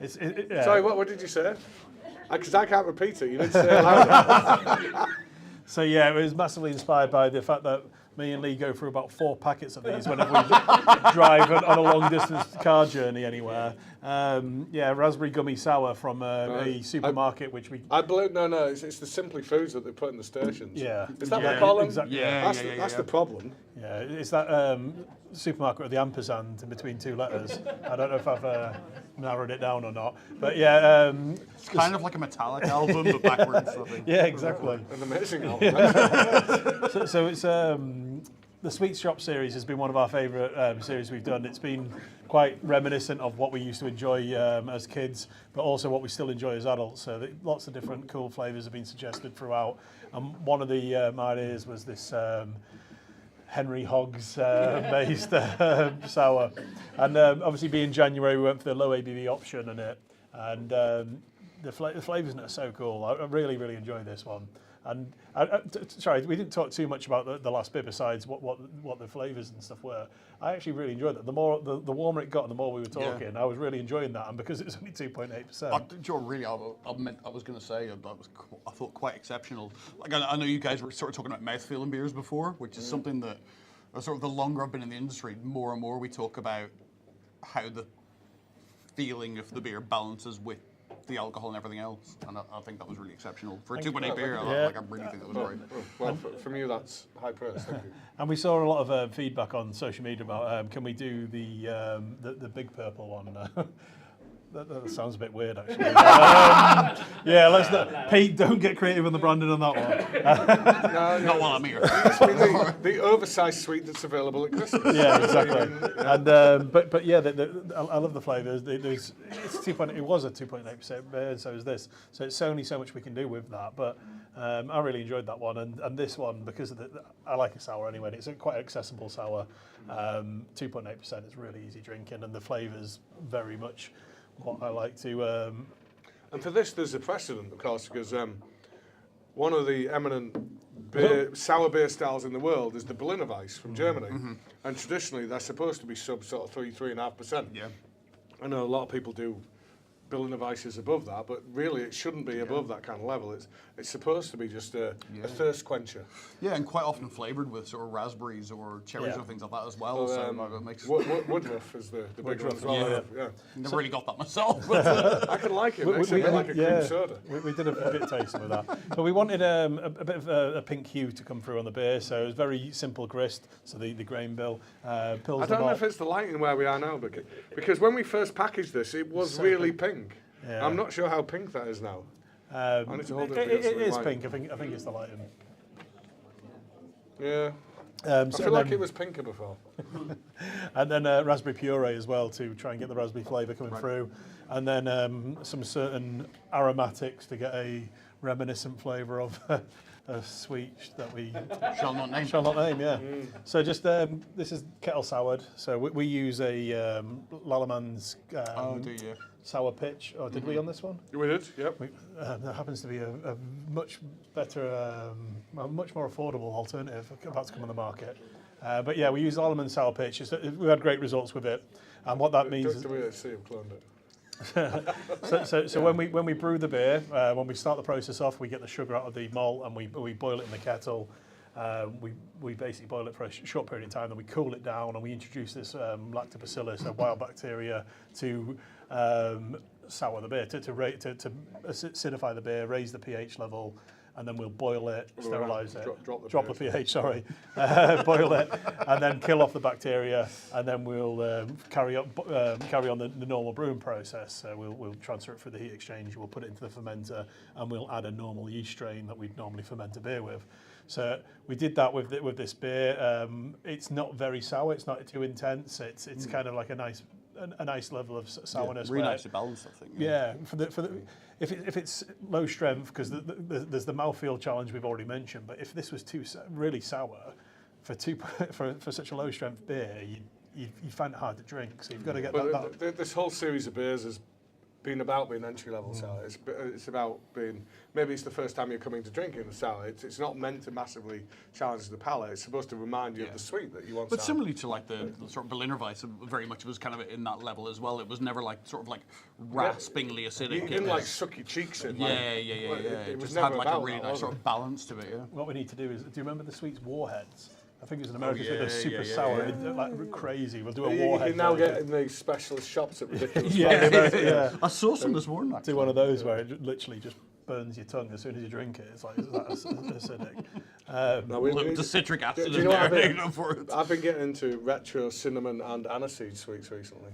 Yeah. Sorry, what did you say? Because I can't repeat it. You need to say it louder. So yeah, it was massively inspired by the fact that me and Lee go through about 4 packets of these whenever we drive on a long distance car journey anywhere. Yeah, raspberry gummy sour from a supermarket, which we... I believe, no, it's the Simply Foods that they put in the stations. Yeah. Is that Yeah, what Colin? exactly. Yeah, That's the problem. Yeah, it's that supermarket with the ampersand in between 2 letters. I don't know if I've narrowed it down or not. But yeah... It's kind of like a Metallic album, but backwards. I think. yeah, exactly. An amazing album. So it's the Sweet Shop series has been one of our favourite series we've done. It's been quite reminiscent of what we used to enjoy as kids, but also what we still enjoy as adults. So lots of different cool flavours have been suggested throughout. And one of the ideas was this Henry Hogs based sour. And obviously being January, we went for the low ABV option in it. And the flavours in it are so cool. I really, really enjoyed this one. And sorry, we didn't talk too much about the last bit besides what the flavours and stuff were. I actually really enjoyed that. The warmer it got and the more we were talking, I was really enjoying that. And because it was only 2.8%. Joe, really, I was going to say I thought quite exceptional. Like I know you guys were sort of talking about mouthfeel beers before, which is something that sort of the longer I've been in the industry, more and more we talk about how the feeling of the beer balances with the alcohol and everything else, and I think that was really exceptional for a 2.8 beer. I really think that was great. Well, from you, that's high praise. Thank you. And we saw a lot of feedback on social media about can we do the big purple one? That sounds a bit weird, actually. Yeah, let's not. Pete, don't get creative on the branding on that one. Not while I'm here. The oversized sweet that's available at Christmas. Yeah, exactly. And but yeah, I love the flavours. It's 2.8. It was a 2.8% beer, and so is this. So it's only so much we can do with that. But I really enjoyed that one, and this one because of I like a sour anyway. And it's a quite accessible sour. 2.8% is really easy drinking, and the flavours very much what I like to. And for this, there's a precedent, of course, because one of the eminent sour beer styles in the world is the Berliner Weiss from Germany. And traditionally, they're supposed to be sort of 3.5%. Yeah. I know a lot of people do Berliner Weisses above that, but really it shouldn't be above that kind of level. It's supposed to be just a thirst quencher. Yeah, and quite often flavoured with sort of raspberries or cherries or things like that as well. So it makes Woodruff is the big one as well. Yeah. never really got that myself. But, I can like it. It makes it a bit like a cream soda. We did a bit tasting with that. But we wanted a bit of a pink hue to come through on the beer, so it was very simple grist, so the grain bill. I don't know if it's the lighting where we are now, because when we first packaged this, it was really pink. Yeah. I'm not sure how pink that is now. I need to hold it. It is pink. I think it's the lighting. Yeah. I feel like it was pinker before. And then raspberry puree as well to try and get the raspberry flavour coming through. And then some certain aromatics to get a reminiscent flavour of a sweet that we shall not name. shall not name, yeah. So just, this is kettle soured. So we use a Lallemand Do you? sour pitch. Or did we on this one? We did, yep. There happens to be a much better, a much more affordable alternative about to come on the market. But yeah, we use Lallemand sour pitch. We've had great results with it. And what that means is... Do we see him cloned it? So when we brew the beer, when we start the process off, we get the sugar out of the malt and we boil it in the kettle. We basically boil it for a short period of time, then we cool it down and we introduce this lactobacillus, a wild bacteria, to sour the beer, to acidify the beer, raise the pH level, and then we'll boil it, sterilise it, Drop the pH, sorry, boil it, and then kill off the bacteria, and then we'll carry on the normal brewing process. So we'll transfer it through the heat exchange, we'll put it into the fermenter, and we'll add a normal yeast strain that we'd normally ferment a beer with. So we did that with this beer. It's not very sour, it's not too intense. It's kind of like a nice level of sourness. Really nicely balanced, I think. Yeah, if it's low strength, because there's the mouthfeel challenge we've already mentioned. But if this was really sour for such a low strength beer, you find it hard to drink. So you've got to get that. This whole series of beers has been about being entry level sour. It's about being, maybe it's the first time you're coming to drinking a sour. It's not meant to massively challenge the palate. It's supposed to remind you of the sweet that you want. But similarly to like the sort of Berliner Weiss, very much was kind of in that level as well. It was never like sort of like raspingly acidic. You didn't like suck your cheeks in. Yeah. It It was just never had like about a really that, nice was sort of balance to it. Yeah. What we need to do is, do you remember the sweets Warheads? I think it was in America. yeah, They're super yeah, sour, yeah. like crazy. We'll do a You Warhead. can now version. get in these specialist shops at ridiculous Yeah, prices. yeah. I saw some this morning. Do one of those where it literally just burns your tongue as soon as you drink it. It's like that's acidic. No, The citric acid do you know what is for it. I've been getting into retro cinnamon and aniseed sweets recently.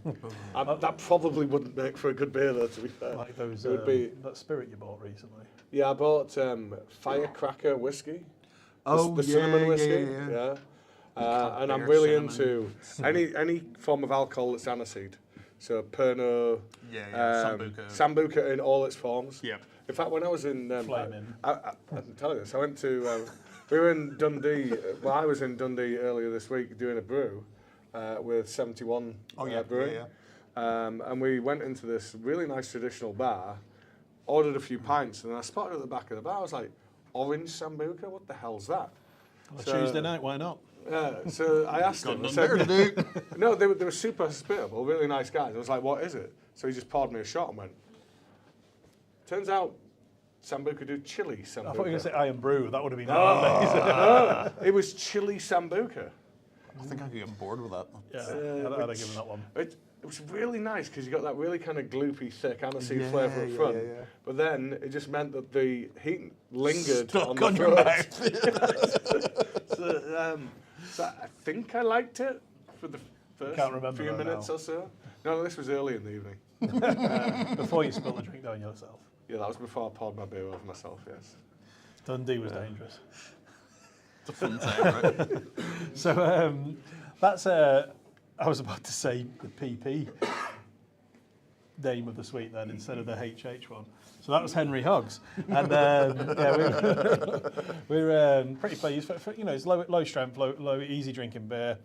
That probably wouldn't make for a good beer, though, to be fair. Like those It would be, that spirit you bought recently. yeah, I bought Firecracker whiskey. Oh, the yeah, cinnamon whiskey. yeah. And I'm bear really cinnamon. into any form of alcohol that's aniseed. So Pernod, Sambuca in all its forms. Yep. In fact, when I was in, Flaming. I can tell you this. I went to, we were in Dundee. Well, I was in Dundee earlier this week doing a brew with 71 Brewing. And we went into this really nice traditional bar, ordered a few pints, and I spotted at the back of the bar. I was like, orange Sambuca? What the hell's that? On a Tuesday night, why not? So I asked him. I said, no, they were super hospitable, really nice guys. I was like, what is it? So he just poured me a shot and went. Turns out, Sambuca do chili Sambuca. I thought you were going to say Iron Brew. That would have been amazing. No, it was chili Sambuca. I think I could get bored with that. Yeah, I'd have given that one. It was really nice because you got that really kind of gloopy, thick aniseed flavour up front. But then it just meant that the heat lingered Stuck on the your throat. So I think I liked it for the first few minutes or so. No, this was early in the evening. Before you spilled the drink down yourself. Yeah, that was before I poured my beer over myself, yes. Dundee was dangerous. It's a fun time, right? So that's I was about to say the PP name of the suite then instead of the HH one. So that was Henry Hogs, and we're pretty pleased. For, it's low strength, low easy drinking beer.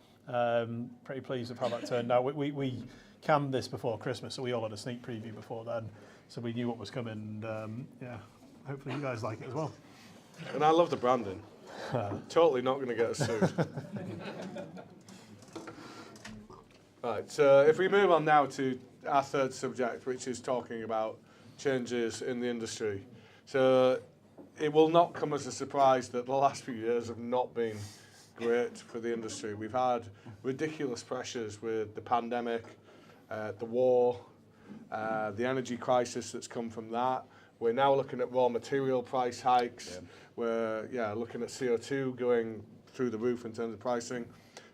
Pretty pleased with how that turned out. We canned this before Christmas, so we all had a sneak preview before then, so we knew what was coming. And hopefully you guys like it as well. And I love the branding. Totally not going to get us sued. Right, so if we move on now to our third subject, which is talking about changes in the industry. So it will not come as a surprise that the last few years have not been great for the industry. We've had ridiculous pressures with the pandemic, the war, the energy crisis that's come from that. We're now looking at raw material price hikes. We're looking at CO2 going through the roof in terms of pricing.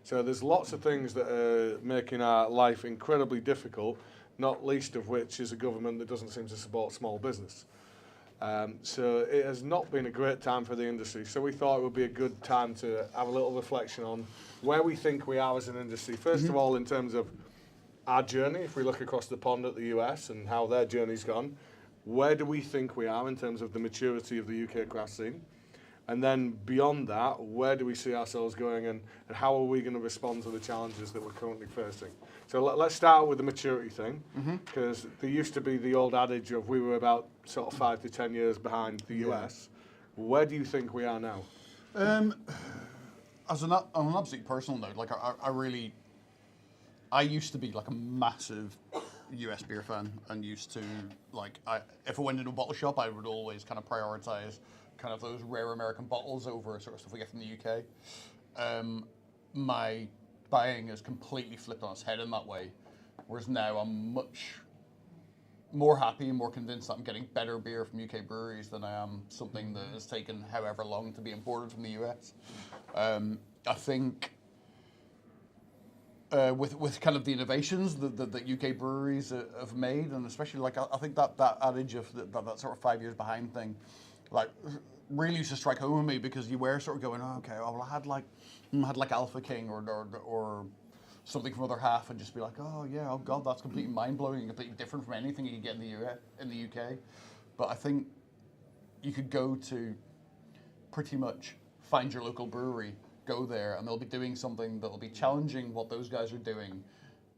So there's lots of things that are making our life incredibly difficult, not least of which is a government that doesn't seem to support small business. So it has not been a great time for the industry. So we thought it would be a good time to have a little reflection on where we think we are as an industry. First of all, in terms of our journey, if we look across the pond at the US and how their journey's gone, where do we think we are in terms of the maturity of the UK craft scene? And then beyond that, where do we see ourselves going and how are we going to respond to the challenges that we're currently facing? So let's start with the maturity thing, because there used to be the old adage of we were about sort of 5 to 10 years behind the US. Where do you think we are now? On an absolute personal note, like I used to be like a massive US beer fan and used to if I went into a bottle shop, I would always kind of prioritize kind of those rare American bottles over sort of stuff we get from the UK. My buying has completely flipped on its head in that way, whereas now I'm much more happy and more convinced that I'm getting better beer from UK breweries than I am something that has taken however long to be imported from the US. I think with kind of the innovations that UK breweries have made, and especially like I think that adage of that sort of 5 years behind thing, like really used to strike home with me, because you were sort of going, oh, okay, well I had like Alpha King or something from other half, and just be like, oh yeah, oh god, that's completely mind blowing and completely different from anything you can get in the UK. But I think you could go to pretty much find your local brewery, go there, and they'll be doing something that'll be challenging what those guys are doing,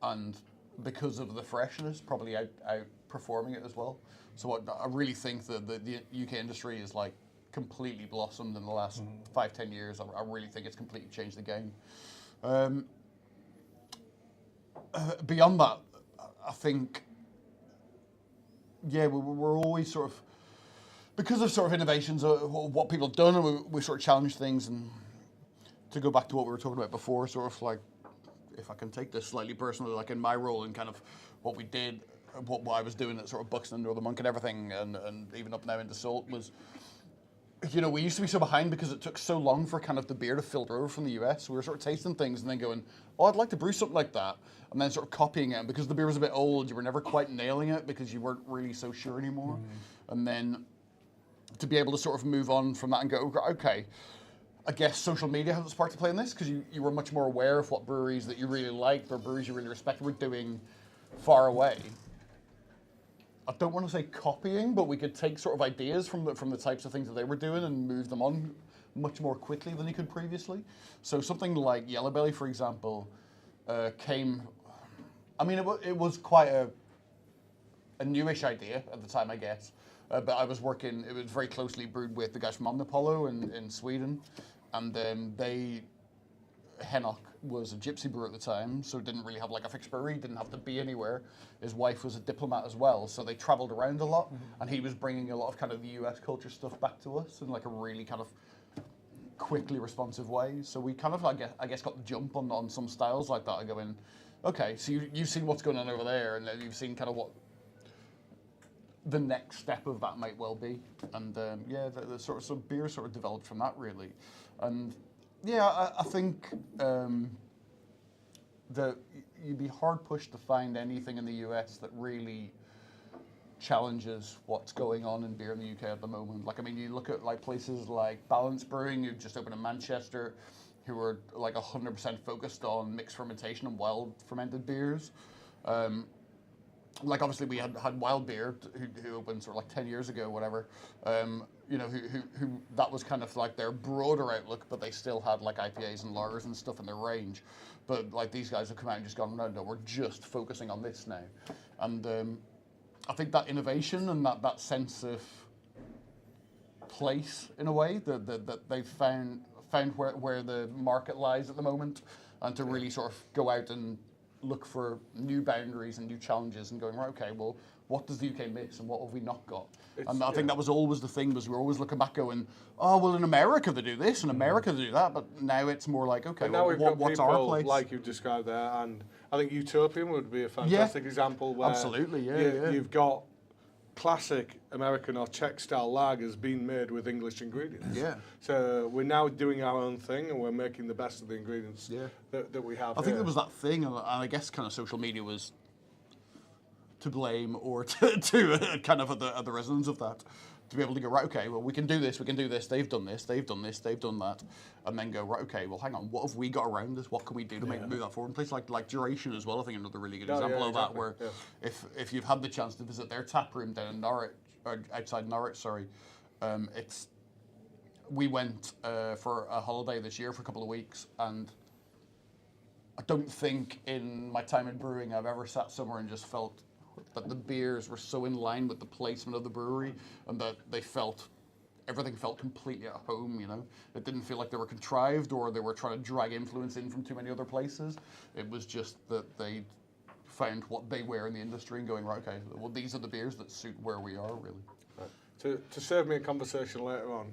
and because of the freshness, probably outperforming it as well. So I really think that the UK industry is like completely blossomed in the last 5-10 years. I really think it's completely changed the game. Beyond that, I think, yeah, we're always sort of, because of sort of innovations, what people have done, and we sort of challenge things. And to go back to what we were talking about before, sort of like, if I can take this slightly personally, like in my role and kind of what we did, what I was doing at sort of Buxton or the Monk and everything, and even up now into Salt, was, you know, we used to be so behind because it took so long for kind of the beer to filter over from the US. We were sort of tasting things and then going, oh, I'd like to brew something like that, and then sort of copying it. And because the beer was a bit old, you were never quite nailing it because you weren't really so sure anymore. And then to be able to sort of move on from that and go, okay, I guess social media has its part to play in this, because you were much more aware of what breweries that you really liked or breweries you really respected were doing far away. I don't want to say copying, but we could take sort of ideas from the types of things that they were doing and move them on much more quickly than you could previously. So something like Yellow Belly, for example, came. I mean, it was quite a newish idea at the time, I guess. But I was working. It was very closely brewed with the guys from Omnipollo in Sweden, and Henok was a gypsy brewer at the time, so didn't really have like a fixed brewery, didn't have to be anywhere. His wife was a diplomat as well, so they travelled around a lot, and he was bringing a lot of kind of the US culture stuff back to us in like a really kind of quickly responsive way. So we kind of, I guess got the jump on some styles like that. I go in, okay, so you've seen what's going on over there, and then you've seen kind of what the next step of that might well be. And yeah, the sort of some beer sort of developed from that really. And yeah, I think that you'd be hard pushed to find anything in the US that really challenges what's going on in beer in the UK at the moment. Like, I mean, you look at like places like Balance Brewing, who just opened in Manchester, who are like 100% focused on mixed fermentation and wild fermented beers. Like obviously we had Wild Beer, who opened sort of like 10 years ago, whatever. You know, who that was kind of like their broader outlook, but they still had like IPAs and lagers and stuff in their range. But like these guys have come out and just gone, no, we're just focusing on this now. And I think that innovation and that sense of place in a way that they've found where the market lies at the moment, and to really sort of go out and look for new boundaries and new challenges and going, right, okay, well, what does the UK miss and what have we not got? And I think that was always the thing, was we were always looking back going, oh, well, in America they do this, in America they do that, but now it's more like, okay, now we've got what's people our place? like you've described there, and I think Utopian would be a fantastic example where absolutely, you've got classic American or Czech style lagers being made with English ingredients. Yeah. So we're now doing our own thing, and we're making the best of the ingredients that we have. I think there was that thing, and I guess kind of social media was to blame, or to kind of at the resonance of that, to be able to go, right, okay, well, we can do this, they've done this, they've done this, they've done that, and then go, right, okay, well, hang on, what have we got around this? What can we do to move that forward? Place like Duration as well, I think another really good example of that, where if you've had the chance to visit their tap room down in Norwich, or outside Norwich, sorry, we went for a holiday this year for a couple of weeks, and I don't think in my time in brewing I've ever sat somewhere and just felt that the beers were so in line with the placement of the brewery, and that everything felt completely at home, you know. It didn't feel like they were contrived or they were trying to drag influence in from too many other places. It was just that they found what they were in the industry and going, right, okay, well, these are the beers that suit where we are, really. Right. To save me a conversation later on,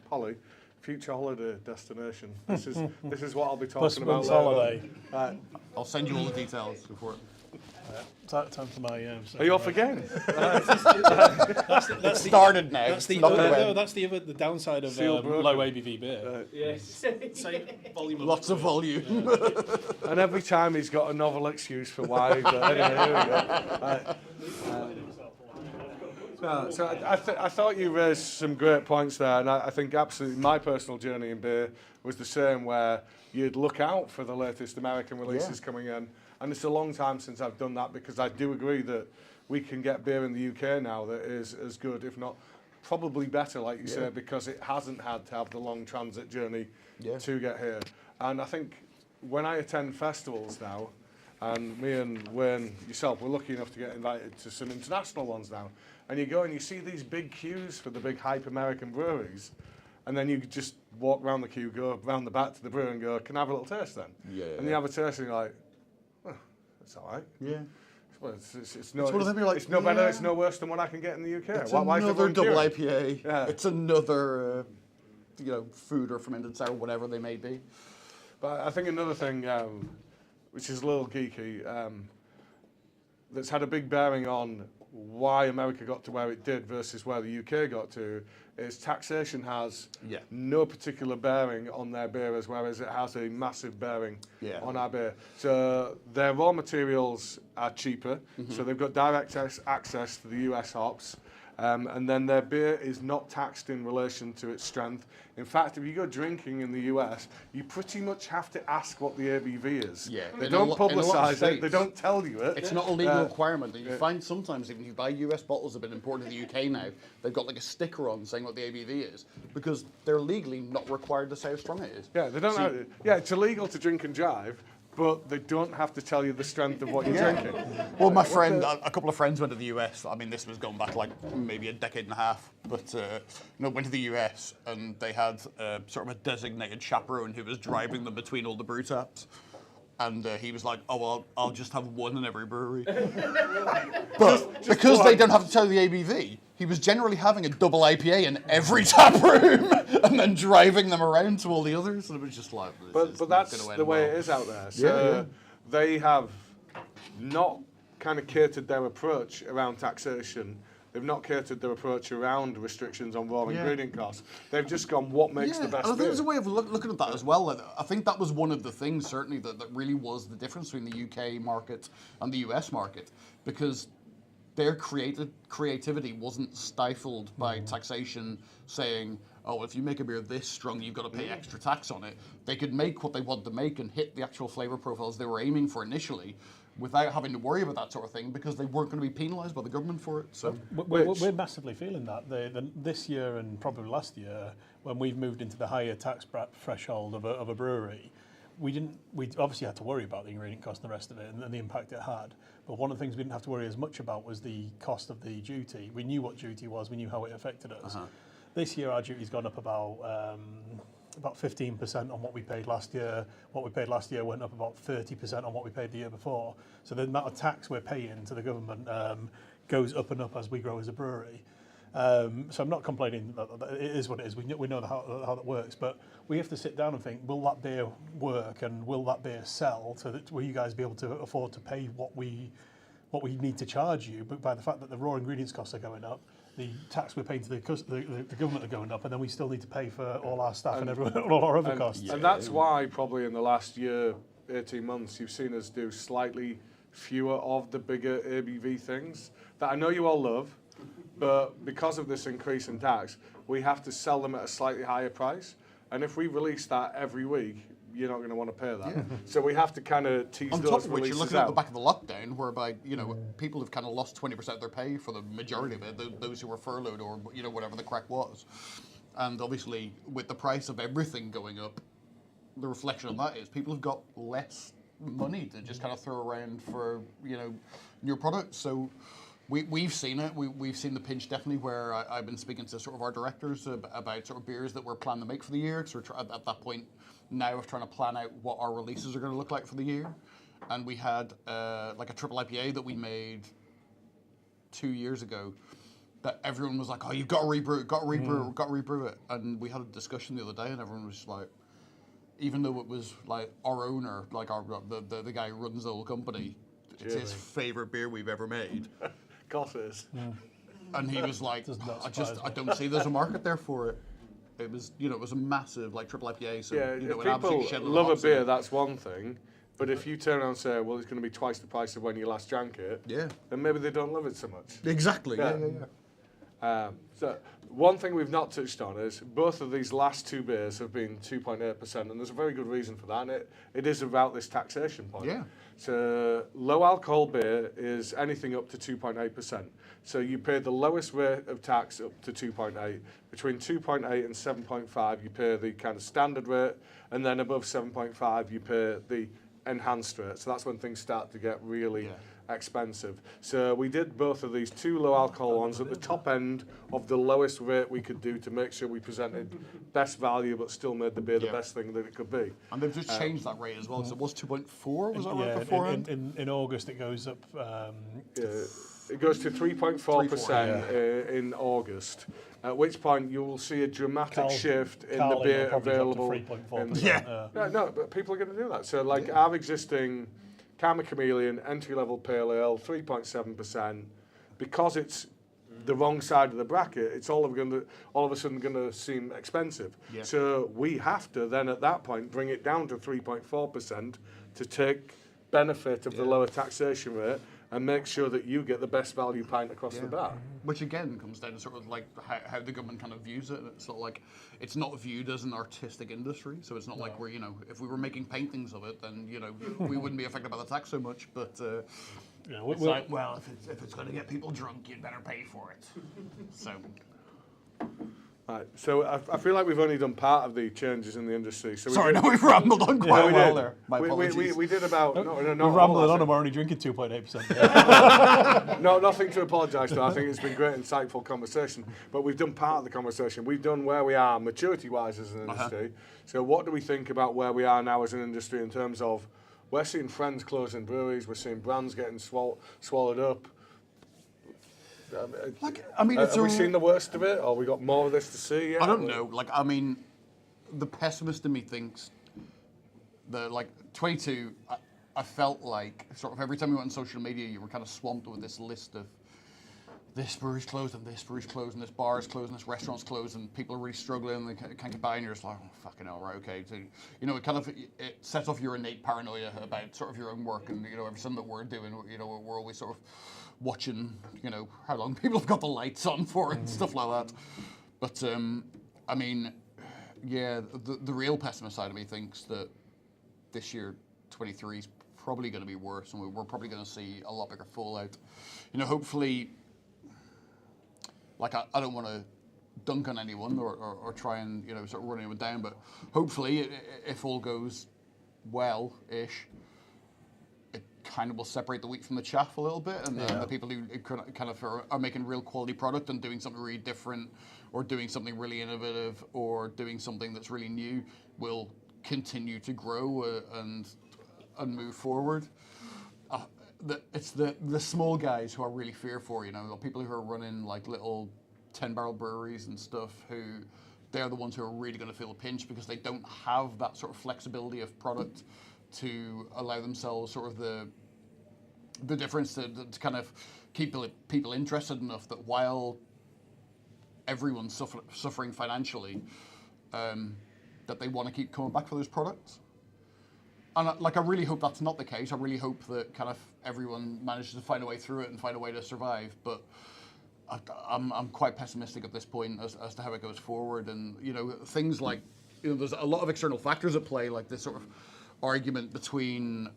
Holly, future holiday destination. This is what I'll be talking about later holiday. on. I'll send you all the details before it. Time for my. Are you off again? That's Started now. That's the Not gonna no, end. that's the downside of Seal broken. low ABV beer. Yes. Same volume. Lots of volume. And every time he's got a novel excuse for why. But anyway, here we go. No, so I thought you raised some great points there, and I think absolutely my personal journey in beer was the same, where you'd look out for the latest American releases coming in, and it's a long time since I've done that, because I do agree that we can get beer in the UK now that is as good, if not probably better, like you said, because it hasn't had to have the long transit journey to get here. And I think when I attend festivals now, and me and Wayne, yourself, we're lucky enough to get invited to some international ones now, and you go and you see these big queues for the big hype American breweries, and then you just walk around the queue, go round the back to the brewery and go, can I have a little taste then? Yeah. And you have a taste and you're like, oh, that's all right. Yeah. Well, it's one of them you're like, it's no better, yeah. it's no worse than what I can get in the UK. It's Why is another everyone double queuing? IPA. Yeah. It's another, food or fermented sour, whatever they may be. But I think another thing, which is a little geeky, that's had a big bearing on why America got to where it did versus where the UK got to, is taxation has no particular bearing on their beers, whereas it has a massive bearing on our beer. So their raw materials are cheaper, so they've got direct access to the US hops, and then their beer is not taxed in relation to its strength. In fact, if you go drinking in the US, you pretty much have to ask what the ABV is. Yeah. They In a don't lot of publicise it, states, they don't tell you it. It's not a legal requirement. That you find sometimes, even if you buy US bottles that have been imported to the UK now, they've got like a sticker on saying what the ABV is, because they're legally not required to say how strong it is. Yeah, they don't. It's illegal to drink and drive, but they don't have to tell you the strength of what you're drinking. Well, my friend, a couple of friends went to the US. I mean, this was going back like maybe a decade and a half, but went to the US and they had sort of a designated chaperone who was driving them between all the brew taps. And he was like, "Oh, well, I'll just have one in every brewery." But because they don't have to tell you the ABV, he was generally having a double IPA in every tap room and then driving them around to all the others. And it was just like, But that's the way it is out there. So they have not kind of catered their approach around taxation. They've not catered their approach around restrictions on raw ingredient costs. They've just gone, what makes the best and I think beer? there's a way of looking at that as well. I think that was one of the things, certainly, that really was the difference between the UK market and the US market, because their creativity wasn't stifled by taxation saying, oh, if you make a beer this strong, you've got to pay extra tax on it. They could make what they wanted to make and hit the actual flavour profiles they were aiming for initially without having to worry about that sort of thing, because they weren't going to be penalised by the government for it. So we're massively feeling that. This year and probably last year, when we've moved into the higher tax threshold of a brewery, we obviously had to worry about the ingredient cost and the rest of it and the impact it had. But one of the things we didn't have to worry as much about was the cost of the duty. We knew what duty was, we knew how it affected us. This year our duty's gone up about 15% on what we paid last year. What we paid last year went up about 30% on what we paid the year before. So the amount of tax we're paying to the government goes up and up as we grow as a brewery. So I'm not complaining. It is what it is. We know how that works, but we have to sit down and think: will that beer work, and will that beer sell? So that will you guys be able to afford to pay what we need to charge you? But by the fact that the raw ingredients costs are going up, the tax we're paying to the government are going up, and then we still need to pay for all our staff and all our other costs. And that's why probably in the last year, 18 months, you've seen us do slightly fewer of the bigger ABV things that I know you all love. But because of this increase in tax, we have to sell them at a slightly higher price. And if we release that every week, you're not going to want to pay that. So we have to kind of tease on those top of which, you're releases looking at out. the back of the lockdown, whereby people have kind of lost 20% of their pay for the majority of it. Those who were furloughed or whatever the crack was, and obviously with the price of everything going up, the reflection on that is people have got less money to just kind of throw around for new products. So we've seen it. We've seen the pinch definitely, where I've been speaking to sort of our directors about sort of beers that we're planning to make for the year. So we're at that point now of trying to plan out what our releases are going to look like for the year. And we had like a triple IPA that we made 2 years ago that everyone was like, oh, you've got to rebrew it, got to rebrew it. And we had a discussion the other day and everyone was just like, even though it was like our owner, like the guy who runs the whole company, it's his favourite beer we've ever made. Of course it is. And he was like, Does not I surprise me. don't see there's a market there for it. It was, it was a massive, like, triple IPA, so, Yeah, an if absolute people shed load of love a hops in beer, it. that's one thing. But if you turn around and say, well, it's going to be twice the price of when you last drank it, Yeah. then maybe they don't love it so much. Exactly, Yeah. yeah. So one thing we've not touched on is both of these last two beers have been 2.8%, and there's a very good reason for that, and it is about this taxation point. Yeah. So low alcohol beer is anything up to 2.8%. So you pay the lowest rate of tax up to 2.8. Between 2.8 and 7.5, you pay the kind of standard rate, and then above 7.5, you pay the enhanced rate. So that's when things start to get really expensive. So we did both of these two low alcohol ones at the top end of the lowest rate we could do to make sure we presented best value but still made the beer the best thing that it could be. And they've just changed that rate as well, because it was 2.4, was that right Yeah, beforehand? in August it goes up. It goes to 3.4% in August, at which point you will see a dramatic shift in the beer available. Yeah. No, but people are going to do that. So like our existing Karma Chameleon entry-level pale ale, 3.7%, because it's the wrong side of the bracket, it's all of a sudden going to seem expensive. Yeah. So we have to then at that point bring it down to 3.4% to take benefit of the lower taxation rate and make sure that you get the best value pint across the bat. Which again comes down to sort of like how the government kind of views it. It's sort of like, it's not viewed as an artistic industry, so it's not like we're, if we were making paintings of it, then, we wouldn't be affected by the tax so much, but it's like, well, if it's going to get people drunk, you'd better pay for it. So... Right, so I feel like we've only done part of the changes in the industry. So Sorry, we've rambled on quite well there. My we apologies. did about... No, We're rambling on and we're only drinking 2.8%. No, nothing to apologise to. I think it's been great, insightful conversation. But we've done part of the conversation. We've done where we are maturity-wise as an industry. So what do we think about where we are now as an industry in terms of... We're seeing friends closing breweries. We're seeing brands getting swallowed up. Have we seen the worst of it, or we got more of this to see yet? I don't know. The pessimist in me thinks that, 22, I felt like sort of every time you went on social media, you were kind of swamped with this list of this brewery's closed and this brewery's closed and this bar is closed and this restaurant's closed and people are really struggling and they can't get by and you're just like, oh, fucking hell, right, okay. So, it sets off your innate paranoia about sort of your own work and, everything that we're doing, we're always sort of watching, how long people have got the lights on for and stuff like that. But, the real pessimist side of me thinks that this year, 23 is probably going to be worse and we're probably going to see a lot bigger fallout. Hopefully, I don't want to dunk on anyone or try and, sort of run anyone down, but hopefully, if all goes well-ish, it kind of will separate the wheat from the chaff a little bit, and the people who kind of are making real quality product and doing something really different or doing something really innovative or doing something that's really new will continue to grow and move forward. It's the small guys who are really fearful, the people who are running little 10-barrel breweries and stuff, who they're the ones who are really going to feel a pinch because they don't have that sort of flexibility of product to allow themselves sort of the difference to kind of keep people interested enough that while everyone's suffering financially, that they want to keep coming back for those products. And I really hope that's not the case. I really hope that kind of everyone manages to find a way through it and find a way to survive. But I'm quite pessimistic at this point as to how it goes forward. And things like there's a lot of external factors at play, like this sort of argument between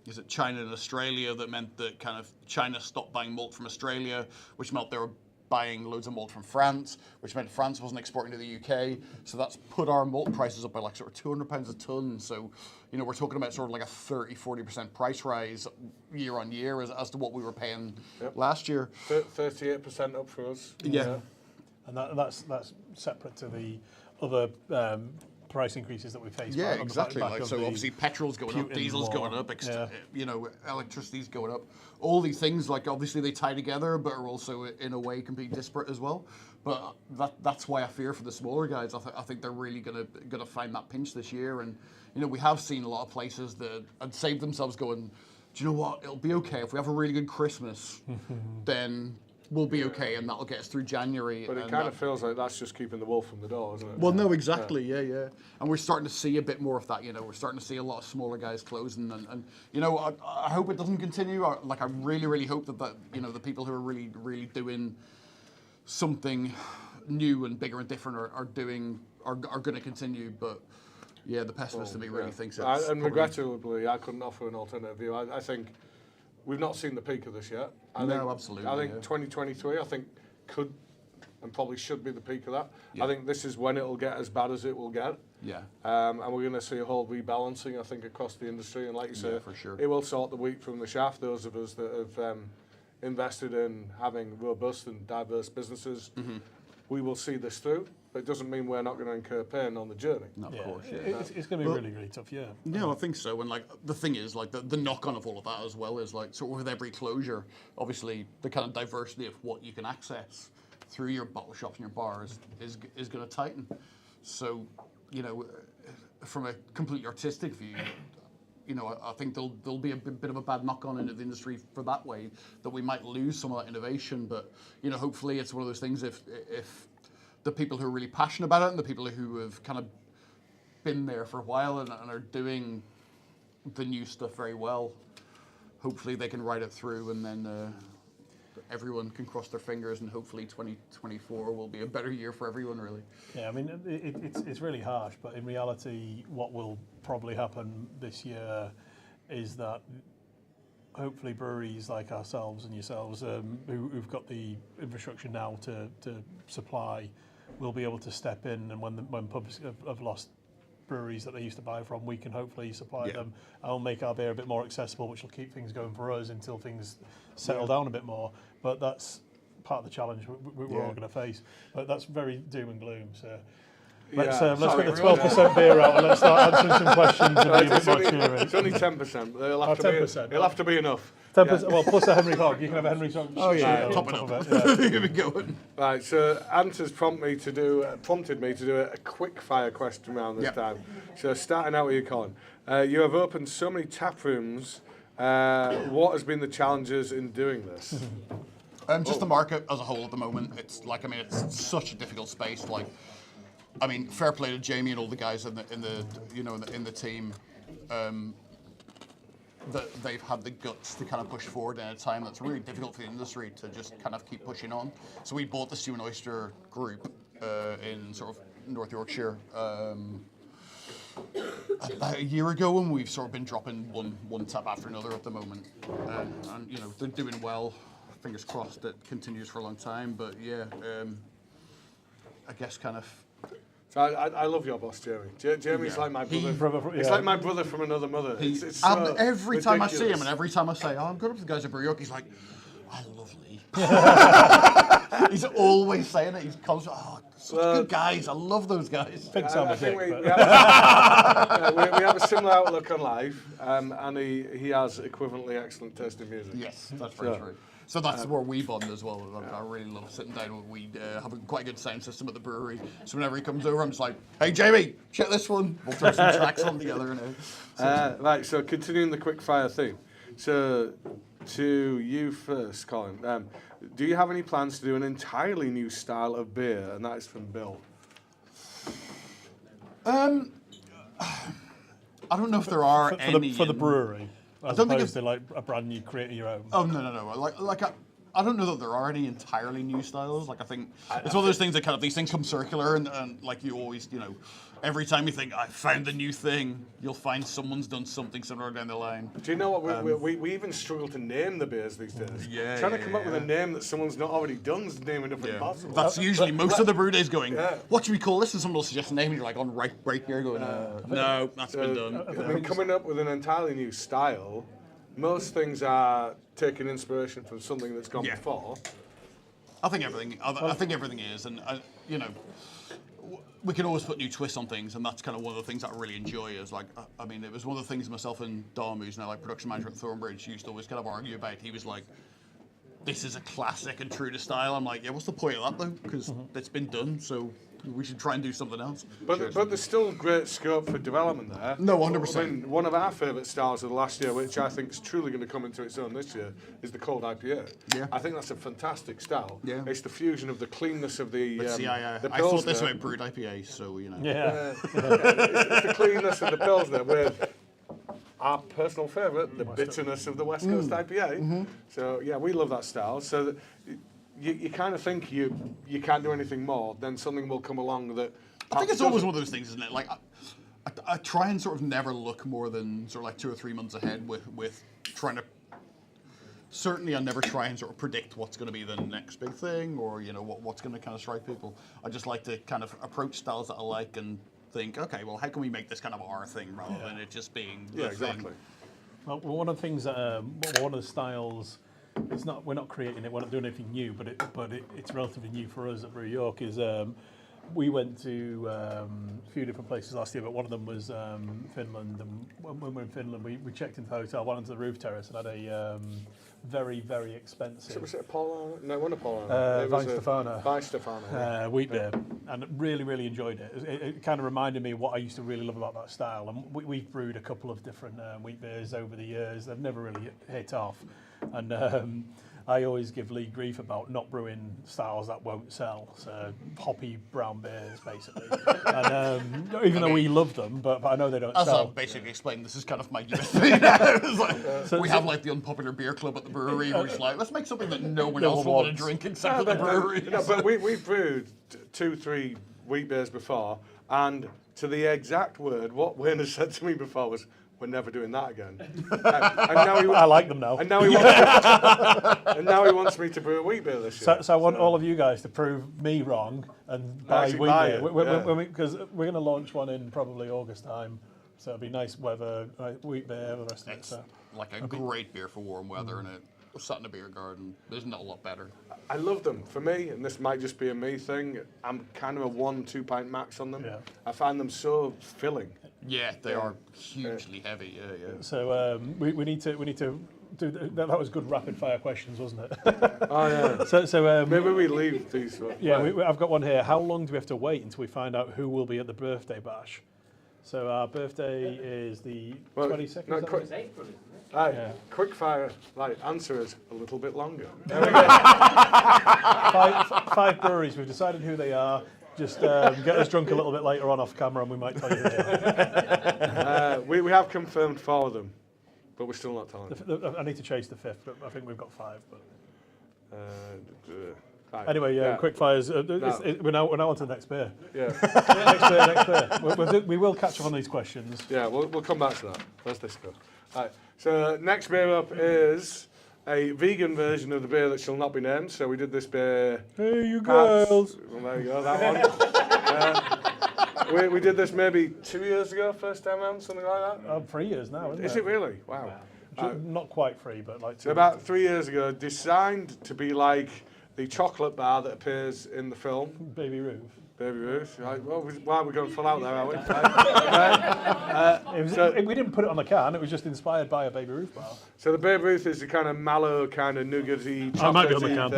is it China and Australia that meant that kind of China stopped buying malt from Australia, which meant they were buying loads of malt from France, which meant France wasn't exporting to the UK. So that's put our malt prices up by sort of £200 a tonne. So, we're talking about sort of a 30-40% price rise year on year as to what we were paying last year. 38% up for us. Yeah. And that's separate to the other price increases that we faced. Yeah, exactly. So obviously petrol's going up, Putin diesel's war. going up, electricity's going up. All these things, obviously they tie together, but are also in a way completely disparate as well. But that's why I fear for the smaller guys. I think they're really gonna find that pinch this year. And we have seen a lot of places that had saved themselves going do you know what? It'll be okay if we have a really good Christmas, then we'll be okay, and that'll get us through January. But it kind of feels like that's just keeping the wolf from the door, isn't it? Well, no, exactly, yeah. And we're starting to see a bit more of that, you know. We're starting to see a lot of smaller guys closing, and you know, I hope it doesn't continue. I really, really hope that you know, the people who are really, really doing something new and bigger and different are going to continue. But yeah, the pessimist in me really thinks it's And regrettably, I couldn't offer an alternative view. I think we've not seen the peak of this yet. Absolutely. I think 2023, I think could and probably should be the peak of that. Yeah. I think this is when it'll get as bad as it will get. Yeah. And we're going to see a whole rebalancing, I think, across the industry. And like you say, for sure. it will sort the wheat from the chaff. Those of us that have invested in having robust and diverse businesses, we will see this through. But it doesn't mean we're not going to incur pain on the journey. No, of course. It's going to be really, really tough, yeah. Yeah, I think so. And like the thing is, like the knock-on of all of that as well is like sort of with every closure, obviously the kind of diversity of what you can access through your bottle shops and your bars is going to tighten. So, you know, from a completely artistic view, you know, I think there'll be a bit of a bad knock-on into the industry for that way, that we might lose some of that innovation. But you know, hopefully it's one of those things if the people who are really passionate about it and the people who have kind of been there for a while and are doing the new stuff very well, hopefully they can ride it through, and then everyone can cross their fingers, and hopefully 2024 will be a better year for everyone, really. Yeah, I mean, it's really harsh, but in reality, what will probably happen this year is that hopefully breweries like ourselves and yourselves, who've got the infrastructure now to supply, will be able to step in, and when pubs have lost breweries that they used to buy from, we can hopefully supply them and make our beer a bit more accessible, which will keep things going for us until things settle down a bit more. But that's part of the challenge we're all going to face. But that's very doom and gloom. So let's get the 12% beer out and let's start answering some questions and be a bit more cheery. It's only 10%. It'll have to be enough. 10%, well, plus a Henry Hog. You can have a Henry Hog. Oh yeah, top it up. Here we go. Right, so Ant has prompted me to do a quick fire question round this time. So starting out with you, Colin. You have opened so many tap rooms. What has been the challenges in doing this? Just the market as a whole at the moment. It's like, I mean, it's such a difficult space. Like, I mean, fair play to Jamie and all the guys in the team. That they've had the guts to kind of push forward in a time that's really difficult for the industry to just kind of keep pushing on. So we bought the Stew and Oyster group in sort of North Yorkshire about a year ago, and we've sort of been dropping one tap after another at the moment. And you know, they're doing well. Fingers crossed it continues for a long time. But yeah, I guess kind of. So I love your boss, Jamie. Jamie's like my brother. He's like my brother from another mother. It's so every ridiculous. time I see him, and every time I say, "Oh, I'm going up to the guys at Brew," he's like, "I love Lee." He's always saying it. He's constantly, "Oh, such good guys. I love those guys." Big sound I of think dick, we but- have a similar outlook on life, and he has equivalently excellent taste in music. Yes, that's very true. So that's where we bond as well. I really love sitting down. We have a quite good sound system at the brewery. So whenever he comes over, I'm just like, "Hey, Jamie, check this one." We'll throw some tracks on together. Right, so continuing the quick fire theme. So to you first, Colin. Do you have any plans to do an entirely new style of beer? And that is from Bill. I don't know if there are any for the brewery. As don't think opposed to like a brand new, creating your own. Oh no. Like I don't know that there are any entirely new styles. Like I think it's one of those things that kind of these things come circular, and like you always, you know, every time you think I found the new thing, you'll find someone's done something similar down the line. Do you know what we even struggle to name the beers these days? Trying to come up with a name that someone's not already done is near enough impossible. That's usually most of the brew days going. What should we call this? And someone will suggest a name, and you're like on right here going. No, that's been done. I mean, coming up with an entirely new style. Most things are taking inspiration from something that's gone before. I think everything is, and you know, we can always put new twists on things, and that's kind of one of the things that I really enjoy. Is like, I mean, it was one of the things myself and Dom, who's now like production manager at Thornbridge, used to always kind of argue about. He was like, "This is a classic and true to style." I'm like, "Yeah, what's the point of that though? Because it's been done, so we should try and do something else. But there's still great scope for development there. No, 100%. I mean, one of our favourite styles of the last year, which I think is truly going to come into its own this year, is the cold IPA. Yeah. I think that's a fantastic style. Yeah. It's the fusion of the cleanness of the See, I the thought this Pilsner. about brewed IPA, so you know. Yeah. It's the cleanness of the Pilsner with our personal favourite, the bitterness of the West Coast IPA. So yeah, we love that style. So that you kind of think you can't do anything more, then something will come along that. I think it's always one of those things, isn't it? Like, I try and sort of never look more than sort of like 2 or 3 months ahead with trying to. Certainly, I never try and sort of predict what's going to be the next big thing, or you know what's going to kind of strike people. I just like to kind of approach styles that I like and think, okay, well, how can we make this kind of our thing rather than it just being the exactly. thing. Well, one of the things that one of the styles, it's not we're not creating it, we're not doing anything new, but it's relatively new for us at Brew York. Is we went to a few different places last year, but one of them was Finland. And when we were in Finland, we checked into the hotel, went onto the roof terrace, and had a very, very expensive. Was it a Polar? No, it wasn't a Polar. Stefano. Wheat beer, and really, really enjoyed it. It kind of reminded me of what I used to really love about that style. And we've brewed a couple of different wheat beers over the years. They've never really hit off, and I always give Lee grief about not brewing styles that won't sell. So hoppy brown beers, basically. And even though we love them, but I know they don't As sell. I've basically explained, this is kind of my USP now. It's like, we have like the unpopular beer club at the brewery, where it's like, let's make something that no one else will want to drink except for the brewery. No, but we've brewed 2, 3 wheat beers before, and to the exact word, what Wayne has said to me before was, we're never doing that again. And now I like them now. And now he wants me to brew a wheat beer this year. So I want all of you guys to prove me wrong and buy Actually wheat buy beer. it, Because we're going to launch one in probably August time. So it'll be nice weather, wheat beer, the rest of it. It's So. like a great beer for warm weather, and it sat in a beer garden. There's not a lot better. I love them. For me, and this might just be a me thing, I'm kind of a 1-2 pint max on them. Yeah. I find them so filling. Yeah, they are hugely heavy. Yeah. So we need to do that. That was good rapid fire questions, wasn't it? Oh yeah. So Maybe we leave these. yeah, I've got one here. How long do we have to wait until we find out who will be at the birthday bash? So our birthday is the 22nd. No, is that quick, It's April, isn't it? Aye, quick fire. Right, answer is a little bit longer. Five breweries. We've decided who they are. Just get us drunk a little bit later on off camera, and we might tell you who they are. We have confirmed 4 of them, but we're still not telling. I need to chase the 5th, but I think we've got 5. But Right, anyway, quick fires. We're now on to the next beer. Yeah, Next beer. We will catch up on these questions. yeah. We'll come back to that. Where's this go? Right. So next beer up is a vegan version of the beer that shall not be named. So we did this beer. Hey, you perhaps- girls. Well, there you go. That one. We did this maybe 2 years ago, first time around, something like that. 3 years now, isn't Is it really? Wow. Not quite 3, but like 2. So about 3 years ago, designed to be like the chocolate bar that appears in the film, Baby Ruth. Baby Ruth. Right, well, why are we going full out there, are we? We didn't put it on the can. It was just inspired by a Baby Ruth bar. So the Baby Ruth is the kind of mallow, kind of nougaty, I might be on the chocolatey can.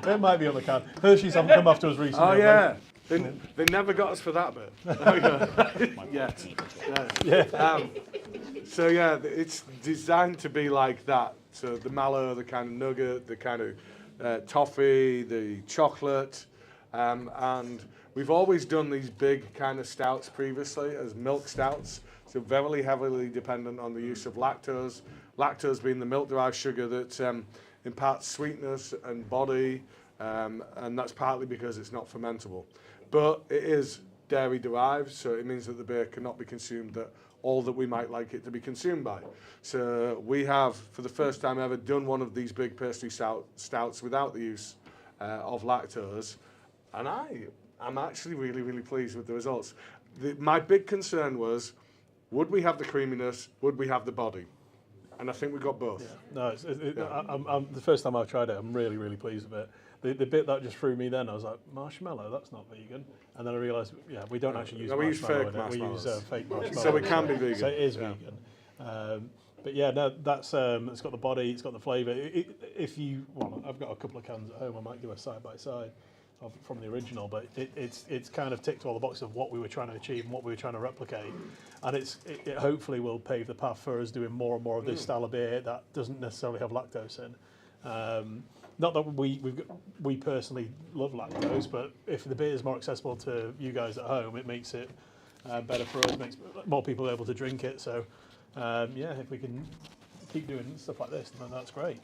thing. It might be on the can. Hershey's haven't come after us recently. Oh yeah, they never got us for that bit. There we go. Yeah. So yeah, it's designed to be like that. So the mallow, the kind of nugget, the kind of toffee, the chocolate, and we've always done these big kind of stouts previously as milk stouts. So very heavily dependent on the use of lactose. Lactose being the milk-derived sugar that imparts sweetness and body, and that's partly because it's not fermentable. But it is dairy-derived, so it means that the beer cannot be consumed at all that we might like it to be consumed by. So we have, for the first time ever, done one of these big pastry stouts without the use of lactose, and I'm actually really, really pleased with the results. My big concern was, would we have the creaminess, would we have the body? And I think we got both. No, I'm the first time I've tried it, I'm really, really pleased with it. The bit that just threw me then, I was like, marshmallow, that's not vegan. And then I realised, we don't actually use marshmallow in it. We use fake marshmallow. So it can be vegan. So it is vegan. But yeah, no, that's it's got the body, it's got the flavour. If you want, I've got a couple of cans at home. I might do a side by side from the original, but it's kind of ticked all the boxes of what we were trying to achieve and what we were trying to replicate, and it hopefully will pave the path for us doing more and more of this style of beer that doesn't necessarily have lactose in. Not that we personally love lactose, but if the beer is more accessible to you guys at home, it makes it better for us, makes more people able to drink it. So if we can keep doing stuff like this, then that's great.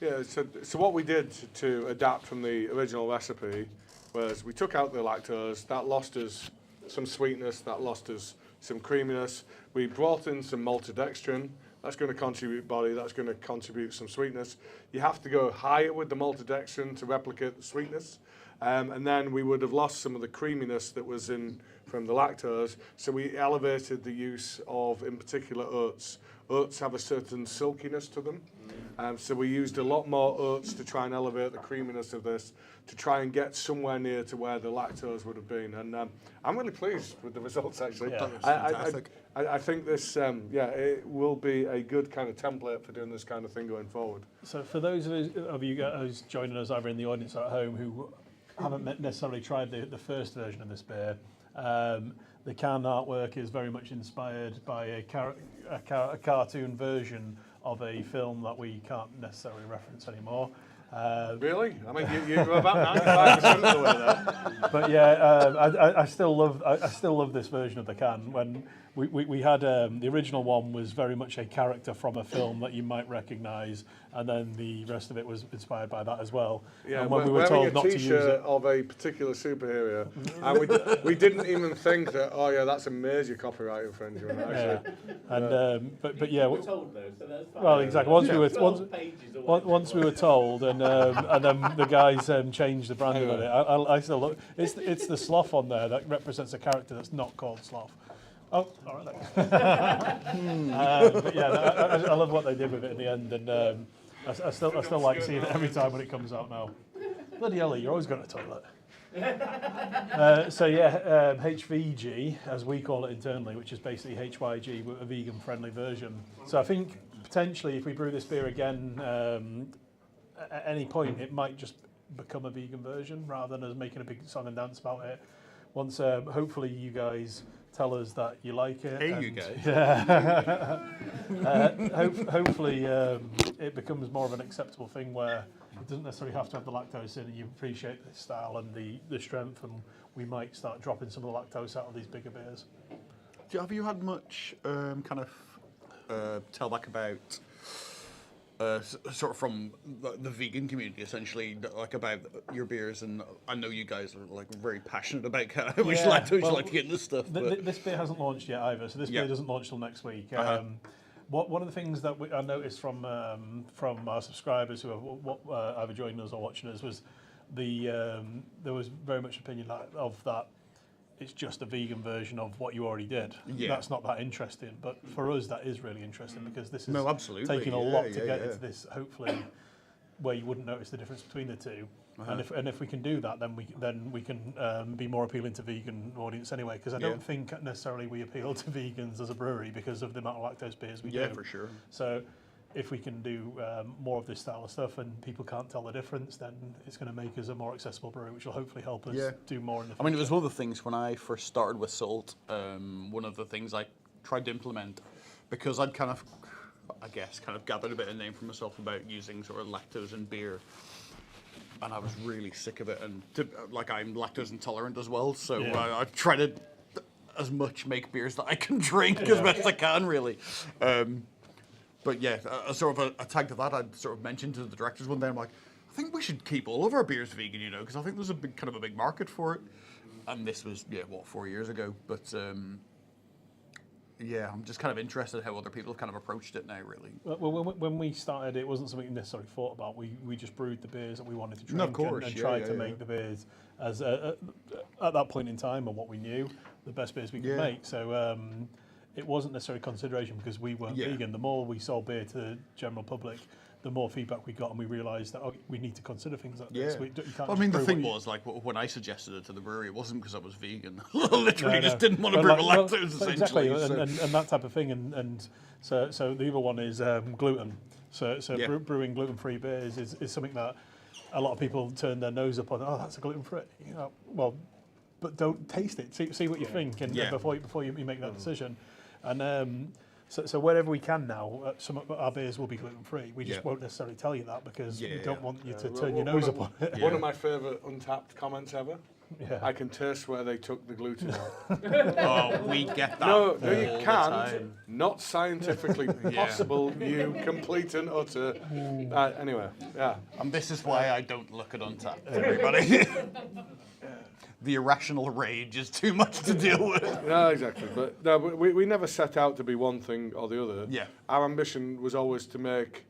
Yeah, so what we did to adapt from the original recipe was we took out the lactose, that lost us some sweetness, that lost us some creaminess. We brought in some maltodextrin, that's going to contribute body, that's going to contribute some sweetness. You have to go higher with the maltodextrin to replicate the sweetness. And then we would have lost some of the creaminess that was in from the lactose, so we elevated the use of, in particular, oats. Oats have a certain silkiness to them, so we used a lot more oats to try and elevate the creaminess of this, to try and get somewhere near to where the lactose would have been. And I'm really pleased with the results, actually. Yeah. Fantastic. I think this, it will be a good kind of template for doing this kind of thing going forward. So for those of you guys joining us either in the audience or at home who haven't necessarily tried the first version of this beer, the can artwork is very much inspired by a cartoon version of a film that we can't necessarily reference anymore. Really? I mean, you're about 95% of the way there. But yeah, I still love this version of the can. When we had the original one was very much a character from a film that you might recognise, and then the rest of it was inspired by that as well. Yeah, and when we were told not to use it, of a particular superhero, and we didn't even think that, oh yeah, that's a major copyright infringement. Actually. And but yeah, We're told though, so that's fine. well, exactly. Once we were 12 pages away. once we were told, and then the guys changed the branding on it. I still look. It's the sloth on there that represents a character that's not called Sloth. Oh, all right. But yeah, I love what they did with it in the end, and I still like seeing it every time when it comes out now. Bloody hell, you're always going to the toilet. So yeah, HVG, as we call it internally, which is basically HYG, a vegan-friendly version. So I think potentially if we brew this beer again at any point, it might just become a vegan version rather than us making a big song and dance about it. Once, hopefully, you guys tell us that you like it. Hey, you guys. Yeah. Hopefully, it becomes more of an acceptable thing where it doesn't necessarily have to have the lactose in, and you appreciate the style and the strength, and we might start dropping some of the lactose out of these bigger beers. Have you had much kind of tellback about sort of from the vegan community, essentially, like about your beers? And I know you guys are like very passionate about how much lactose you like to get in this stuff. This beer hasn't launched yet either, so this beer doesn't launch till next week. One of the things that I noticed from our subscribers who have either joined us or watching us was there was very much opinion of that it's just a vegan version of what you already did. Yeah. That's not that interesting, but for us that is really interesting because this is absolutely. taking a lot to get into this, hopefully, where you wouldn't notice the difference between the two. And if we can do that, then we can be more appealing to vegan audience anyway. Because I don't think necessarily we appeal to vegans as a brewery because of the amount of lactose beers we do. Yeah, for sure. So if we can do more of this style of stuff and people can't tell the difference, then it's going to make us a more accessible brewery, which will hopefully help us do more in the future. I mean, it was one of the things when I first started with Salt, one of the things I tried to implement, because I'd kind of gathered a bit of name for myself about using sort of lactose in beer. And I was really sick of it, and I'm lactose intolerant as well, so I try to as much make beers that I can drink as best as I can, really. But yeah, sort of a tag to that, I'd sort of mentioned to the directors one day, I'm like, I think we should keep all of our beers vegan, because I think there's a big market for it. And this was 4 years ago, but I'm just kind of interested how other people have kind of approached it now, really. Well, when we started, it wasn't something we necessarily thought about. We just brewed the beers that we wanted to drink, No, of course, and tried to make the beers as at that point in time, and what we knew, the best beers we could make. So it wasn't necessarily consideration because we weren't vegan. The more we sold beer to the general public, the more feedback we got, and we realised that we need to consider things like this. You can't I mean, the thing was, like, when I suggested it to the brewery, it wasn't because I was vegan. I literally just didn't want to brew with lactose, essentially. Exactly, and that type of thing. And so the other one is gluten. So brewing gluten-free beers is something that a lot of people turn their nose up on, oh, that's a gluten-free. You know, well, but don't taste it. See what you think, and before you make that decision. And so wherever we can now, some of our beers will be gluten-free. We just won't necessarily tell you that because we don't want you to turn your nose up on it. One of my favourite untapped comments ever. Yeah. I can taste where they took the gluten out. Oh, we get that. No, all you the can't. time. Not scientifically possible. You complete and utter. Anyway, yeah. And this is why I don't look at Untapped, everybody. The irrational rage is too much to deal with. Yeah, exactly. But no, we never set out to be one thing or the other. Yeah. Our ambition was always to make.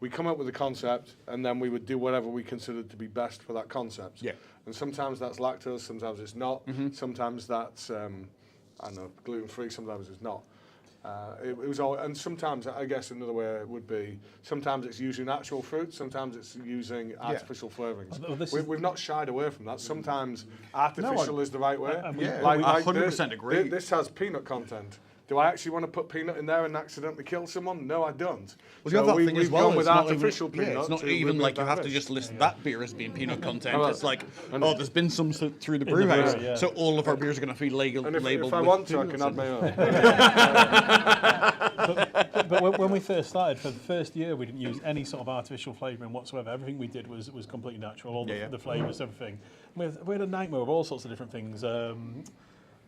We come up with a concept, and then we would do whatever we considered to be best for that concept. Yeah. And sometimes that's lactose, sometimes it's not. Sometimes that's I don't know, gluten-free. Sometimes it's not. It was all, and sometimes I guess another way would be sometimes it's using actual fruit, sometimes it's using artificial flavourings. We've not shied away from that. Sometimes artificial is the right way. I I 100% agree. This has peanut content. Do I actually want to put peanut in there and accidentally kill someone? No, I don't. Well, you have that thing as we've well. gone with It's not artificial even, peanut. it's not to even remove like you that have to risk. just list that beer as being peanut content. Well, It's like, I know. oh, there's been some through the the brew house, brewery, yeah. so all of our beers are going to be labeled And if with I want to, I peanuts can add in my own. But when we first started, for the first year, we didn't use any sort of artificial flavouring whatsoever. Everything we did was completely natural, all the flavours, everything. We had a nightmare of all sorts of different things.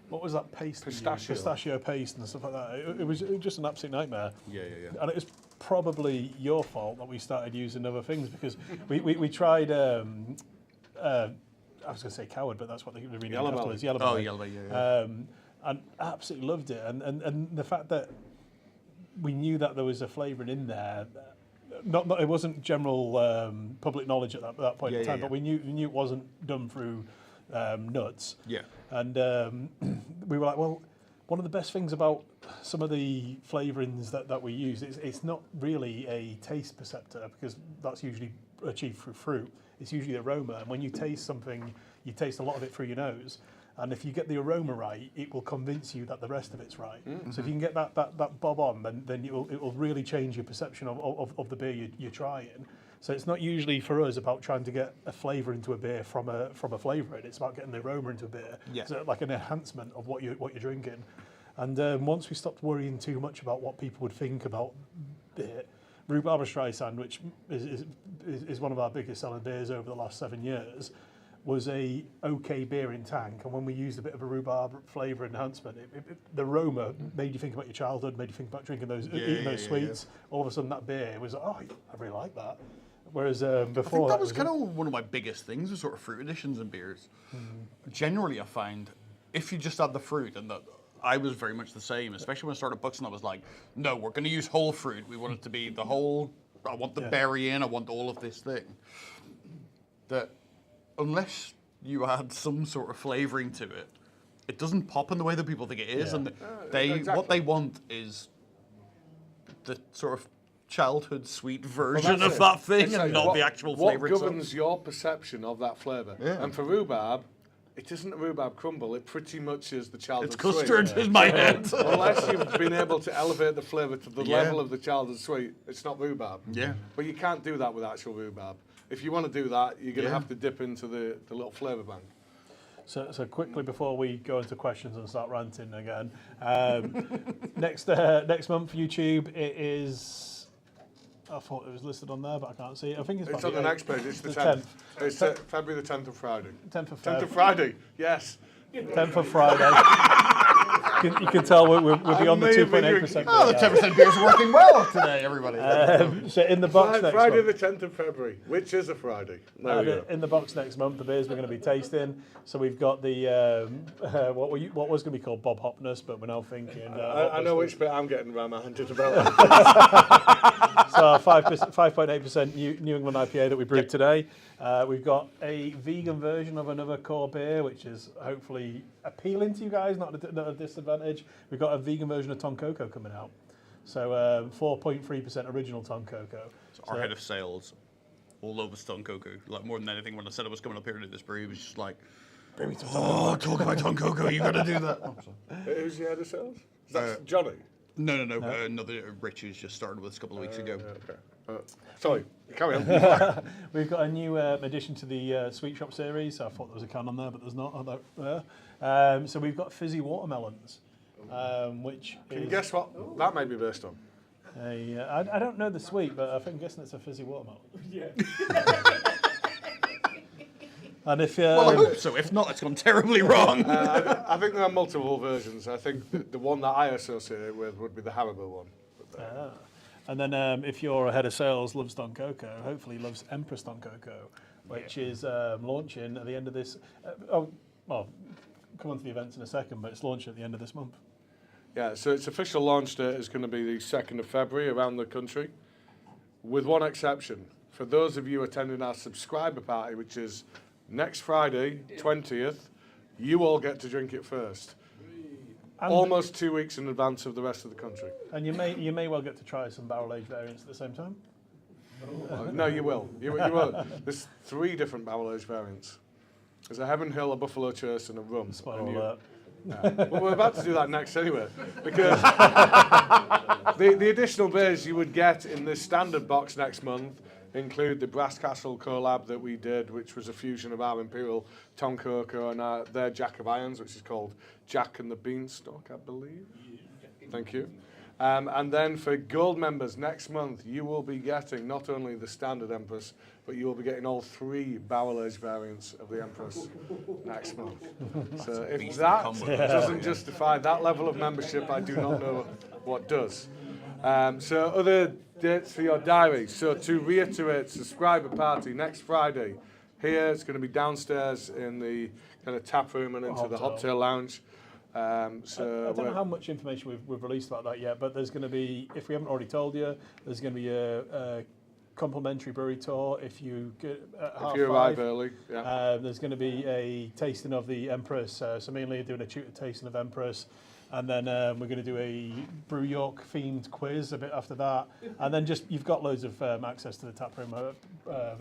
What was that paste? Pistachio paste and stuff like that. It was just an absolute nightmare. Yeah. And it was probably your fault that we started using other things because we tried. I was going to say coward, but that's what they renamed Yellow afterwards. Belly. Yellow Belly. Yellow Belly, yeah. And absolutely loved it. And the fact that we knew that there was a flavouring in there. Not it wasn't general public knowledge at that point in time, but we knew it wasn't done through nuts. Yeah. And we were like, well, one of the best things about some of the flavourings that we use is it's not really a taste perceptor because that's usually achieved through fruit. It's usually aroma. And when you taste something, you taste a lot of it through your nose. And if you get the aroma right, it will convince you that the rest of it's right. So if you can get that bob on, then it will really change your perception of the beer you're trying. So it's not usually for us about trying to get a flavour into a beer from a flavouring. It's about getting the aroma into a beer. Yeah. So like an enhancement of what you're drinking. And once we stopped worrying too much about what people would think about beer, Rhubarb Streisand, which is one of our biggest selling beers over the last 7 years, was a okay beer in tank. And when we used a bit of a rhubarb flavour enhancement, the aroma made you think about your childhood, made you think about drinking those, eating those sweets. All of a sudden that beer was like, oh, I really like that. Whereas before, I think that was kind of one of my biggest things was sort of fruit additions in beers. Generally, I find if you just add the fruit, and that I was very much the same, especially when I started Buxton, I was like, no, we're going to use whole fruit. We want it to be the whole, I want the berry in, I want all of this thing. That unless you add some sort of flavouring to it, it doesn't pop in the way that people think it is. And what they want is the sort of childhood sweet version of that thing and not the actual flavour What itself. governs your perception of that flavour? Yeah. And for rhubarb, it isn't a rhubarb crumble, it pretty much is the childhood It's custard in my head. Unless you've been able to elevate the flavour to the level of the childhood sweet, it's not rhubarb. Yeah. But you can't do that with actual rhubarb. If you want to do that, you're going to have to dip into the little flavour bank. So quickly before we go into questions and start ranting again, next month YouTube it is. I thought it was listed on there, but I can't see it. I think it's on the next page. It's the 10th. It's February the 10th of Friday. 10th of 10th of Friday. Yes. 10th of Friday. You can tell we're beyond the 2.8%. Oh, the 10% beers are working well today, everybody. So in the box next Friday month. the 10th of February, which is a Friday. There we go. In the box next month, the beers we're going to be tasting. So we've got the what was going to be called Bob Hopness, but we're now thinking. I know which bit I'm getting around my handed about. So our 5.8% New England IPA that we brewed today. We've got a vegan version of another core beer, which is hopefully appealing to you guys, not a disadvantage. We've got a vegan version of Ton Coco coming out. So 4.3% original Ton Coco. So our head of sales all over Ton Coco. Like more than anything, when I said I was coming up here to do this brew, he was just like, oh, talk about Ton Coco, you got to do that. Oh, Who's the head of sales? Is that Johnny? no. Another Rich who's just started with us a couple of weeks ago. Okay. Sorry, carry on. We've got a new addition to the Sweet Shop series. I thought there was a can on there, but there's not. So we've got fizzy watermelons, which Can you is guess what that may be based on? I don't know the sweet, but I'm guessing it's a fizzy watermelon. Yeah. And if Well, I hope so. If not, it's gone terribly wrong. I think there are multiple versions. I think the one that I associate it with would be the Haribo one. And then if your head of sales loves Don Coco, hopefully loves Empress Don Coco, which is launching at the end of this. Well, come on to the events in a second, but it's launching at the end of this month. Yeah, so its official launch date is going to be the 2nd of February around the country, with one exception. For those of you attending our subscriber party, which is next Friday, 20th, you all get to drink it first. And Almost 2 weeks in advance of the rest of the country. And you may well get to try some barrel aged variants at the same time. No, you will. You will. There's 3 different barrel aged variants. There's a Heaven Hill, a Buffalo Chase, and a rum. Spoiler And alert. Well, we're about to do that next anyway, because the additional beers you would get in this standard box next month include the Brass Castle collab that we did, which was a fusion of our Imperial Tom Coco and their Jack of Irons, which is called Jack and the Beanstalk, I believe. Thank you. And then for gold members next month, you will be getting not only the standard Empress, but you will be getting all 3 barrel-aged variants of the Empress next month. So if that doesn't justify that level of membership, I do not know what does. So other dates for your diary. So to reiterate, subscriber party next Friday. Here it's going to be downstairs in the kind of tap room and into the Hoptail Lounge. I don't know how much information we've released about that yet, but there's going to be, if we haven't already told you, there's going to be a complimentary brewery tour if you get at half If you 5. arrive early, yeah. There's going to be a tasting of the Empress, so mainly doing a tutor tasting of Empress, and then we're going to do a Brew York themed quiz a bit after that, and then just you've got loads of access to the tap room,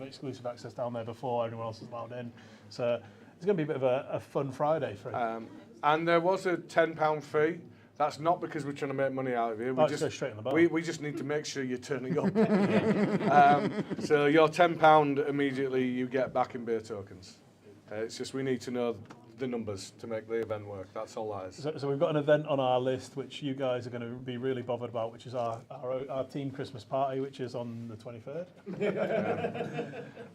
exclusive access down there before anyone else is allowed in. So it's going to be a bit of a fun Friday for it. And there was a £10 fee. That's not because we're trying to make money out of you. Oh, just go straight in the bar. We just need to make sure you're turning up. So your £10 immediately you get back in beer tokens. It's just we need to know the numbers to make the event work. That's all that is. So we've got an event on our list which you guys are going to be really bothered about, which is our team Christmas party, which is on the 23rd.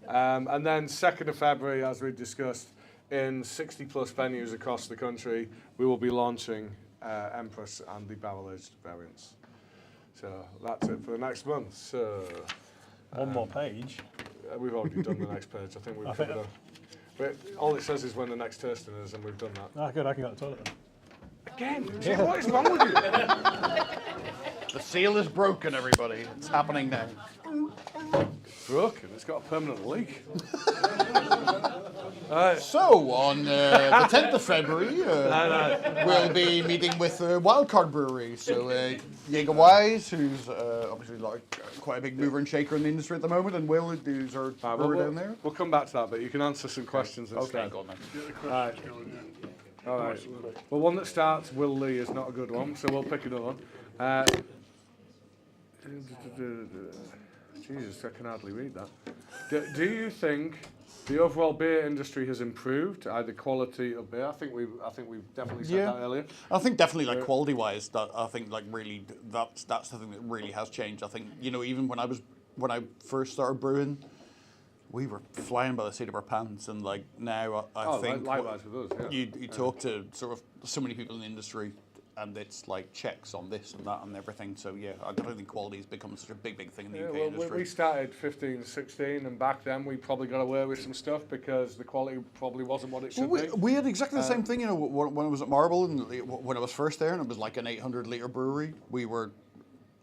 And then 2nd of February, as we discussed, in 60 plus venues across the country, we will be launching Empress and the barrel-aged variants. So that's it for the next month. So One more page. we've already done the next page. I think we've covered it. But all it says is when the next tasting is, and we've done that. Ah, good, I can go to the toilet then. Again? Jim, what is wrong with you? The seal is broken, everybody. It's happening now. Broken. It's got a permanent leak. So, on the 10th of February, we'll be meeting with Wildcard Brewery. So, Jaeger Wise, who's obviously like quite a big mover and shaker in the industry at the moment, and Will, who's our brewer down there. We'll come back to that, but you can answer some questions instead. Okay, go on then. Right. All right. Well, one that starts Will Lee is not a good one, so we'll pick another one. Jesus, I can hardly read that. Do you think the overall beer industry has improved, either quality of beer? I think we've definitely said that earlier. I think definitely like quality wise, that I think like really that's the thing that really has changed. I think, you know, even when I first started brewing, we were flying by the seat of our pants, and like now I think likewise with us. Yeah. you talk to sort of so many people in the industry, and it's like checks on this and that and everything. So yeah, I don't think quality has become such a big thing in the UK industry. We started 15, 16, and back then we probably got away with some stuff because the quality probably wasn't what it should be. We had exactly the same thing, you know, when I was at Marble and when I was first there, and it was like an 800-litre brewery. We were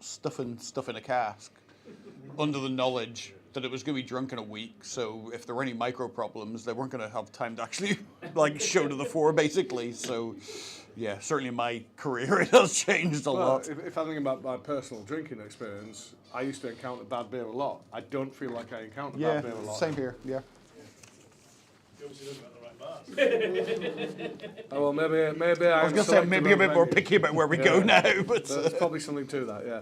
stuffing a cask under the knowledge that it was going to be drunk in a week. So if there were any micro problems, they weren't going to have time to actually like show to the fore, basically. So. Yeah, certainly in my career it has changed a lot. If I think about my personal drinking experience, I used to encounter bad beer a lot. I don't feel like I encounter bad beer a lot. Same here, yeah. You obviously know about the right bars. Oh, well, maybe I was going to say maybe a bit more picky about where we go now, but... There's probably something to that, yeah.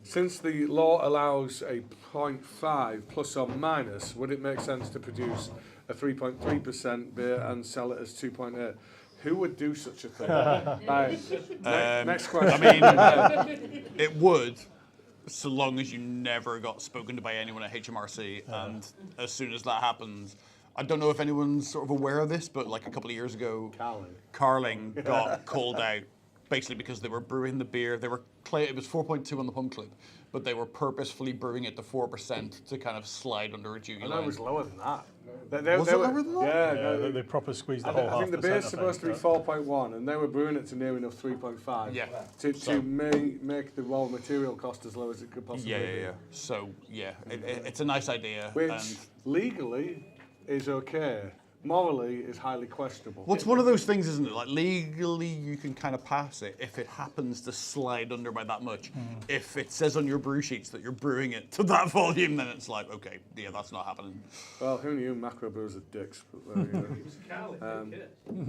Since the law allows a 0.5 plus or minus, would it make sense to produce a 3.3% beer and sell it as 2.8? Who would do such a thing? Right. Next question. I mean, it would, so long as you never got spoken to by anyone at HMRC. And as soon as that happens, I don't know if anyone's sort of aware of this, but like a couple of years ago, Carling got called out basically because they were brewing the beer. They were it was 4.2 on the pump clip, but they were purposefully brewing it to 4% to kind of slide under a duty I line. know it was lower than that. Was it lower than that? Yeah, Yeah, no, they proper squeezed the I whole think the beer's 0.5%, supposed to be 4.1, and they were brewing it to near enough 3.5. Yeah. To make the raw material cost as low as it could possibly be. So, it's a nice idea. Which and legally is okay. Morally is highly questionable. well, it's one of those things, isn't it? Like, legally, you can kind of pass it if it happens to slide under by that much. If it says on your brew sheets that you're brewing it to that volume, then it's like, okay, yeah, that's not happening. Well, who knew macro brewers are dicks? But there you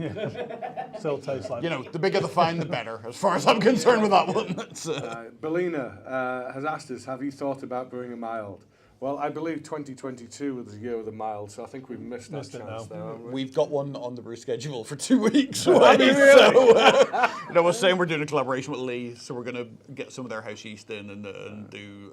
go. Still tastes like. You know, the bigger the fine, the better, as far as I'm concerned with that one. That's, Belina has asked us, have you thought about brewing a mild? Well, I believe 2022 was the year of the mild, so I think we've missed that chance there, haven't we? We've got one on the brew schedule for 2 weeks away. I was saying we're doing a collaboration with Lee, so we're going to get some of their house yeast in and do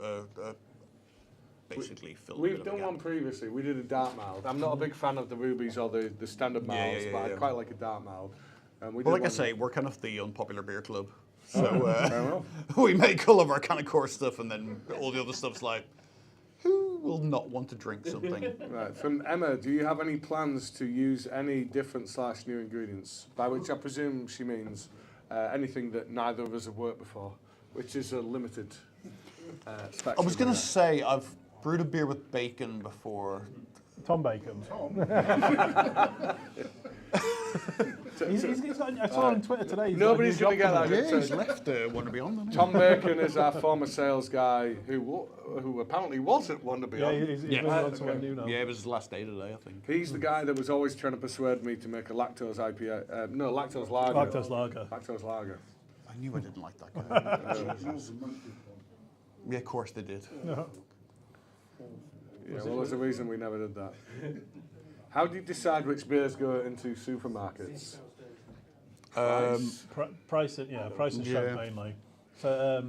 basically fill it. We've done one previously. We did a dark mild. I'm not a big fan of the rubies or the standard milds, but I quite like a dark mild. Well, like I say, we're kind of the unpopular beer club. So we make all of our kind of core stuff, and then all the other stuff's like, who will not want to drink something? Right. From Emma, do you have any plans to use any different / new ingredients? By which I presume she means anything that neither of us have worked before, which is a limited spectrum. I was going to say, I've brewed a beer with bacon before. Tom Bacon. I saw on Twitter today. Nobody's going to get that. Yeah, he's left Want to Be On. Hasn't he? Tom Bacon is our former sales guy who apparently wasn't Want to Be On. He's moving on to someone new now. Yeah, it was his last day today, I think. He's the guy that was always trying to persuade me to make a lactose IPA. No, lactose lager. Lactose lager. Lactose lager. I knew I didn't like that guy. Yeah, of course they did. No. Yeah, well, there's a reason we never did that. How do you decide which beers go into supermarkets? Price and strength mainly. So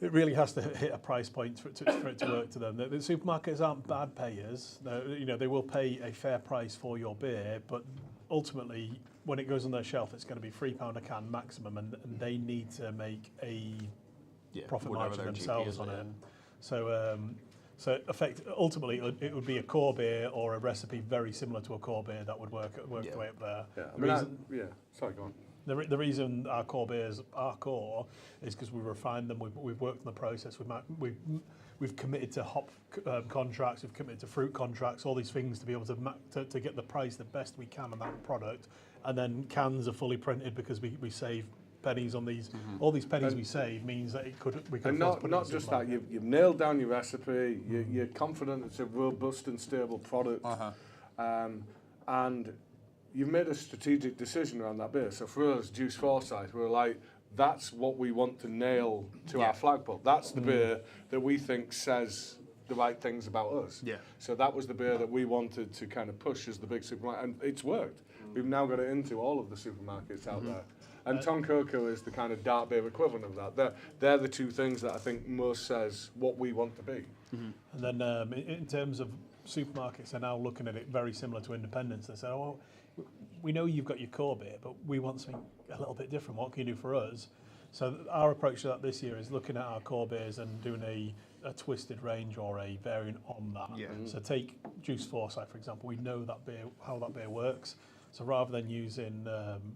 it really has to hit a price point for it to work to them. The supermarkets aren't bad payers. They will pay a fair price for your beer, but ultimately, when it goes on their shelf, it's going to be £3 a can maximum, and they need to make a profit margin themselves on it. So, ultimately, it would be a core beer or a recipe very similar to a core beer that would work the way up there. Yeah, sorry, go on. The reason our core beers are core is because we refine them. We've worked on the process. We've committed to hop contracts. We've committed to fruit contracts. All these things to be able to get the price the best we can on that product. And then cans are fully printed because we save pennies on these. All these pennies we save means that we can. And not just that. You've nailed down your recipe. You're confident it's a robust and stable product. And you've made a strategic decision around that beer. So for us, Juice Foresight, we're like, that's what we want to nail to our flagpole. That's the beer that we think says the right things about us. Yeah. So that was the beer that we wanted to kind of push as the big supermarket, and it's worked. We've now got it into all of the supermarkets out there. And Ton Coco is the kind of dark beer equivalent of that. They're the two things that I think most says what we want to be. And then in terms of supermarkets, they're now looking at it very similar to independents. They say, oh, well, we know you've got your core beer, but we want something a little bit different. What can you do for us? So our approach to that this year is looking at our core beers and doing a twisted range or a variant on that. So take Juice Foresight, for example. We know that beer, how that beer works. So rather than using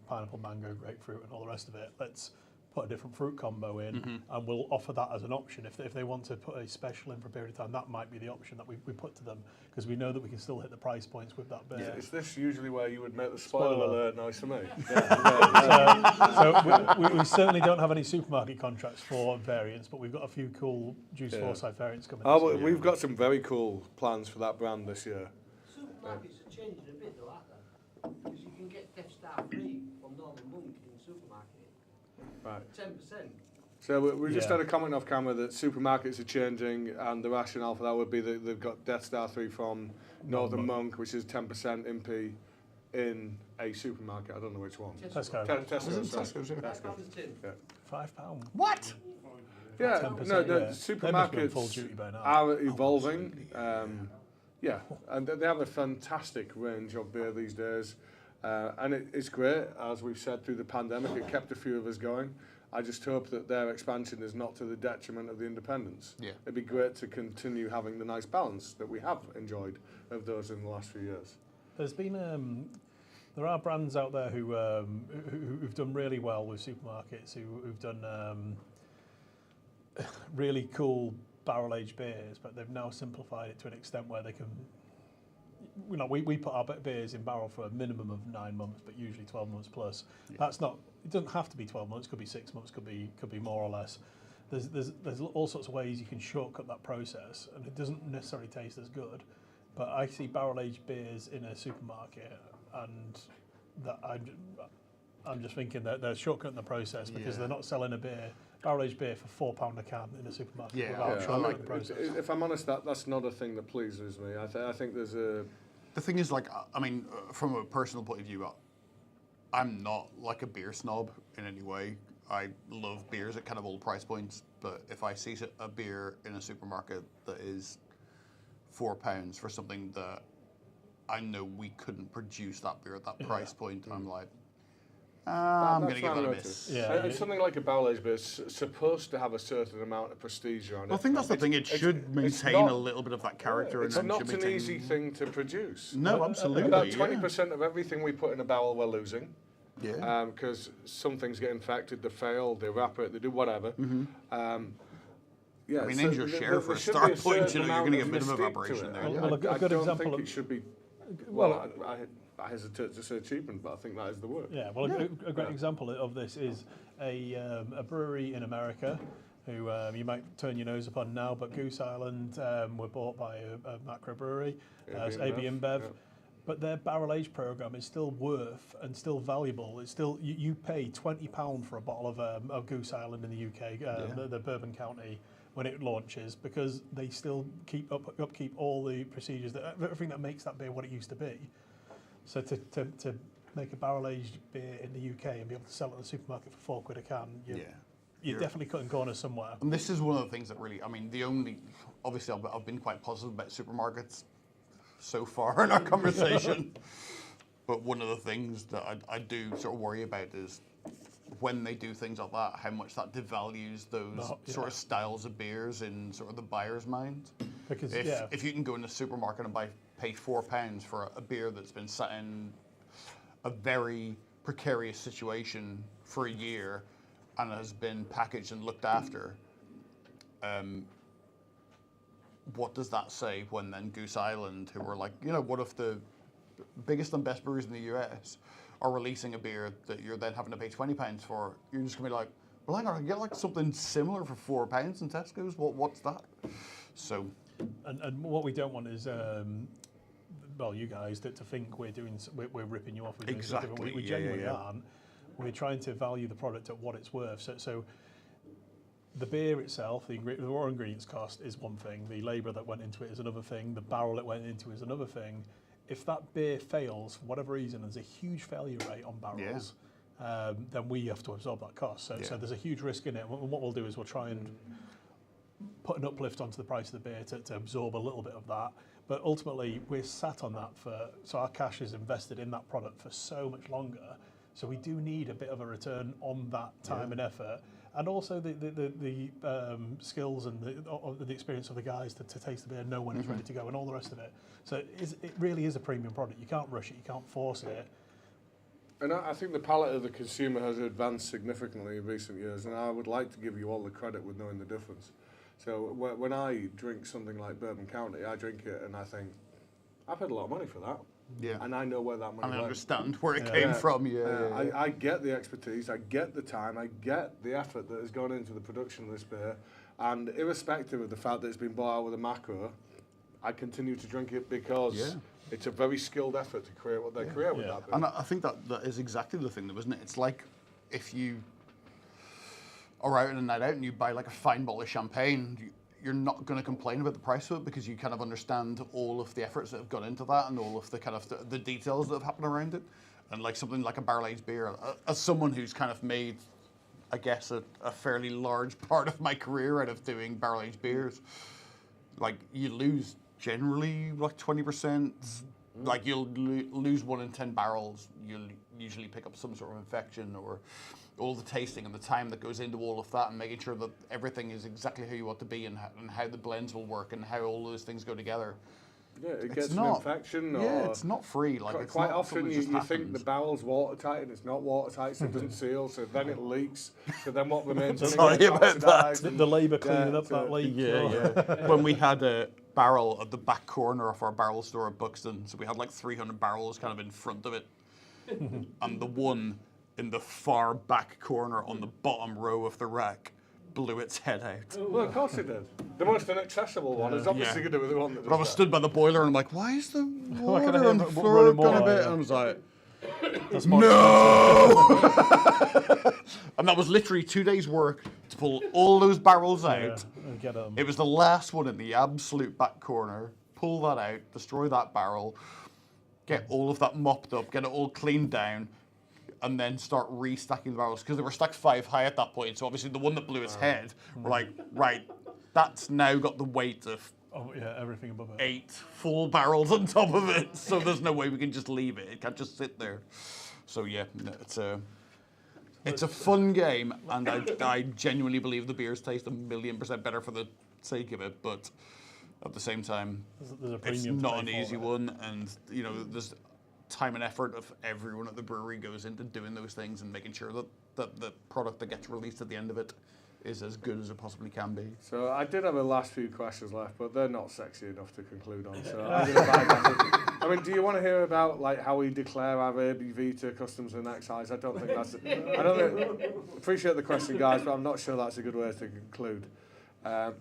pineapple, mango, grapefruit and all the rest of it, let's put a different fruit combo in and we'll offer that as an option. If they want to put a special in for a period of time, that might be the option that we put to them, because we know that we can still hit the price points with that beer. Yeah. Is this usually where you would make the spoiler alert noise for me? So we certainly don't have any supermarket contracts for variants, but we've got a few cool Juice Foresight variants coming. Well, we've got some very cool plans for that brand this year. Supermarkets are changing a bit though, aren't they? Because you can get Death Star free from Northern Monk in the supermarket. Right. 10%. So we just Yeah. had a comment off camera that supermarkets are changing, and the rationale for that would be that they've got Death Star 3 from Northern Monk, which is 10% MP in a supermarket. I don't know which one. Tesco. Tesco. Is it sorry. Tesco's, yeah? Yeah. £5. What? Yeah, 10%, no, the yeah. They must be on full supermarkets duty by now. are evolving. Yeah, and they have a fantastic range of beer these days. And it's great, as we've said through the pandemic, it kept a few of us going. I just hope that their expansion is not to the detriment of the independents. Yeah. It'd be great to continue having the nice balance that we have enjoyed of those in the last few years. There's been there are brands out there who've done really well with supermarkets, who've done really cool barrel-aged beers, but they've now simplified it to an extent where they can. You know, we put our beers in barrel for a minimum of 9 months, but usually 12 months plus. Yeah. That's not. It doesn't have to be 12 months. Could be 6 months. Could be more or less. There's all sorts of ways you can shortcut that process, and it doesn't necessarily taste as good. But I see barrel-aged beers in a supermarket, and that I'm just thinking that they're shortcutting the process because Yeah. they're not selling a barrel-aged beer for £4 a can in a supermarket Yeah. without Yeah, shortcutting the process. if I'm honest, that's not a thing that pleases me. I think there's a... The thing is, like, I mean, from a personal point of view, I'm not like a beer snob in any way. I love beers at kind of all price points, but if I see a beer in a supermarket that is £4 for something that I know we couldn't produce that beer at that price point, I'm like, I'm going to give that a miss. Yeah. And something like a barrel-aged beer is supposed to have a certain amount of prestige on it. Well, I think that's the thing. It should it's maintain not- a little bit of that character. It's and not should an maintain- easy thing to produce. No, absolutely. About yeah. 20% of everything we put in a barrel we're losing. Yeah. Because some things get infected, they fail, they evaporate, they do whatever. Yeah, I mean, name's your share for a should be start point, certain you know, you're going to amount get a bit of mystique to evaporation it. there. Well, yeah. well, a I good don't example think of- it should be. Well, Well, I hesitate to say achievement, but I think that is the word. Yeah, well, a great example of this is a brewery in America who you might turn your nose upon now, but Goose Island were bought by a macro brewery, it's AB InBev. yeah. But their barrel age program is still worth and still valuable. It's still you pay £20 for a bottle of Goose Island in the UK, the Bourbon County, when it launches, because they still upkeep all the procedures, everything that makes that beer what it used to be. So to make a barrel aged beer in the UK and be able to sell it in the supermarket for £4 a can, you're definitely cutting corners somewhere. And this is one of the things that really, I mean, obviously I've been quite positive about supermarkets so far in our conversation, but one of the things that I do sort of worry about is when they do things like that, how much that devalues those sort of styles of beers in sort of the buyer's mind. Because If you can go in a supermarket and pay £4 for a beer that's been sat in a very precarious situation for a year and has been packaged and looked after, what does that say when then Goose Island, who are like, you know, one of the biggest and best breweries in the US, are releasing a beer that you're then having to pay £20 for? You're just gonna be like, well, hang on, I can get like something similar for £4 in Tesco's. What's that? So, and what we don't want is well, you guys to think we're ripping you off. We're doing something different. Exactly, We yeah, genuinely yeah. aren't. We're trying to value the product at what it's worth. So the beer itself, the raw ingredients cost is one thing. The labour that went into it is another thing. The barrel it went into is another thing. If that beer fails for whatever reason, there's a huge failure rate on barrels. Then we have to absorb that cost. So there's a huge risk in it. And what we'll do is we'll try and put an uplift onto the price of the beer to absorb a little bit of that. But ultimately, we're sat on that so our cash is invested in that product for so much longer. So we do need a bit of a return on that time and effort, and also the skills and the experience of the guys to taste the beer, know when it's ready to go, and all the rest of it. So it really is a premium product. You can't rush it. You can't force it. And I think the palate of the consumer has advanced significantly in recent years, and I would like to give you all the credit with knowing the difference. So when I drink something like Bourbon County, I drink it and I think, I paid a lot of money for that. yeah. And I know where that money And I went. understand where it came from. I get the expertise, I get the time, I get the effort that has gone into the production of this beer, and irrespective of the fact that it's been bought out with a macro, I continue to drink it because it's a very skilled effort to create what they create with that beer. And I think that is exactly the thing, though, isn't it? It's like if you are out on a night out and you buy like a fine bottle of champagne, you're not going to complain about the price of it because you kind of understand all of the efforts that have gone into that and all of the kind of the details that have happened around it. And like something like a barrel-aged beer, as someone who's kind of made, I guess, a fairly large part of my career out of doing barrel-aged beers, like you lose generally like 20%. Like you'll lose 1 in 10 barrels. You'll usually pick up some sort of infection, or all the tasting and the time that goes into all of that, and making sure that everything is exactly how you want to be, and how the blends will work, and how all those things go together. Yeah, it It's gets an not- infection. Yeah, or it's not free. Like it's quite not often something that you just think the happens. barrel's watertight and it's not watertight, so it doesn't seal, so then it leaks. So then what remains in it Sorry gets about that. oxidised. The labour cleaning Yeah, up that leak. Yeah. When we had a barrel at the back corner of our barrel store at Buxton, so we had like 300 barrels kind of in front of it, and the one in the far back corner on the bottom row of the rack blew its head out. Well, of course it did. The most inaccessible one is obviously Yeah. going to be the one that But I was does stood by the boiler and I'm like, why is the can I water hear on the it floor running gone a more? bit? Yeah. And I was like, That's more and that was literally 2 days' work to pull all those barrels out. expensive. Yeah, and get 'em. It was the last one in the absolute back corner. Pull that out, destroy that barrel, get all of that mopped up, get it all cleaned down, and then start restacking the barrels because they were stacked 5 high at that point. So obviously the one that blew its head, we're like, right, that's now got the weight of Oh, yeah, everything above it. 8 full barrels on top of it. So there's no way we can just leave it. It can't just sit there. So yeah, no, it's a fun game, and I genuinely believe the beers taste 1,000,000% better for the sake of it. But at the same time, There's a it's premium to not pay an for easy it. one, and you know there's time and effort of everyone at the brewery goes into doing those things and making sure that the product that gets released at the end of it is as good as it possibly can be. So I did have a last few questions left, but they're not sexy enough to conclude on. So I'm going to bypass it. I mean, do you want to hear about like how we declare our ABV to customs and excise? I don't think that's. I don't think, appreciate the question, guys, but I'm not sure that's a good way to conclude.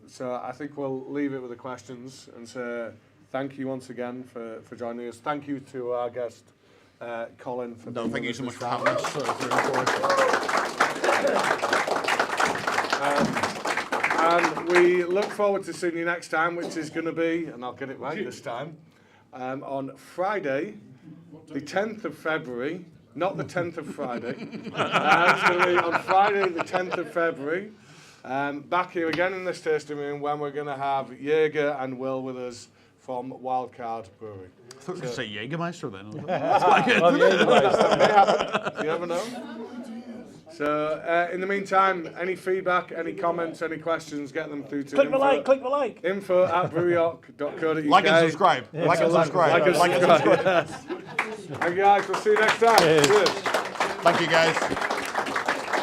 So I think we'll leave it with the questions and say thank you once again for joining us. Thank you to our guest, Colin. For No, being thank you with so us much for this having us. It's really And we look forward to seeing you next time, which is going to be, and I'll get it right this time, on Friday, the 10th of February, not the 10th of Friday. It's going to be on Friday, the 10th of February, back here again in this tasting room when we're going to have Jaeger and Will with us from Wildcard Brewery. I thought you were going to say Jägermeister then. May happen. You never know. So, in the meantime, any feedback, any comments, any questions, get them through to Click the like, click the like. info@breweryhawk.co.uk. Like and subscribe. Like and subscribe. Like and subscribe. Yes. Thank you guys. We'll see you next time. Cheers. Cheers. Thank you guys.